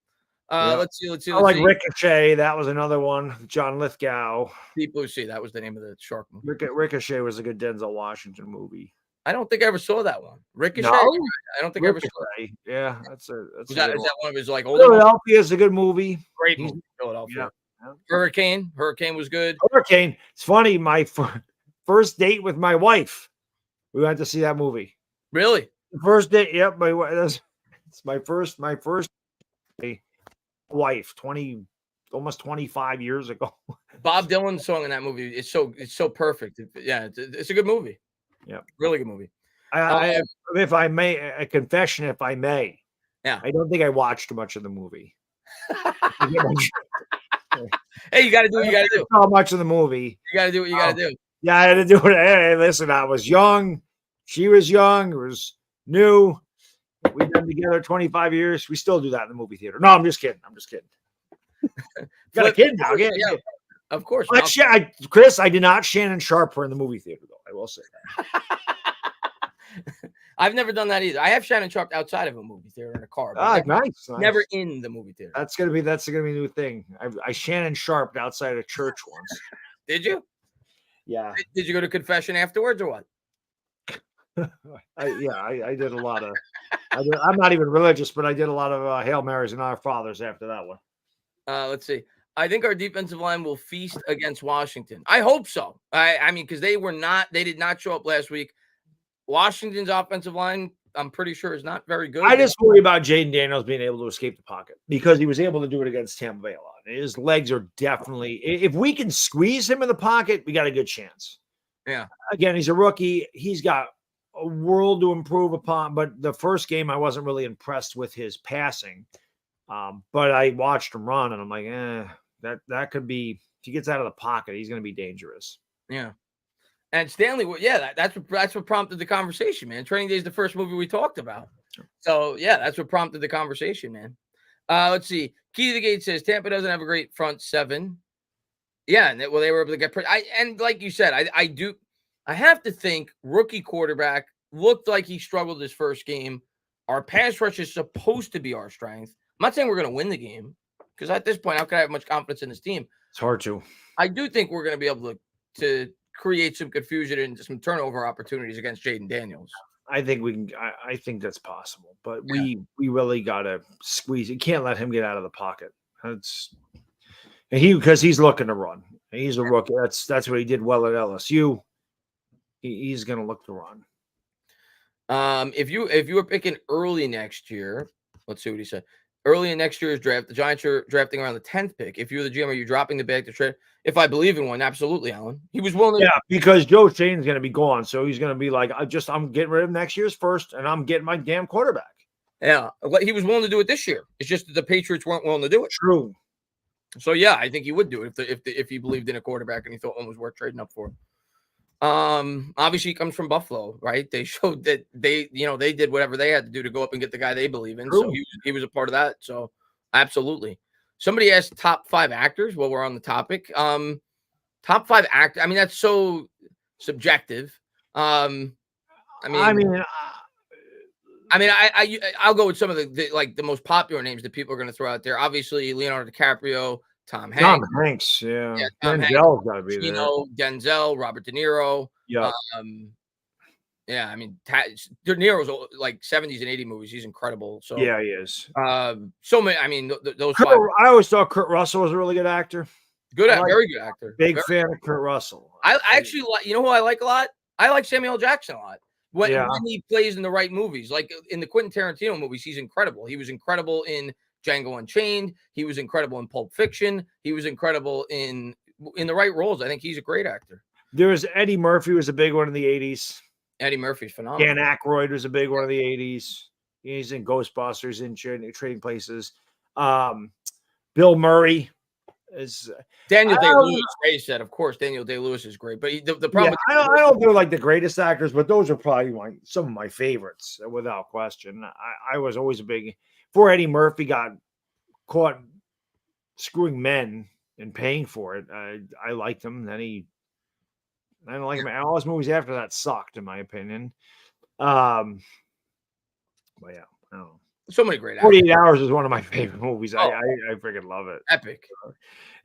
Let's see. I like Ricochet. That was another one. John Lithgow. Deep Blue Sea. That was the name of the shark movie. Ricochet was a good Denzel Washington movie. I don't think I ever saw that one. Ricochet. No? I don't think I ever saw it. Yeah, that's is that one of his like older? Philadelphia is a good movie. Great movie. Philadelphia. Yeah. Hurricane was good. Hurricane. It's funny. My first date with my wife, we went to see that movie. Really? First date. Yep. It's my first wife, 20 almost 25 years ago. Bob Dylan's song in that movie is so perfect. Yeah, it's a good movie. Yeah, really good movie. If I may, a confession, if I may. Yeah. I don't think I watched much of the movie. Hey, you got to do what you got to do. Not much of the movie. You got to do what you got to do. Yeah, I had to do it. Hey, listen, I was young. She was young. It was new. We've been together 25 years. We still do that in the movie theater. No, I'm just kidding. Got a kid now. Yeah, of course. Chris, I did not Shannon Sharpe her in the movie theater, though. I will say that. I've never done that either. I have Shannon Sharpe outside of a movie theater in a car. Nice. Never in the movie theater. That's gonna be a new thing. I Shannon Sharpe outside a church once. Did you? Yeah. Did you go to confession afterwards or what? I did a lot of. I'm not even religious, but I did a lot of Hail Marys and Our Fathers after that one. Let's see. I think our defensive line will feast against Washington. I hope so. I mean, because they did not show up last week. Washington's offensive line, I'm pretty sure, is not very good. I just worry about Jaden Daniels being able to escape the pocket because he was able to do it against Tampa Bay a lot. His legs are definitely, if we can squeeze him in the pocket, we got a good chance. Yeah. Again, he's a rookie. He's got a world to improve upon. But the first game, I wasn't really impressed with his passing. But I watched him run, and I'm like, that could be, if he gets out of the pocket, he's going to be dangerous. Yeah. And Stanley, that's what prompted the conversation, man. Training Day is the first movie we talked about. So, yeah, that's what prompted the conversation, man. Let's see. Key to the Gate says Tampa doesn't have a great front seven. Yeah, and they were able to get and like you said, I have to think rookie quarterback looked like he struggled his first game. Our pass rush is supposed to be our strength. I'm not saying we're going to win the game because at this point, how can I have much confidence in this team? It's hard to. I do think we're going to be able to create some confusion and some turnover opportunities against Jaden Daniels. I think we can. I think that's possible, but we really got to squeeze. You can't let him get out of the pocket. Because he's looking to run. He's a rookie. That's what he did well at LSU. He's going to look to run. If you were picking early next year, let's see what he said. Early in next year's draft, the Giants are drafting around the 10th pick. If you're the GM, are you dropping the bag to trade? If I believe in one, absolutely, Alan. He was willing to. Yeah, because Joe Shane's going to be gone, so he's going to be like, I'm getting rid of next year's first, and I'm getting my damn quarterback. Yeah, he was willing to do it this year. It's just that the Patriots weren't willing to do it. True. So yeah, I think he would do it if he believed in a quarterback and he thought one was worth trading up for. Obviously he comes from Buffalo, right? They showed that they did whatever they had to do to go up and get the guy they believe in. True. So he was a part of that. So absolutely. Somebody asked top 5 actors while we're on the topic. Top 5 actors. I mean, that's so subjective. I'll go with some of the most popular names that people are going to throw out there. Obviously, Leonardo DiCaprio, Tom Hanks. Tom Hanks, yeah. Denzel's got to be there. Denzel, Robert De Niro. Yeah. Yeah, I mean, De Niro's like 70s and 80s movies. He's incredible. So yeah, he is. So many. I mean, those. I always thought Kurt Russell was a really good actor. Very good actor. Big fan of Kurt Russell. I actually like. You know who I like a lot? I like Samuel L. Jackson a lot. When he plays in the right movies, like in the Quentin Tarantino movies, he's incredible. He was incredible in Django Unchained. He was incredible in Pulp Fiction. He was incredible in the right roles. I think he's a great actor. There was Eddie Murphy was a big one in the 80s. Eddie Murphy's phenomenal. Dan Aykroyd was a big one in the 80s. He's in Ghostbusters, in Trading Places. Bill Murray is Daniel Day-Lewis. Ray said, of course, Daniel Day-Lewis is great, but the problem. Yeah, I don't feel like the greatest actors, but those are probably some of my favorites, without question. I was always a big. Before Eddie Murphy got caught screwing men and paying for it, I liked him. Then I don't like him. All his movies after that sucked, in my opinion. But yeah, I don't know. So many great actors. 48 Hours is one of my favorite movies. I freaking love it. Epic.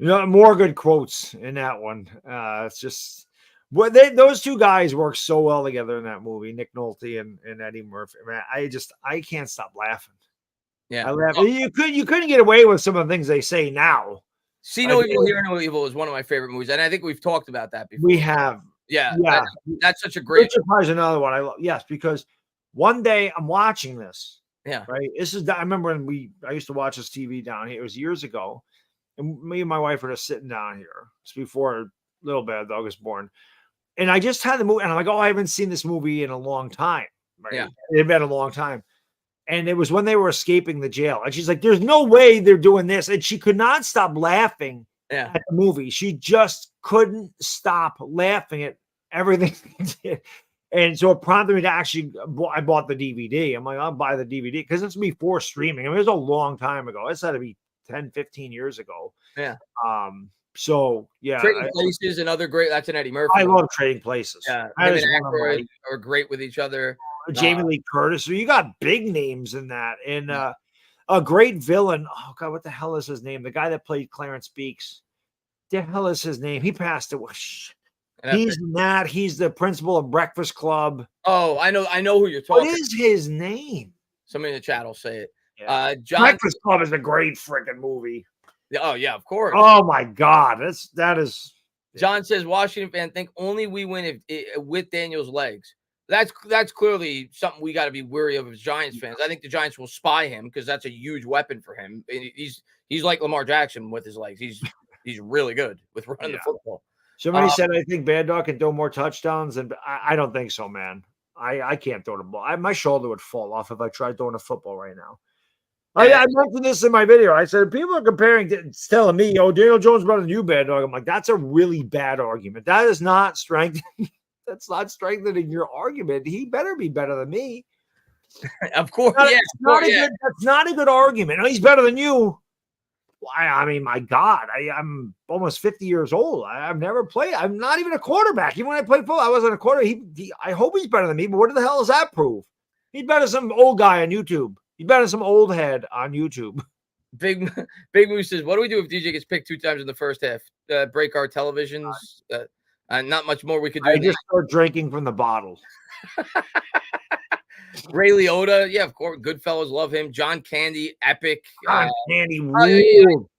More good quotes in that one. It's just those two guys work so well together in that movie, Nick Nolte and Eddie Murphy. Man, I can't stop laughing. Yeah, I laugh. You couldn't get away with some of the things they say now. See No Evil, Hear No Evil is one of my favorite movies, and I think we've talked about that before. We have. Yeah. That's such a great. Richard Pryor's another one. I love. Yes, because one day I'm watching this. Yeah. Right. I remember when I used to watch this TV down here. It was years ago, and me and my wife were just sitting down here. It's before little Baddog was born. And I just had the movie, and I'm like, oh, I haven't seen this movie in a long time. Right? Yeah. It had been a long time. And it was when they were escaping the jail. And she's like, there's no way they're doing this. And she could not stop laughing at the movie. She just couldn't stop laughing at everything they did. And so it prompted me to actually, I bought the DVD. I'm like, I'll buy the DVD because it's before streaming. I mean, it was a long time ago. It's had to be 10, 15 years ago. Yeah. So yeah, Trading Places, another great. That's an Eddie Murphy. I love Trading Places. Yeah, him and Aykroyd are great with each other. Jamie Lee Curtis. So you got big names in that, and a great villain. Oh God, what the hell is his name? The guy that played Clarence Beeks. The hell is his name? He passed away. He's not. He's the principal of Breakfast Club. Oh, I know who you're talking. What is his name? Somebody in the chat will say it. Yeah. Breakfast Club is a great freaking movie. Oh yeah, of course. Oh my God, that is. John says Washington fan think only we win with Daniel's legs. That's clearly something we got to be wary of as Giants fans. I think the Giants will spy him because that's a huge weapon for him. He's like Lamar Jackson with his legs. He's really good with running the football. Somebody said I think Baddog can throw more touchdowns, and I don't think so, man. I can't throw the ball. My shoulder would fall off if I tried throwing a football right now. I mentioned this in my video. I said, people are telling me, oh, Daniel Jones better than you, Baddog. I'm like, that's a really bad argument. That is not strengthening. That's not strengthening your argument. He better be better than me. Of course. That's not a good argument. No, he's better than you. I mean, my God, I'm almost 50 years old. I've never played. I'm not even a quarterback. Even when I played football, I wasn't a quarterback. I hope he's better than me, but what the hell does that prove? He's better than some old guy on YouTube. He's better than some old head on YouTube. Big Moose says, what do we do if DJ gets picked 2 times in the first half? Break our televisions? Not much more we could do. I just start drinking from the bottle. Ray Liotta, yeah, of course. Goodfellas, love him. John Candy, epic. Candy,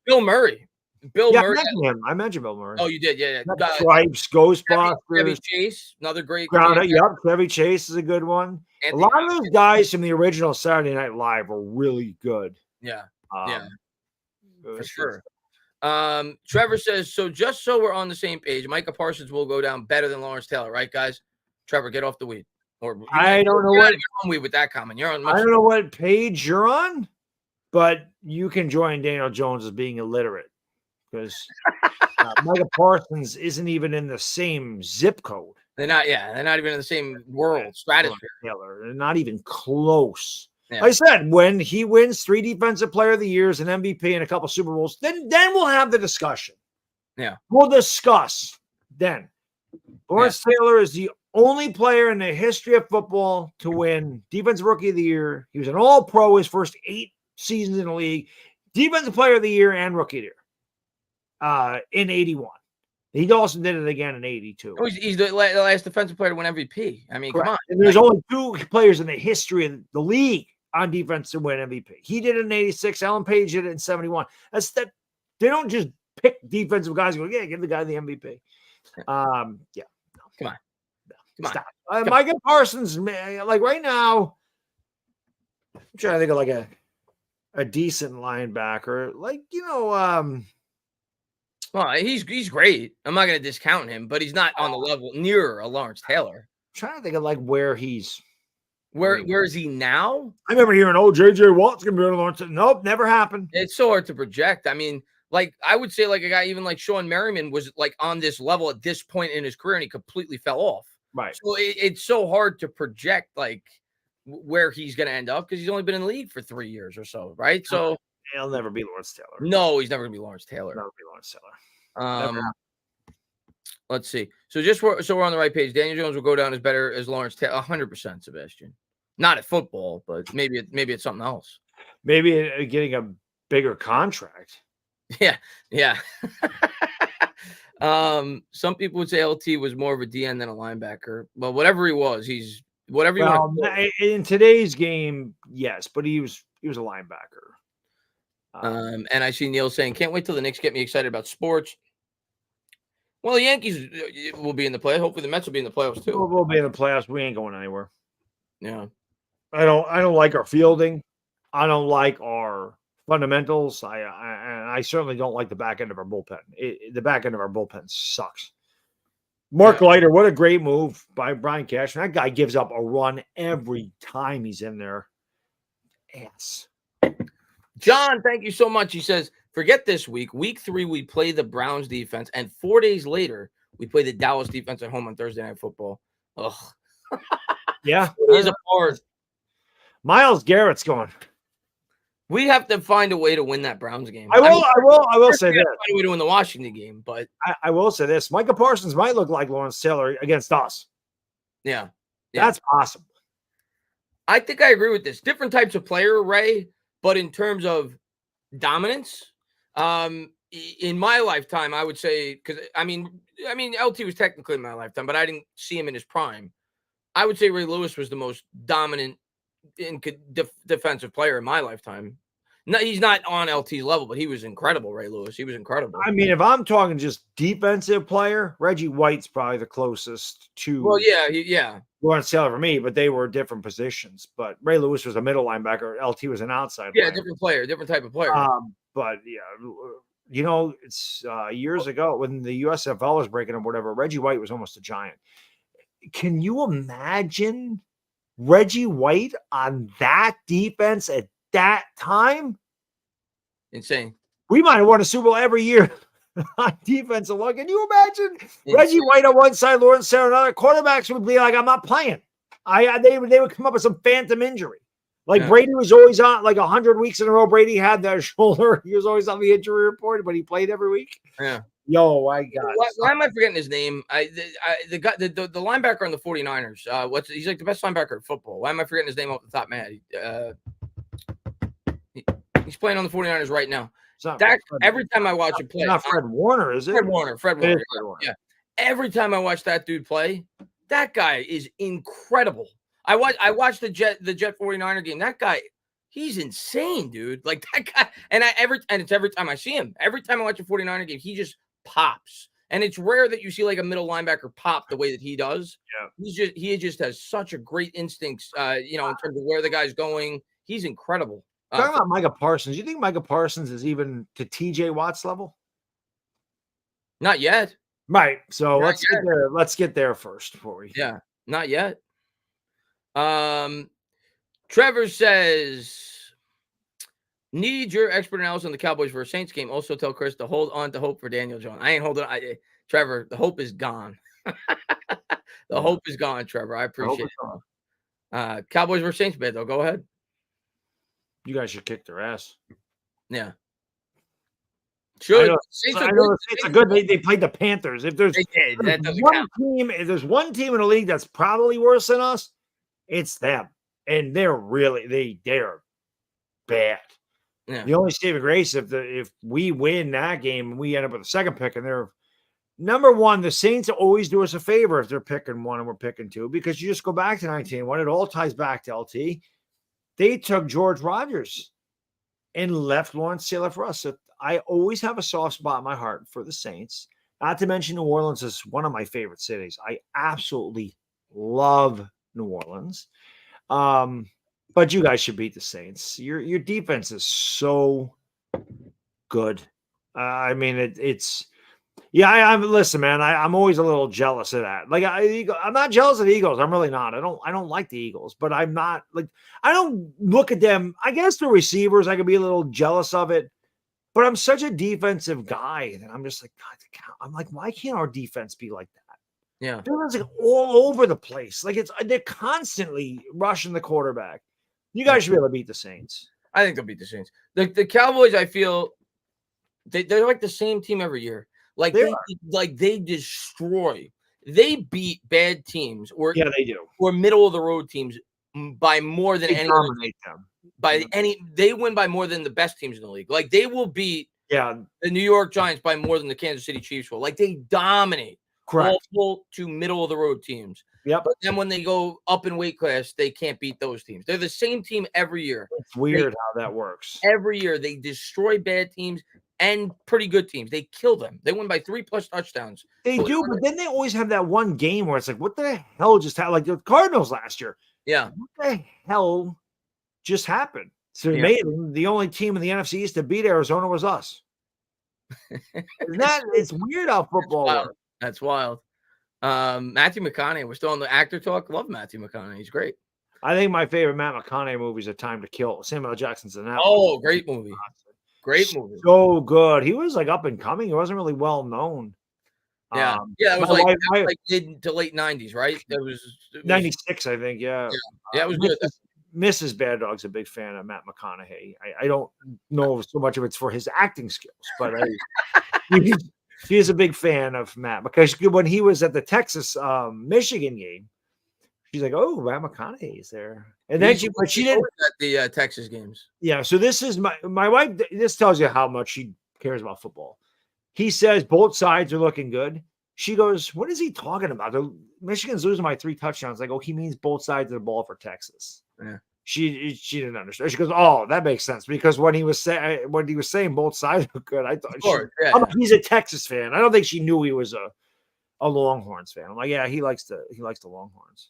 Bill Murray. Murray. I mentioned Bill Murray. Oh, you did, yeah. Stripes, Ghostbusters. Chevy Chase, another great. Chevy Chase is a good one. A lot of those guys from the original Saturday Night Live are really good. Yeah, for sure. Trevor says, so just so we're on the same page, Micah Parsons will go down better than Lawrence Taylor, right, guys? Trevor, get off the weed. I don't know what weed with that comment. You're on. I don't know what page you're on, but you can join Daniel Jones as being illiterate because Micah Parsons isn't even in the same zip code. They're not. Yeah, they're not even in the same world stratosphere. They're not even close. Yeah. I said when he wins 3 Defensive Player of the Years, an MVP, and a couple Super Bowls, then we'll have the discussion. Yeah, we'll discuss then. Lawrence Taylor is the only player in the history of football to win Defensive Rookie of the Year. He was an All-Pro his first 8 seasons in the league, Defensive Player of the Year and Rookie of the Year in 81. He also did it again in 82. He's the last defensive player to win MVP. I mean, Correct. Come on. And there's only 2 players in the history of the league on defense to win MVP. He did it in 86. Alan Page did it in 71. That's that. They don't just pick defensive guys and go, yeah, give the guy the MVP. Yeah. Come on. Stop. Micah Parsons, man, like right now, I'm trying to think of like a decent linebacker. Like, well, he's great. I'm not going to discount him, but he's not on the level near a Lawrence Taylor. I'm trying to think of like where he's. Where is he now? I remember hearing, J.J. Watt's going to be on Lawrence. Nope, never happened. It's so hard to project. I mean, like I would say like a guy even like Sean Merriman was like on this level at this point in his career and he completely fell off. Right. So it's so hard to project like where he's going to end up because he's only been in the league for 3 years or so, right? So he'll never be Lawrence Taylor. No, he's never going to be Lawrence Taylor. Never be Lawrence Taylor. Let's see. So we're on the right page. Daniel Jones will go down as better as Lawrence Taylor. 100%, Sebastian. Not at football, but maybe it's something else. Maybe getting a bigger contract. Yeah. Some people would say LT was more of a DN than a linebacker. But whatever he was, he's whatever you want to call. In today's game, yes, but he was a linebacker. And I see Neil saying, can't wait till the Knicks get me excited about sports. Well, the Yankees will be in the playoffs. Hopefully the Mets will be in the playoffs too. We'll be in the playoffs. We ain't going anywhere. Yeah. I don't like our fielding. I don't like our fundamentals. I certainly don't like the back end of our bullpen. The back end of our bullpen sucks. Mark Leiter, what a great move by Brian Cashman. That guy gives up a run every time he's in there. Yes. John, thank you so much. He says, forget this week. Week 3, we play the Browns defense, and 4 days later, we play the Dallas defense at home on Thursday Night Football. Ugh. Yeah. 4 days apart. Myles Garrett's going. We have to find a way to win that Browns game. I will say this. Find a way to win the Washington game, but I will say this. Micah Parsons might look like Lawrence Taylor against us. Yeah. That's possible. I think I agree with this. Different types of player, Ray, but in terms of dominance, in my lifetime, I would say, because I mean, LT was technically in my lifetime, but I didn't see him in his prime. I would say Ray Lewis was the most dominant defensive player in my lifetime. No, he's not on LT's level, but he was incredible, Ray Lewis. He was incredible. I mean, if I'm talking just defensive player, Reggie White's probably the closest to. Well, yeah. Lawrence Taylor for me, but they were different positions. But Ray Lewis was a middle linebacker. LT was an outside. Yeah, linebacker. different player, different type of player. But yeah, it's years ago when the USFL was breaking up, whatever. Reggie White was almost a giant. Can you imagine Reggie White on that defense at that time? Insane. We might have won a Super Bowl every year on defensive line. Can you imagine Reggie White on one side, Lawrence Taylor on another? Quarterbacks would be like, I'm not playing. They would come up with some phantom injury. Like Brady was always on, like 100 weeks in a row. Brady had that shoulder. He was always on the injury report, but he played every week. Yeah. Yo, I got it. Why am I forgetting his name? The guy, the linebacker on the 49ers. He's like the best linebacker in football. Why am I forgetting his name off the top of my head? He's playing on the 49ers right now. Every time I watch him play. Not Fred Warner, is it? Fred Warner. Yeah. Every time I watch that dude play, that guy is incredible. I watched the Jet 49er game. That guy, he's insane, dude. Like that guy. And it's every time I see him. Every time I watch a 49er game, he just pops. And it's rare that you see like a middle linebacker pop the way that he does. Yeah. He just has such a great instincts, in terms of where the guy's going. He's incredible. Talking about Micah Parsons, you think Micah Parsons is even to TJ Watt's level? Not yet. Right. So let's get there. Let's get there first before we. Yeah, not yet. Trevor says, need your expert analysis on the Cowboys versus Saints game. Also tell Chris to hold on to hope for Daniel Jones. I ain't holding on. Trevor, the hope is gone. The hope is gone, Trevor. I appreciate it. Cowboys versus Saints, Baddog, go ahead. You guys should kick their ass. Yeah. Sure. It's a good. They played the Panthers. If there's if there's one team in the league that's probably worse than us, it's them. And they're bad. Yeah. The only saving grace if we win that game and we end up with a second pick and they're number one, the Saints always do us a favor if they're picking one and we're picking two, because you just go back to 19. It all ties back to LT. They took George Rogers and left Lawrence Taylor for us. So I always have a soft spot in my heart for the Saints. Not to mention New Orleans is one of my favorite cities. I absolutely love New Orleans. But you guys should beat the Saints. Your defense is so good. I mean, it's. Yeah, listen, man. I'm always a little jealous of that. Like, I'm not jealous of the Eagles. I'm really not. I don't like the Eagles, but I'm not like. I don't look at them. I guess the receivers, I could be a little jealous of it, but I'm such a defensive guy that I'm just like, God, I'm like, why can't our defense be like that? Yeah, they're like all over the place. Like they're constantly rushing the quarterback. You guys should be able to beat the Saints. I think they'll beat the Saints. The Cowboys, I feel, they're like the same team every year. Like they destroy. They beat bad teams, or they do, or middle of the road teams by more than any. Dominate them by any. They win by more than the best teams in the league. Like they will beat the New York Giants by more than the Kansas City Chiefs will. Like they dominate. Correct. Multiple to middle of the road teams. Yep. But then when they go up in weight class, they can't beat those teams. They're the same team every year. It's weird how that works. Every year they destroy bad teams and pretty good teams. They kill them. They win by 3+ touchdowns. They do, but then they always have that one game where it's like, what the hell just happened? Like the Cardinals last year. Yeah. What the hell just happened? It's amazing. The only team in the NFC East to beat Arizona was us. It's weird how football works. That's wild. Matthew McConaughey. We're still on the actor talk. Love Matthew McConaughey. He's great. I think my favorite Matt McConaughey movie is A Time to Kill. Samuel L. Jackson's in that. Oh, great movie. Great movie. So good. He was like up and coming. He wasn't really well known. Yeah. It was like mid to late 90s, right? It was 96, I think. Yeah. Yeah, it was good. Mrs. Baddog's a big fan of Matt McConaughey. I don't know so much of it's for his acting skills, but she is a big fan of Matt because when he was at the Texas Michigan game, she's like, "Oh, Matt McConaughey is there," and then she didn't at the Texas games. Yeah, so this is my wife. This tells you how much she cares about football. He says both sides are looking good. She goes, "What is he talking about? Michigan's losing by 3 touchdowns." Like, oh, he means both sides of the ball for Texas. Yeah. She didn't understand. She goes, "Oh, that makes sense," because when he was saying both sides were good, I thought he's a Texas fan. I don't think she knew he was a Longhorns fan. I'm like, yeah, he likes the Longhorns,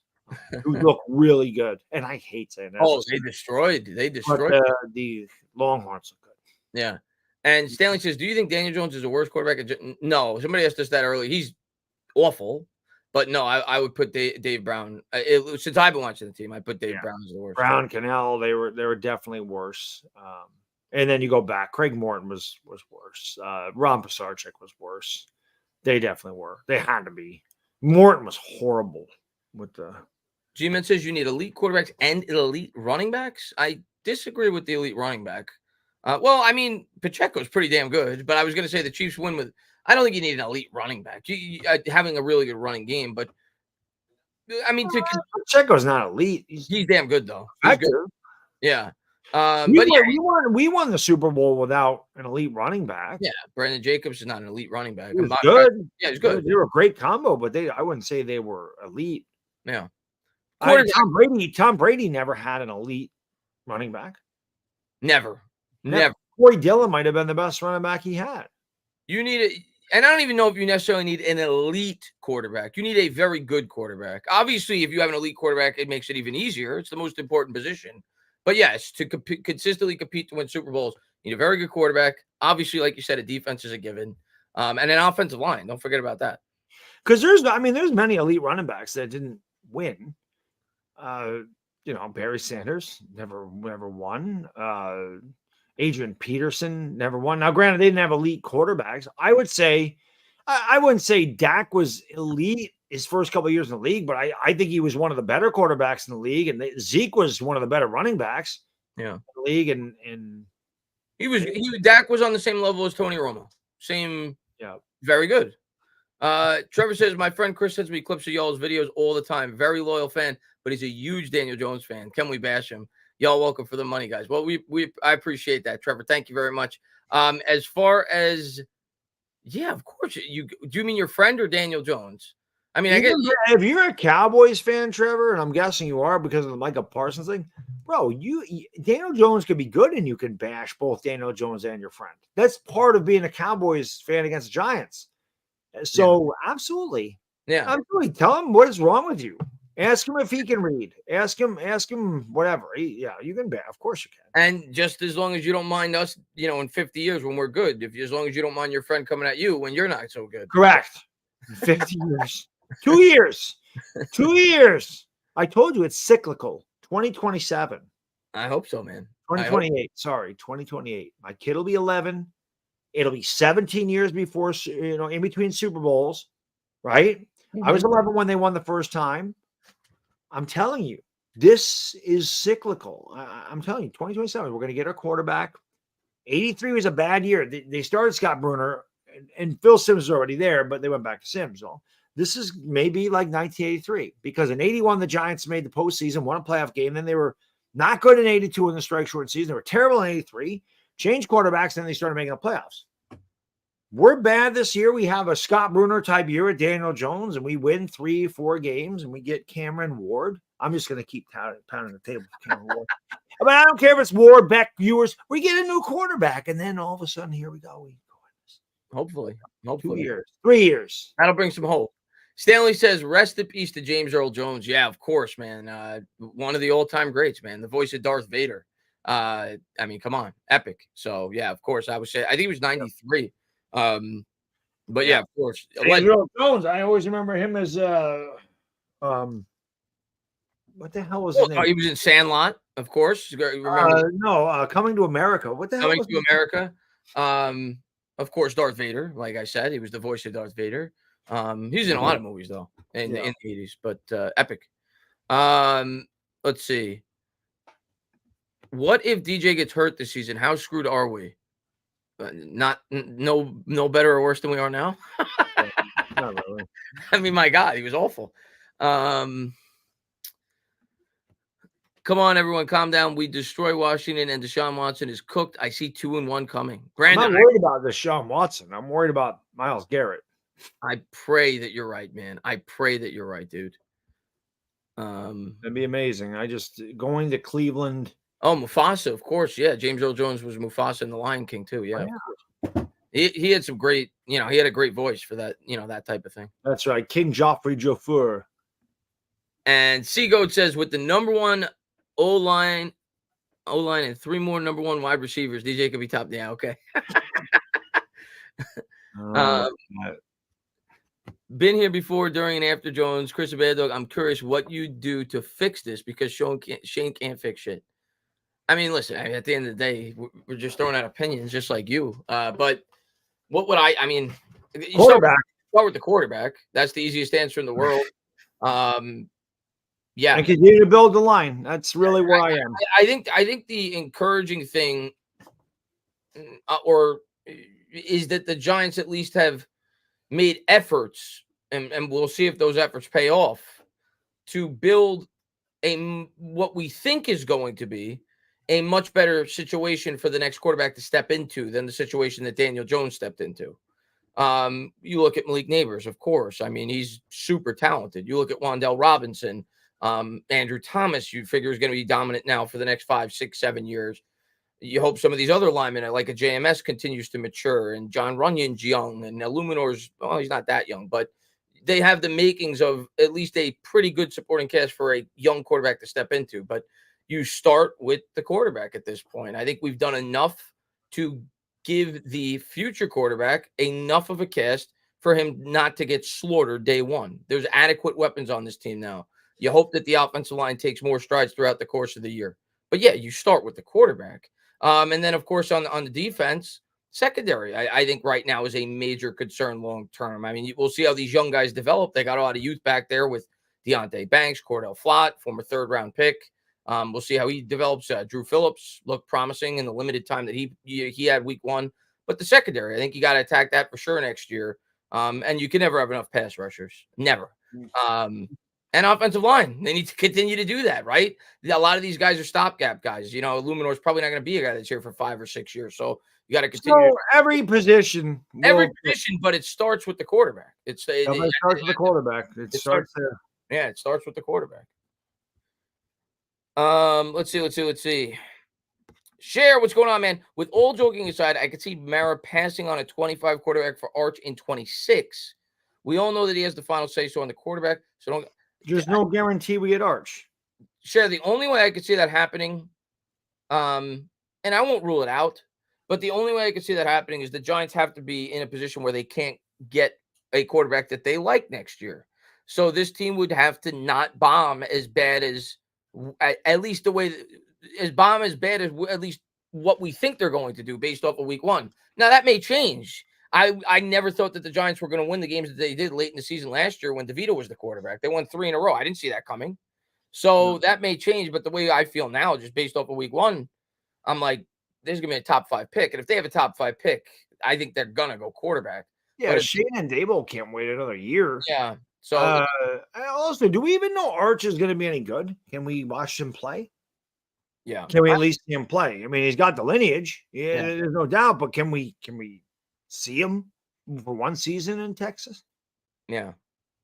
who look really good, and I hate saying that. Oh, they destroyed. The Longhorns look good. Yeah. And Stanley says, "Do you think Daniel Jones is the worst quarterback?" No, somebody asked us that earlier. He's awful. But no, I would put Dave Brown. Since I've been watching the team, I put Dave Brown as the worst. Brown, Cannell, they were definitely worse. And then you go back. Craig Morton was worse. Ron Pisarcik was worse. They definitely were. They had to be. Morton was horrible with the. G-Man says you need elite quarterbacks and elite running backs. I disagree with the elite running back. Well, I mean, Pacheco's pretty damn good, but I was going to say the Chiefs win with. I don't think you need an elite running back. Having a really good running game, but I mean, Pacheco's not elite. He's damn good though. He's good. Yeah. We won the Super Bowl without an elite running back. Yeah, Brandon Jacobs is not an elite running back. He's good. Yeah, he's good. They were a great combo, but I wouldn't say they were elite. Yeah. Tom Brady never had an elite running back. Never. Corey Dillon might have been the best running back he had. You need it. And I don't even know if you necessarily need an elite quarterback. You need a very good quarterback. Obviously, if you have an elite quarterback, it makes it even easier. It's the most important position. But yes, to consistently compete to win Super Bowls, you need a very good quarterback. Obviously, like you said, a defense is a given. And an offensive line. Don't forget about that. Because there's many elite running backs that didn't win. Barry Sanders never won. Adrian Peterson never won. Now, granted, they didn't have elite quarterbacks. I would say, I wouldn't say Dak was elite his first couple of years in the league, but I think he was one of the better quarterbacks in the league, and Zeke was one of the better running backs in the league. And Dak was on the same level as Tony Romo. Same, very good. Trevor says, my friend Chris sends me clips of y'all's videos all the time. Very loyal fan, but he's a huge Daniel Jones fan. Can we bash him? Y'all welcome for the money, guys. Well, I appreciate that, Trevor. Thank you very much. As far as, of course. Do you mean your friend or Daniel Jones? I mean, I guess if you're a Cowboys fan, Trevor, and I'm guessing you are because of the Micah Parsons thing, bro, Daniel Jones could be good and you can bash both Daniel Jones and your friend. That's part of being a Cowboys fan against the Giants. So absolutely. Yeah. Absolutely. Tell him what is wrong with you. Ask him if he can read. Ask him whatever. You can bash. Of course you can. And just as long as you don't mind us, in 50 years when we're good, as long as you don't mind your friend coming at you when you're not so good. Correct. 50 years. 2 years. 2 years. I told you it's cyclical. 2027. I hope so, man. 2028. Sorry, 2028. My kid will be 11. It'll be 17 years before, in between Super Bowls, right? Mm-hmm. I was 11 when they won the first time. I'm telling you, this is cyclical. I'm telling you, 2027, we're going to get our quarterback. 83 was a bad year. They started Scott Brunner, and Phil Simms was already there, but they went back to Simms. So this is maybe like 1983, because in 81, the Giants made the postseason, won a playoff game. Then they were not good in 82 in the strike short season. They were terrible in 83, changed quarterbacks, and then they started making the playoffs. We're bad this year. We have a Scott Brunner type year at Daniel Jones, and we win 3-4 games, and we get Cameron Ward. I'm just going to keep pounding the table for Cameron Ward. But I don't care if it's Ward, Beck, viewers. We get a new quarterback, and then all of a sudden, here we go. Hopefully. 2 years. 3 years. That'll bring some hope. Stanley says, rest in peace to James Earl Jones. Yeah, of course, man. One of the all-time greats, man. The voice of Darth Vader. I mean, come on, epic. So yeah, of course, I would say I think he was 93. But yeah, of course, Denzel Jones. I always remember him as what the hell was his name? he was in Sandlot, of course. You No, Coming to America. What the hell? Coming to America. Of course, Darth Vader. Like I said, he was the voice of Darth Vader. He's in a lot of movies though in the 80s, but epic. Let's see. What if DJ gets hurt this season? How screwed are we? No better or worse than we are now. Not really. I mean, my God, he was awful. Come on, everyone, calm down. We destroy Washington, and Deshaun Watson is cooked. I see 2-1 coming. Brandon, I'm not worried about Deshaun Watson. I'm worried about Myles Garrett. I pray that you're right, man. I pray that you're right, dude. That'd be amazing. I just going to Cleveland. Oh, Mufasa, of course. Yeah, James Earl Jones was Mufasa in The Lion King too. Yeah, he had some great. He had a great voice for that. That type of thing. That's right, King Joffrey Jofur. And Seagoat says with the number one O-line, and 3 more number one wide receivers, DJ could be top. Yeah, okay. Been here before, during, and after Jones. Chris Baddog, I'm curious what you do to fix this because Shane can't fix shit. I mean, listen, at the end of the day, we're just throwing out opinions just like you. But what would I mean, quarterback. Start with the quarterback. That's the easiest answer in the world. Yeah. And continue to build the line. That's really where I am. I think the encouraging thing is that the Giants at least have made efforts, and we'll see if those efforts pay off, to build what we think is going to be a much better situation for the next quarterback to step into than the situation that Daniel Jones stepped into. You look at Malik Neighbors, of course. I mean, he's super talented. You look at Wan'Dale Robinson, Andrew Thomas, you figure is going to be dominant now for the next 5, 6, 7 years. You hope some of these other linemen, like a JMS, continues to mature, and John Runyon's young, and Illuminor's, he's not that young, but they have the makings of at least a pretty good supporting cast for a young quarterback to step into. But you start with the quarterback at this point. I think we've done enough to give the future quarterback enough of a cast for him not to get slaughtered day one. There's adequate weapons on this team now. You hope that the offensive line takes more strides throughout the course of the year. But yeah, you start with the quarterback. And then, of course, on the defense, secondary, I think right now is a major concern long term. I mean, we'll see how these young guys develop. They got a lot of youth back there with Deontay Banks, Cordell Flott, former 3rd-round pick. We'll see how he develops. Drew Phillips looked promising in the limited time that he had week 1. But the secondary, I think you got to attack that for sure next year. And you can never have enough pass rushers. Never. And offensive line, they need to continue to do that, right? A lot of these guys are stopgap guys. Illuminor's probably not going to be a guy that's here for 5 or 6 years. So you got to continue. So every position, but it starts with the quarterback. It starts with the quarterback. It starts there. Yeah, it starts with the quarterback. Let's see. Share, what's going on, man? With all joking aside, I could see Mara passing on a 25 quarterback for Arch in 26. We all know that he has the final say so on the quarterback. So there's no guarantee we get Arch. Share, the only way I could see that happening, and I won't rule it out, but the only way I could see that happening is the Giants have to be in a position where they can't get a quarterback that they like next year. So this team would have to not bomb as bad as at least at least what we think they're going to do based off of week 1. Now that may change. I never thought that the Giants were going to win the games that they did late in the season last year when DeVito was the quarterback. They won 3 in a row. I didn't see that coming. So that may change, but the way I feel now, just based off of week 1, I'm like, there's going to be a top 5 pick. And if they have a top 5 pick, I think they're going to go quarterback. Yeah, Schoen and Daboll can't wait another year. Yeah. So also, do we even know Arch is going to be any good? Can we watch him play? Yeah. Can we at least see him play? I mean, he's got the lineage. Yeah, there's no doubt, but can we see him for 1 season in Texas? Yeah.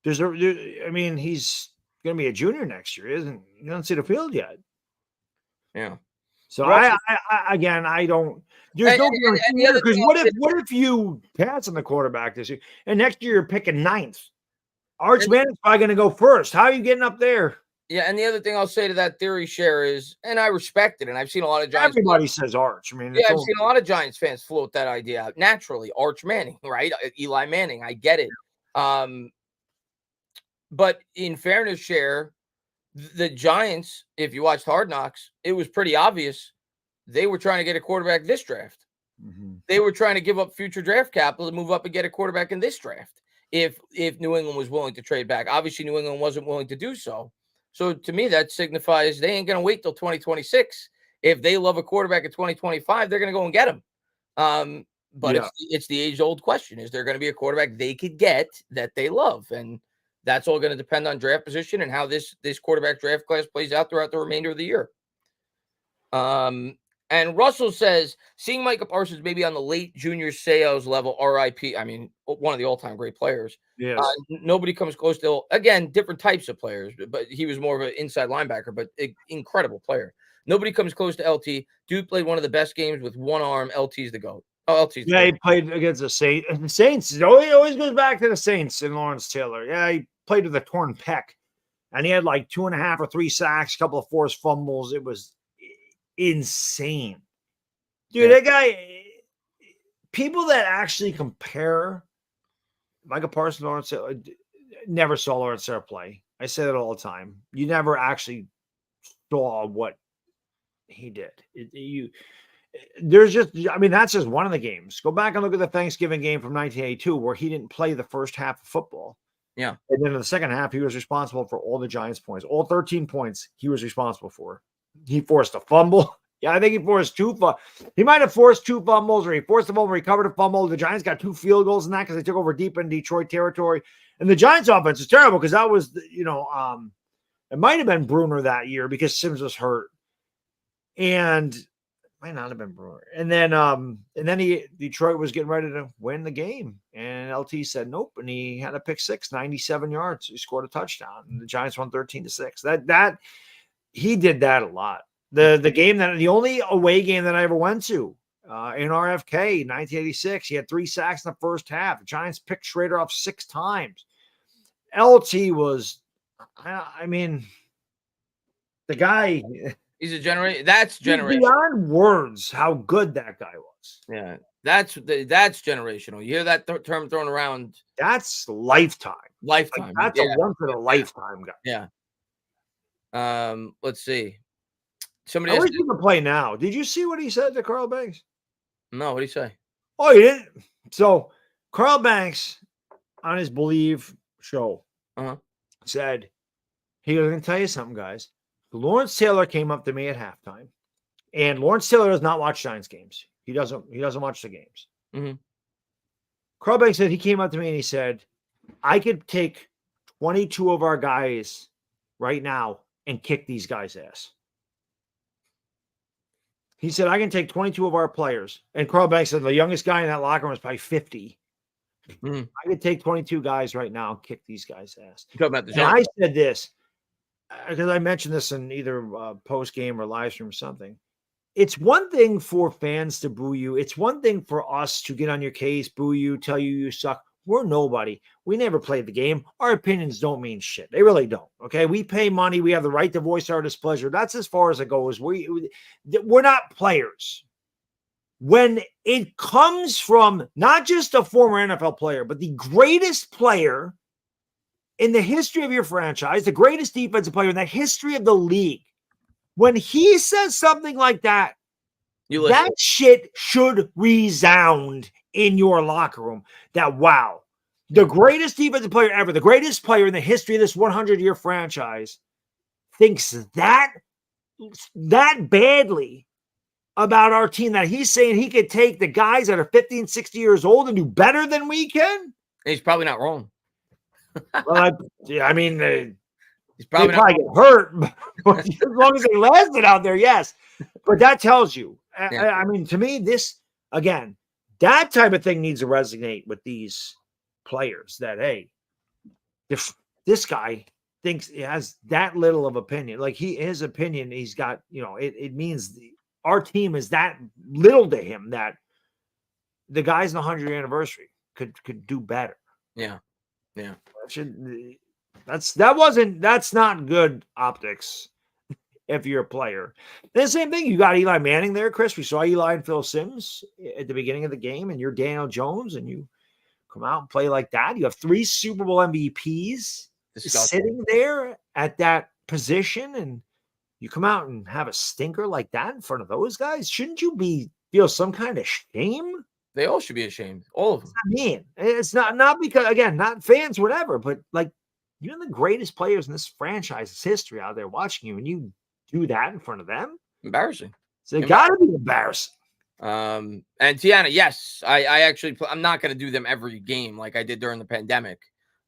He's going to be a junior next year, isn't he? You don't see the field yet. Yeah. So I don't. There's no guarantee because what if you pass on the quarterback this year, and next year you're picking 9th? Arch Manning's probably going to go first. How are you getting up there? Yeah, and the other thing I'll say to that theory share is, and I respect it, and I've seen a lot of Giants. Everybody says Arch. I mean, Yeah, I've seen a lot of Giants fans float that idea out naturally. Arch Manning, right? Eli Manning. I get it. But in fairness, share the Giants. If you watched Hard Knocks, it was pretty obvious they were trying to get a quarterback this draft. Mm-hmm. They were trying to give up future draft capital to move up and get a quarterback in this draft. If New England was willing to trade back, obviously New England wasn't willing to do so. So to me, that signifies they ain't going to wait till 2026. If they love a quarterback in 2025, they're going to go and get him. But it's the age-old question: is there going to be a quarterback they could get that they love? And that's all going to depend on draft position and how this quarterback draft class plays out throughout the remainder of the year. And Russell says, seeing Micah Parsons maybe on the late junior sales level, RIP. I mean, one of the all-time great players. Yes. Nobody comes close to, again, different types of players, but he was more of an inside linebacker, but incredible player. Nobody comes close to LT. Dude played one of the best games with one arm. LT's the GOAT. Oh, LT's the GOAT. He played against the Saints. The Saints, it always goes back to the Saints and Lawrence Taylor. Yeah, he played with a torn pec, and he had like 2.5 or 3 sacks, a couple of forced fumbles. It was insane. Dude, that guy, people that actually compare Micah Parsons, Lawrence Taylor, never saw Lawrence Taylor play. I say that all the time. You never actually saw what he did. That's just one of the games. Go back and look at the Thanksgiving game from 1982 where he didn't play the first half of football. Yeah. And then in the second half, he was responsible for all the Giants' points. All 13 points he was responsible for. He forced a fumble. Yeah, I think he forced 2 fumbles. He might have forced 2 fumbles, or he forced a fumble, recovered a fumble. The Giants got 2 field goals in that because they took over deep in Detroit territory. And the Giants' offense is terrible because that was, it might have been Bruner that year because Sims was hurt. And might not have been Bruner. And then Detroit was getting ready to win the game. And LT said nope. And he had a pick 6, 97 yards. He scored a touchdown. And the Giants won 13-6. That he did that a lot. The only away game that I ever went to in RFK 1986, he had 3 sacks in the first half. The Giants picked Schrader off 6 times. LT was, the guy. He's a generation. That's generation. Beyond words, how good that guy was. Yeah, that's generational. You hear that term thrown around? That's lifetime. Lifetime. Like, that's a once in a lifetime guy. Yeah. Let's see. Somebody. I wish he could play now. Did you see what he said to Carl Banks? No. What did he say? Oh, you didn't. So Carl Banks on his Believe show said, he was going to tell you something, guys. Lawrence Taylor came up to me at halftime, and Lawrence Taylor does not watch Giants games. He doesn't watch the games. Mm-hmm. Carl Banks said he came up to me and he said, I could take 22 of our guys right now and kick these guys' ass. He said, I can take 22 of our players. And Carl Banks said the youngest guy in that locker room was probably 50. Mm-hmm. I could take 22 guys right now and kick these guys' ass. You're talking about the Giants. I said this, because I mentioned this in either post game or live stream or something. It's one thing for fans to boo you. It's one thing for us to get on your case, boo you, tell you suck. We're nobody. We never played the game. Our opinions don't mean shit. They really don't. Okay. We pay money. We have the right to voice our displeasure. That's as far as it goes. We're not players. When it comes from not just a former NFL player, but the greatest player in the history of your franchise, the greatest defensive player in the history of the league, when he says something like that, that shit should resound in your locker room. That, wow, the greatest defensive player ever, the greatest player in the history of this 100-year franchise thinks that badly about our team that he's saying he could take the guys that are 50 and 60 years old and do better than we can. He's probably not wrong. Well, he's probably probably get hurt, but as long as they lasted out there, yes. But that tells you. Yeah. To me, this again, that type of thing needs to resonate with these players. That hey, if this guy thinks he has that little of opinion, like his opinion, he's got. It means our team is that little to him that the guys in the 100-year anniversary could do better. Yeah. Yeah. That's not good optics if you're a player. The same thing, you got Eli Manning there, Chris. We saw Eli and Phil Simms at the beginning of the game, and you're Daniel Jones, and you come out and play like that. You have 3 Super Bowl MVPs sitting there at that position, and you come out and have a stinker like that in front of those guys. Shouldn't you feel some kind of shame? They all should be ashamed. All of them. I mean, it's not because, again, not fans, whatever, but like, you're the greatest players in this franchise's history out there watching you, and you do that in front of them. Embarrassing. So it got to be embarrassing. And Tiana, yes, I actually, I'm not going to do them every game like I did during the pandemic.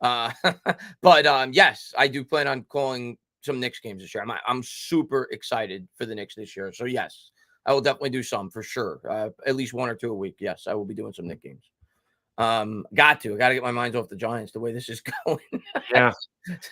But yes, I do plan on calling some Knicks games this year. I'm super excited for the Knicks this year. So yes, I will definitely do some for sure. At least 1 or 2 a week. Yes, I will be doing some Knicks games. I got to get my minds off the Giants the way this is going. Yeah.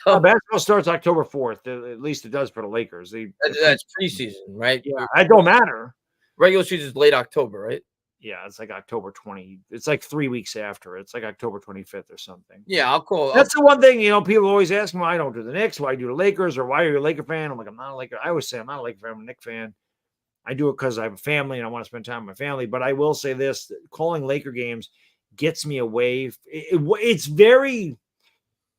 So, basketball starts October 4th. At least it does for the Lakers. That's preseason, right? Yeah, it don't matter. Regular season is late October, right? Yeah, it's like October 20. It's like 3 weeks after. It's like October 25th or something. Yeah, I'll call. That's the one thing, people always ask me why I don't do the Knicks, why I do the Lakers, or why are you a Laker fan? I'm like, I'm not a Laker. I always say I'm not a Laker fan. I'm a Knicks fan. I do it because I have a family and I want to spend time with my family. But I will say this, calling Laker games gets me away. It's very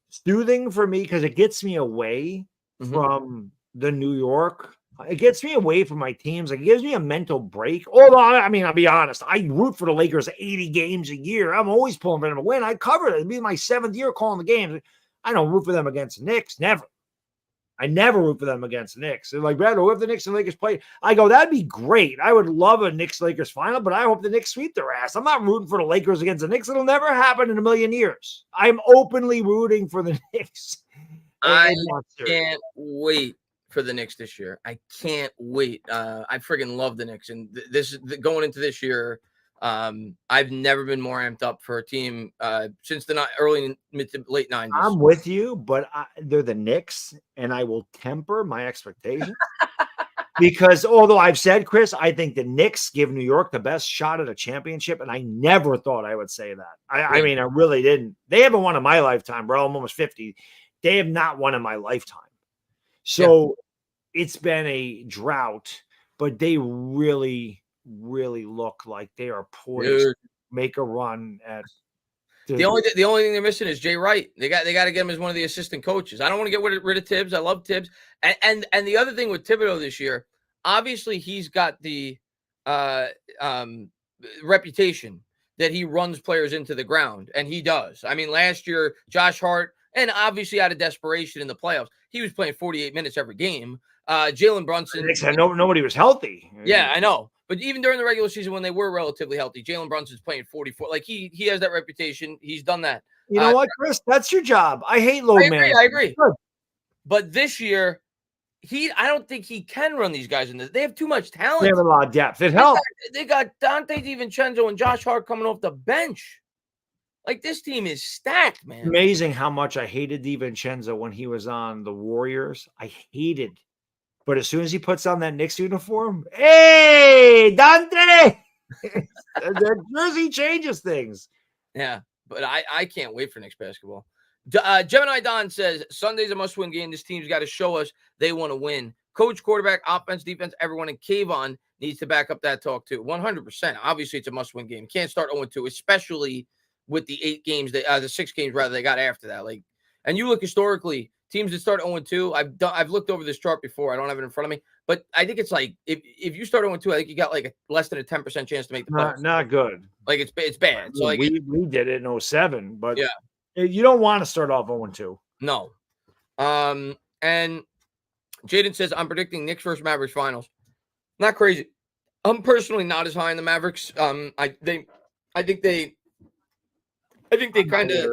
soothing for me because it gets me away from the New York. It gets me away from my teams. Like, it gives me a mental break. Although, I mean, I'll be honest, I root for the Lakers 80 games a year. I'm always pulling for them to win. I cover it. It'll be my 7th year calling the games. I don't root for them against the Knicks. Never. I never root for them against the Knicks. They're like, Brad, what if the Knicks and Lakers play? I go, that'd be great. I would love a Knicks-Lakers final, but I hope the Knicks sweep their ass. I'm not rooting for the Lakers against the Knicks. It'll never happen in a million years. I'm openly rooting for the Knicks. I can't wait for the Knicks this year. I can't wait. I friggin' love the Knicks. And this is going into this year. I've never been more amped up for a team since the early mid to late 90s. I'm with you, but they're the Knicks, and I will temper my expectations. Because although I've said, Chris, I think the Knicks give New York the best shot at a championship, and I never thought I would say that. I mean, I really didn't. They haven't won in my lifetime, bro. I'm almost 50. They have not won in my lifetime. So it's been a drought, but they really look like they are poised to make a run at the only thing they're missing is Jay Wright. They got to get him as one of the assistant coaches. I don't want to get rid of Tibbs. I love Tibbs. And the other thing with Thibodeaux this year, obviously he's got the reputation that he runs players into the ground, and he does. I mean, last year, Josh Hart, and obviously out of desperation in the playoffs, he was playing 48 minutes every game. Jalen Brunson. Nobody was healthy. Yeah, I know. But even during the regular season when they were relatively healthy, Jalen Brunson's playing 44. Like, he has that reputation. He's done that. You know what, Chris? That's your job. I hate load management. I agree. But this year, I don't think he can run these guys in this. They have too much talent. They have a lot of depth. It helps. They got Dante DiVincenzo and Josh Hart coming off the bench. Like, this team is stacked, man. Amazing how much I hated DiVincenzo when he was on the Warriors. I hated. But as soon as he puts on that Knicks uniform, hey, Dante! That jersey changes things. Yeah, but I can't wait for Knicks basketball. Gemini Don says, Sunday's a must-win game. This team's got to show us they want to win. Coach, quarterback, offense, defense, everyone in Kayvon needs to back up that talk too. 100%. Obviously, it's a must-win game. Can't start 0-2, especially with the 8 games, the 6 games rather they got after that. Like, and you look historically, teams that start 0-2, I've looked over this chart before. I don't have it in front of me, but I think it's like if you start 0-2, I think you got like less than a 10% chance to make the playoffs. Not good. Like, it's bad. So like we did it in 2007, but yeah, you don't want to start off 0-2. No. And Jaden says, I'm predicting Knicks versus Mavericks finals. Not crazy. I'm personally not as high in the Mavericks. I think they kind of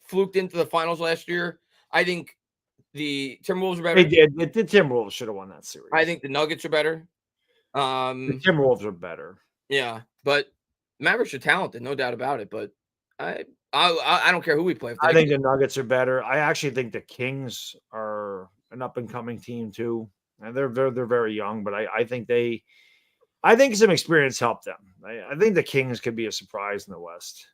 fluked into the finals last year. I think the Timberwolves are better. They did. The Timberwolves should have won that series. I think the Nuggets are better. The Timberwolves are better. Yeah, but Mavericks are talented, no doubt about it. But I don't care who we play. I think the Nuggets are better. I actually think the Kings are an up and coming team too, and they're very young. But I think some experience helped them. I think the Kings could be a surprise in the West.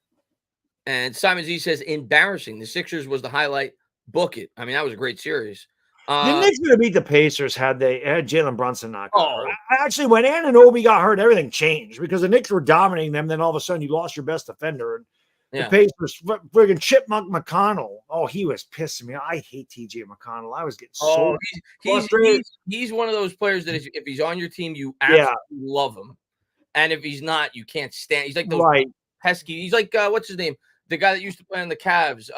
And Simon Z says, embarrassing. The Sixers was the highlight book it. I mean, that was a great series. The Knicks would have beat the Pacers had they had Jalen Brunson not got hurt. Actually, when Anunoby got hurt, everything changed because the Knicks were dominating them. Then all of a sudden, you lost your best defender. And the Pacers, friggin' Chipmunk McConnell. Oh, he was pissing me. I hate TJ McConnell. I was getting so frustrated. He's one of those players that if he's on your team, you absolutely love him. And if he's not, you can't stand. He's like those pesky. He's like, what's his name? The guy that used to play on the Cavs,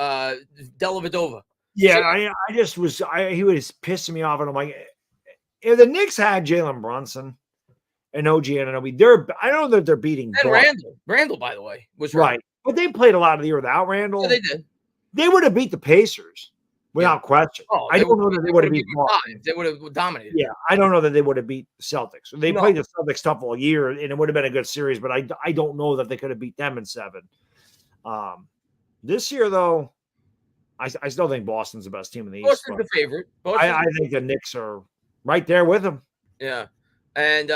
Dellavedova. Yeah, he was pissing me off. And I'm like, if the Knicks had Jalen Brunson and OG Anunoby, I don't know that they're beating Randall, by the way, was right. But they played a lot of the year without Randall. Yeah, they did. They would have beat the Pacers without question. I don't know that they would have beat five. They would have dominated. Yeah, I don't know that they would have beat the Celtics. They played the Celtics tough all year, and it would have been a good series, but I don't know that they could have beat them in 7. This year, though, I still think Boston's the best team in the East. Boston's the favorite. I think the Knicks are right there with them. Yeah. And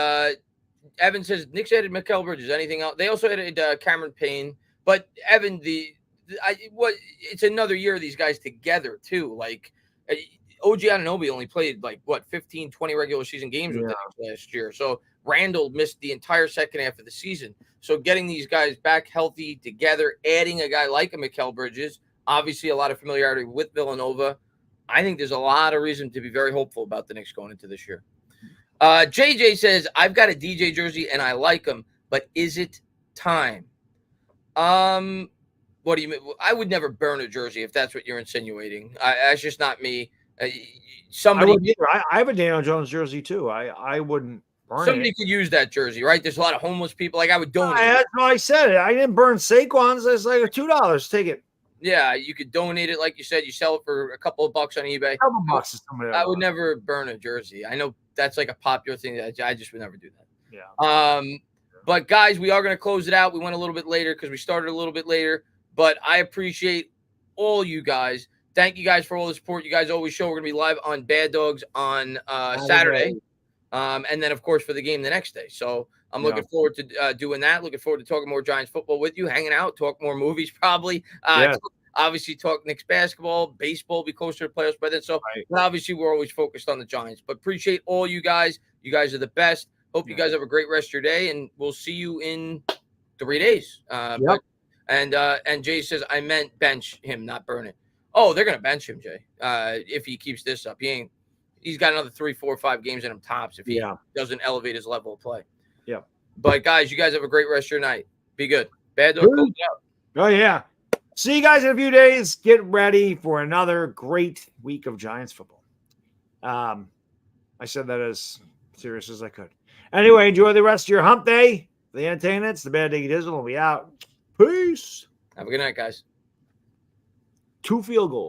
Evan says, Knicks added Mikal Bridges. Anything else? They also added Cameron Payne. But, Evan, it's another year of these guys together, too. Like, OG Anunoby only played, 15, 20 regular season games with them last year. So, Randall missed the entire second half of the season. So, getting these guys back healthy together, adding a guy like a Mikal Bridges, obviously, a lot of familiarity with Villanova. I think there's a lot of reason to be very hopeful about the Knicks going into this year. JJ says, I've got a DJ jersey and I like him, but is it time? What do you mean? I would never burn a jersey if that's what you're insinuating. That's just not me. I have a Daniel Jones jersey too. I wouldn't burn somebody could use that jersey, right? There's a lot of homeless people. I would donate. That's why I said it. I didn't burn Saquon's. It's like $2. Take it. Yeah, you could donate it, like you said. You sell it for a couple of bucks on eBay. A couple bucks to somebody. I would never burn a jersey. I know that's like a popular thing. I just would never do that. Yeah. But guys, we are going to close it out. We went a little bit later because we started a little bit later. But I appreciate all you guys. Thank you guys for all the support you guys always show. We're going to be live on Bad Dogs on Saturday. And then, of course, for the game the next day. So I'm looking forward to doing that. Looking forward to talking more Giants football with you, hanging out, talk more movies probably. Obviously, talk Knicks basketball, baseball, be closer to playoffs by then. So obviously, we're always focused on the Giants. But appreciate all you guys. You guys are the best. Hope you guys have a great rest of your day, and we'll see you in 3 days. And Jay says, I meant bench him, not burn it. Oh, they're gonna bench him, Jay. If he keeps this up, he's got another 3, 4, 5 games in him tops if he doesn't elevate his level of play. Yeah. But guys, you guys have a great rest of your night. Be good. Bad Dog, close it out. Oh yeah. See you guys in a few days. Get ready for another great week of Giants football. I said that as serious as I could. Anyway, enjoy the rest of your hump day. The entertainments, the Bad Diggy Dizzle will be out. Peace. Have a good night, guys. 2 field goals.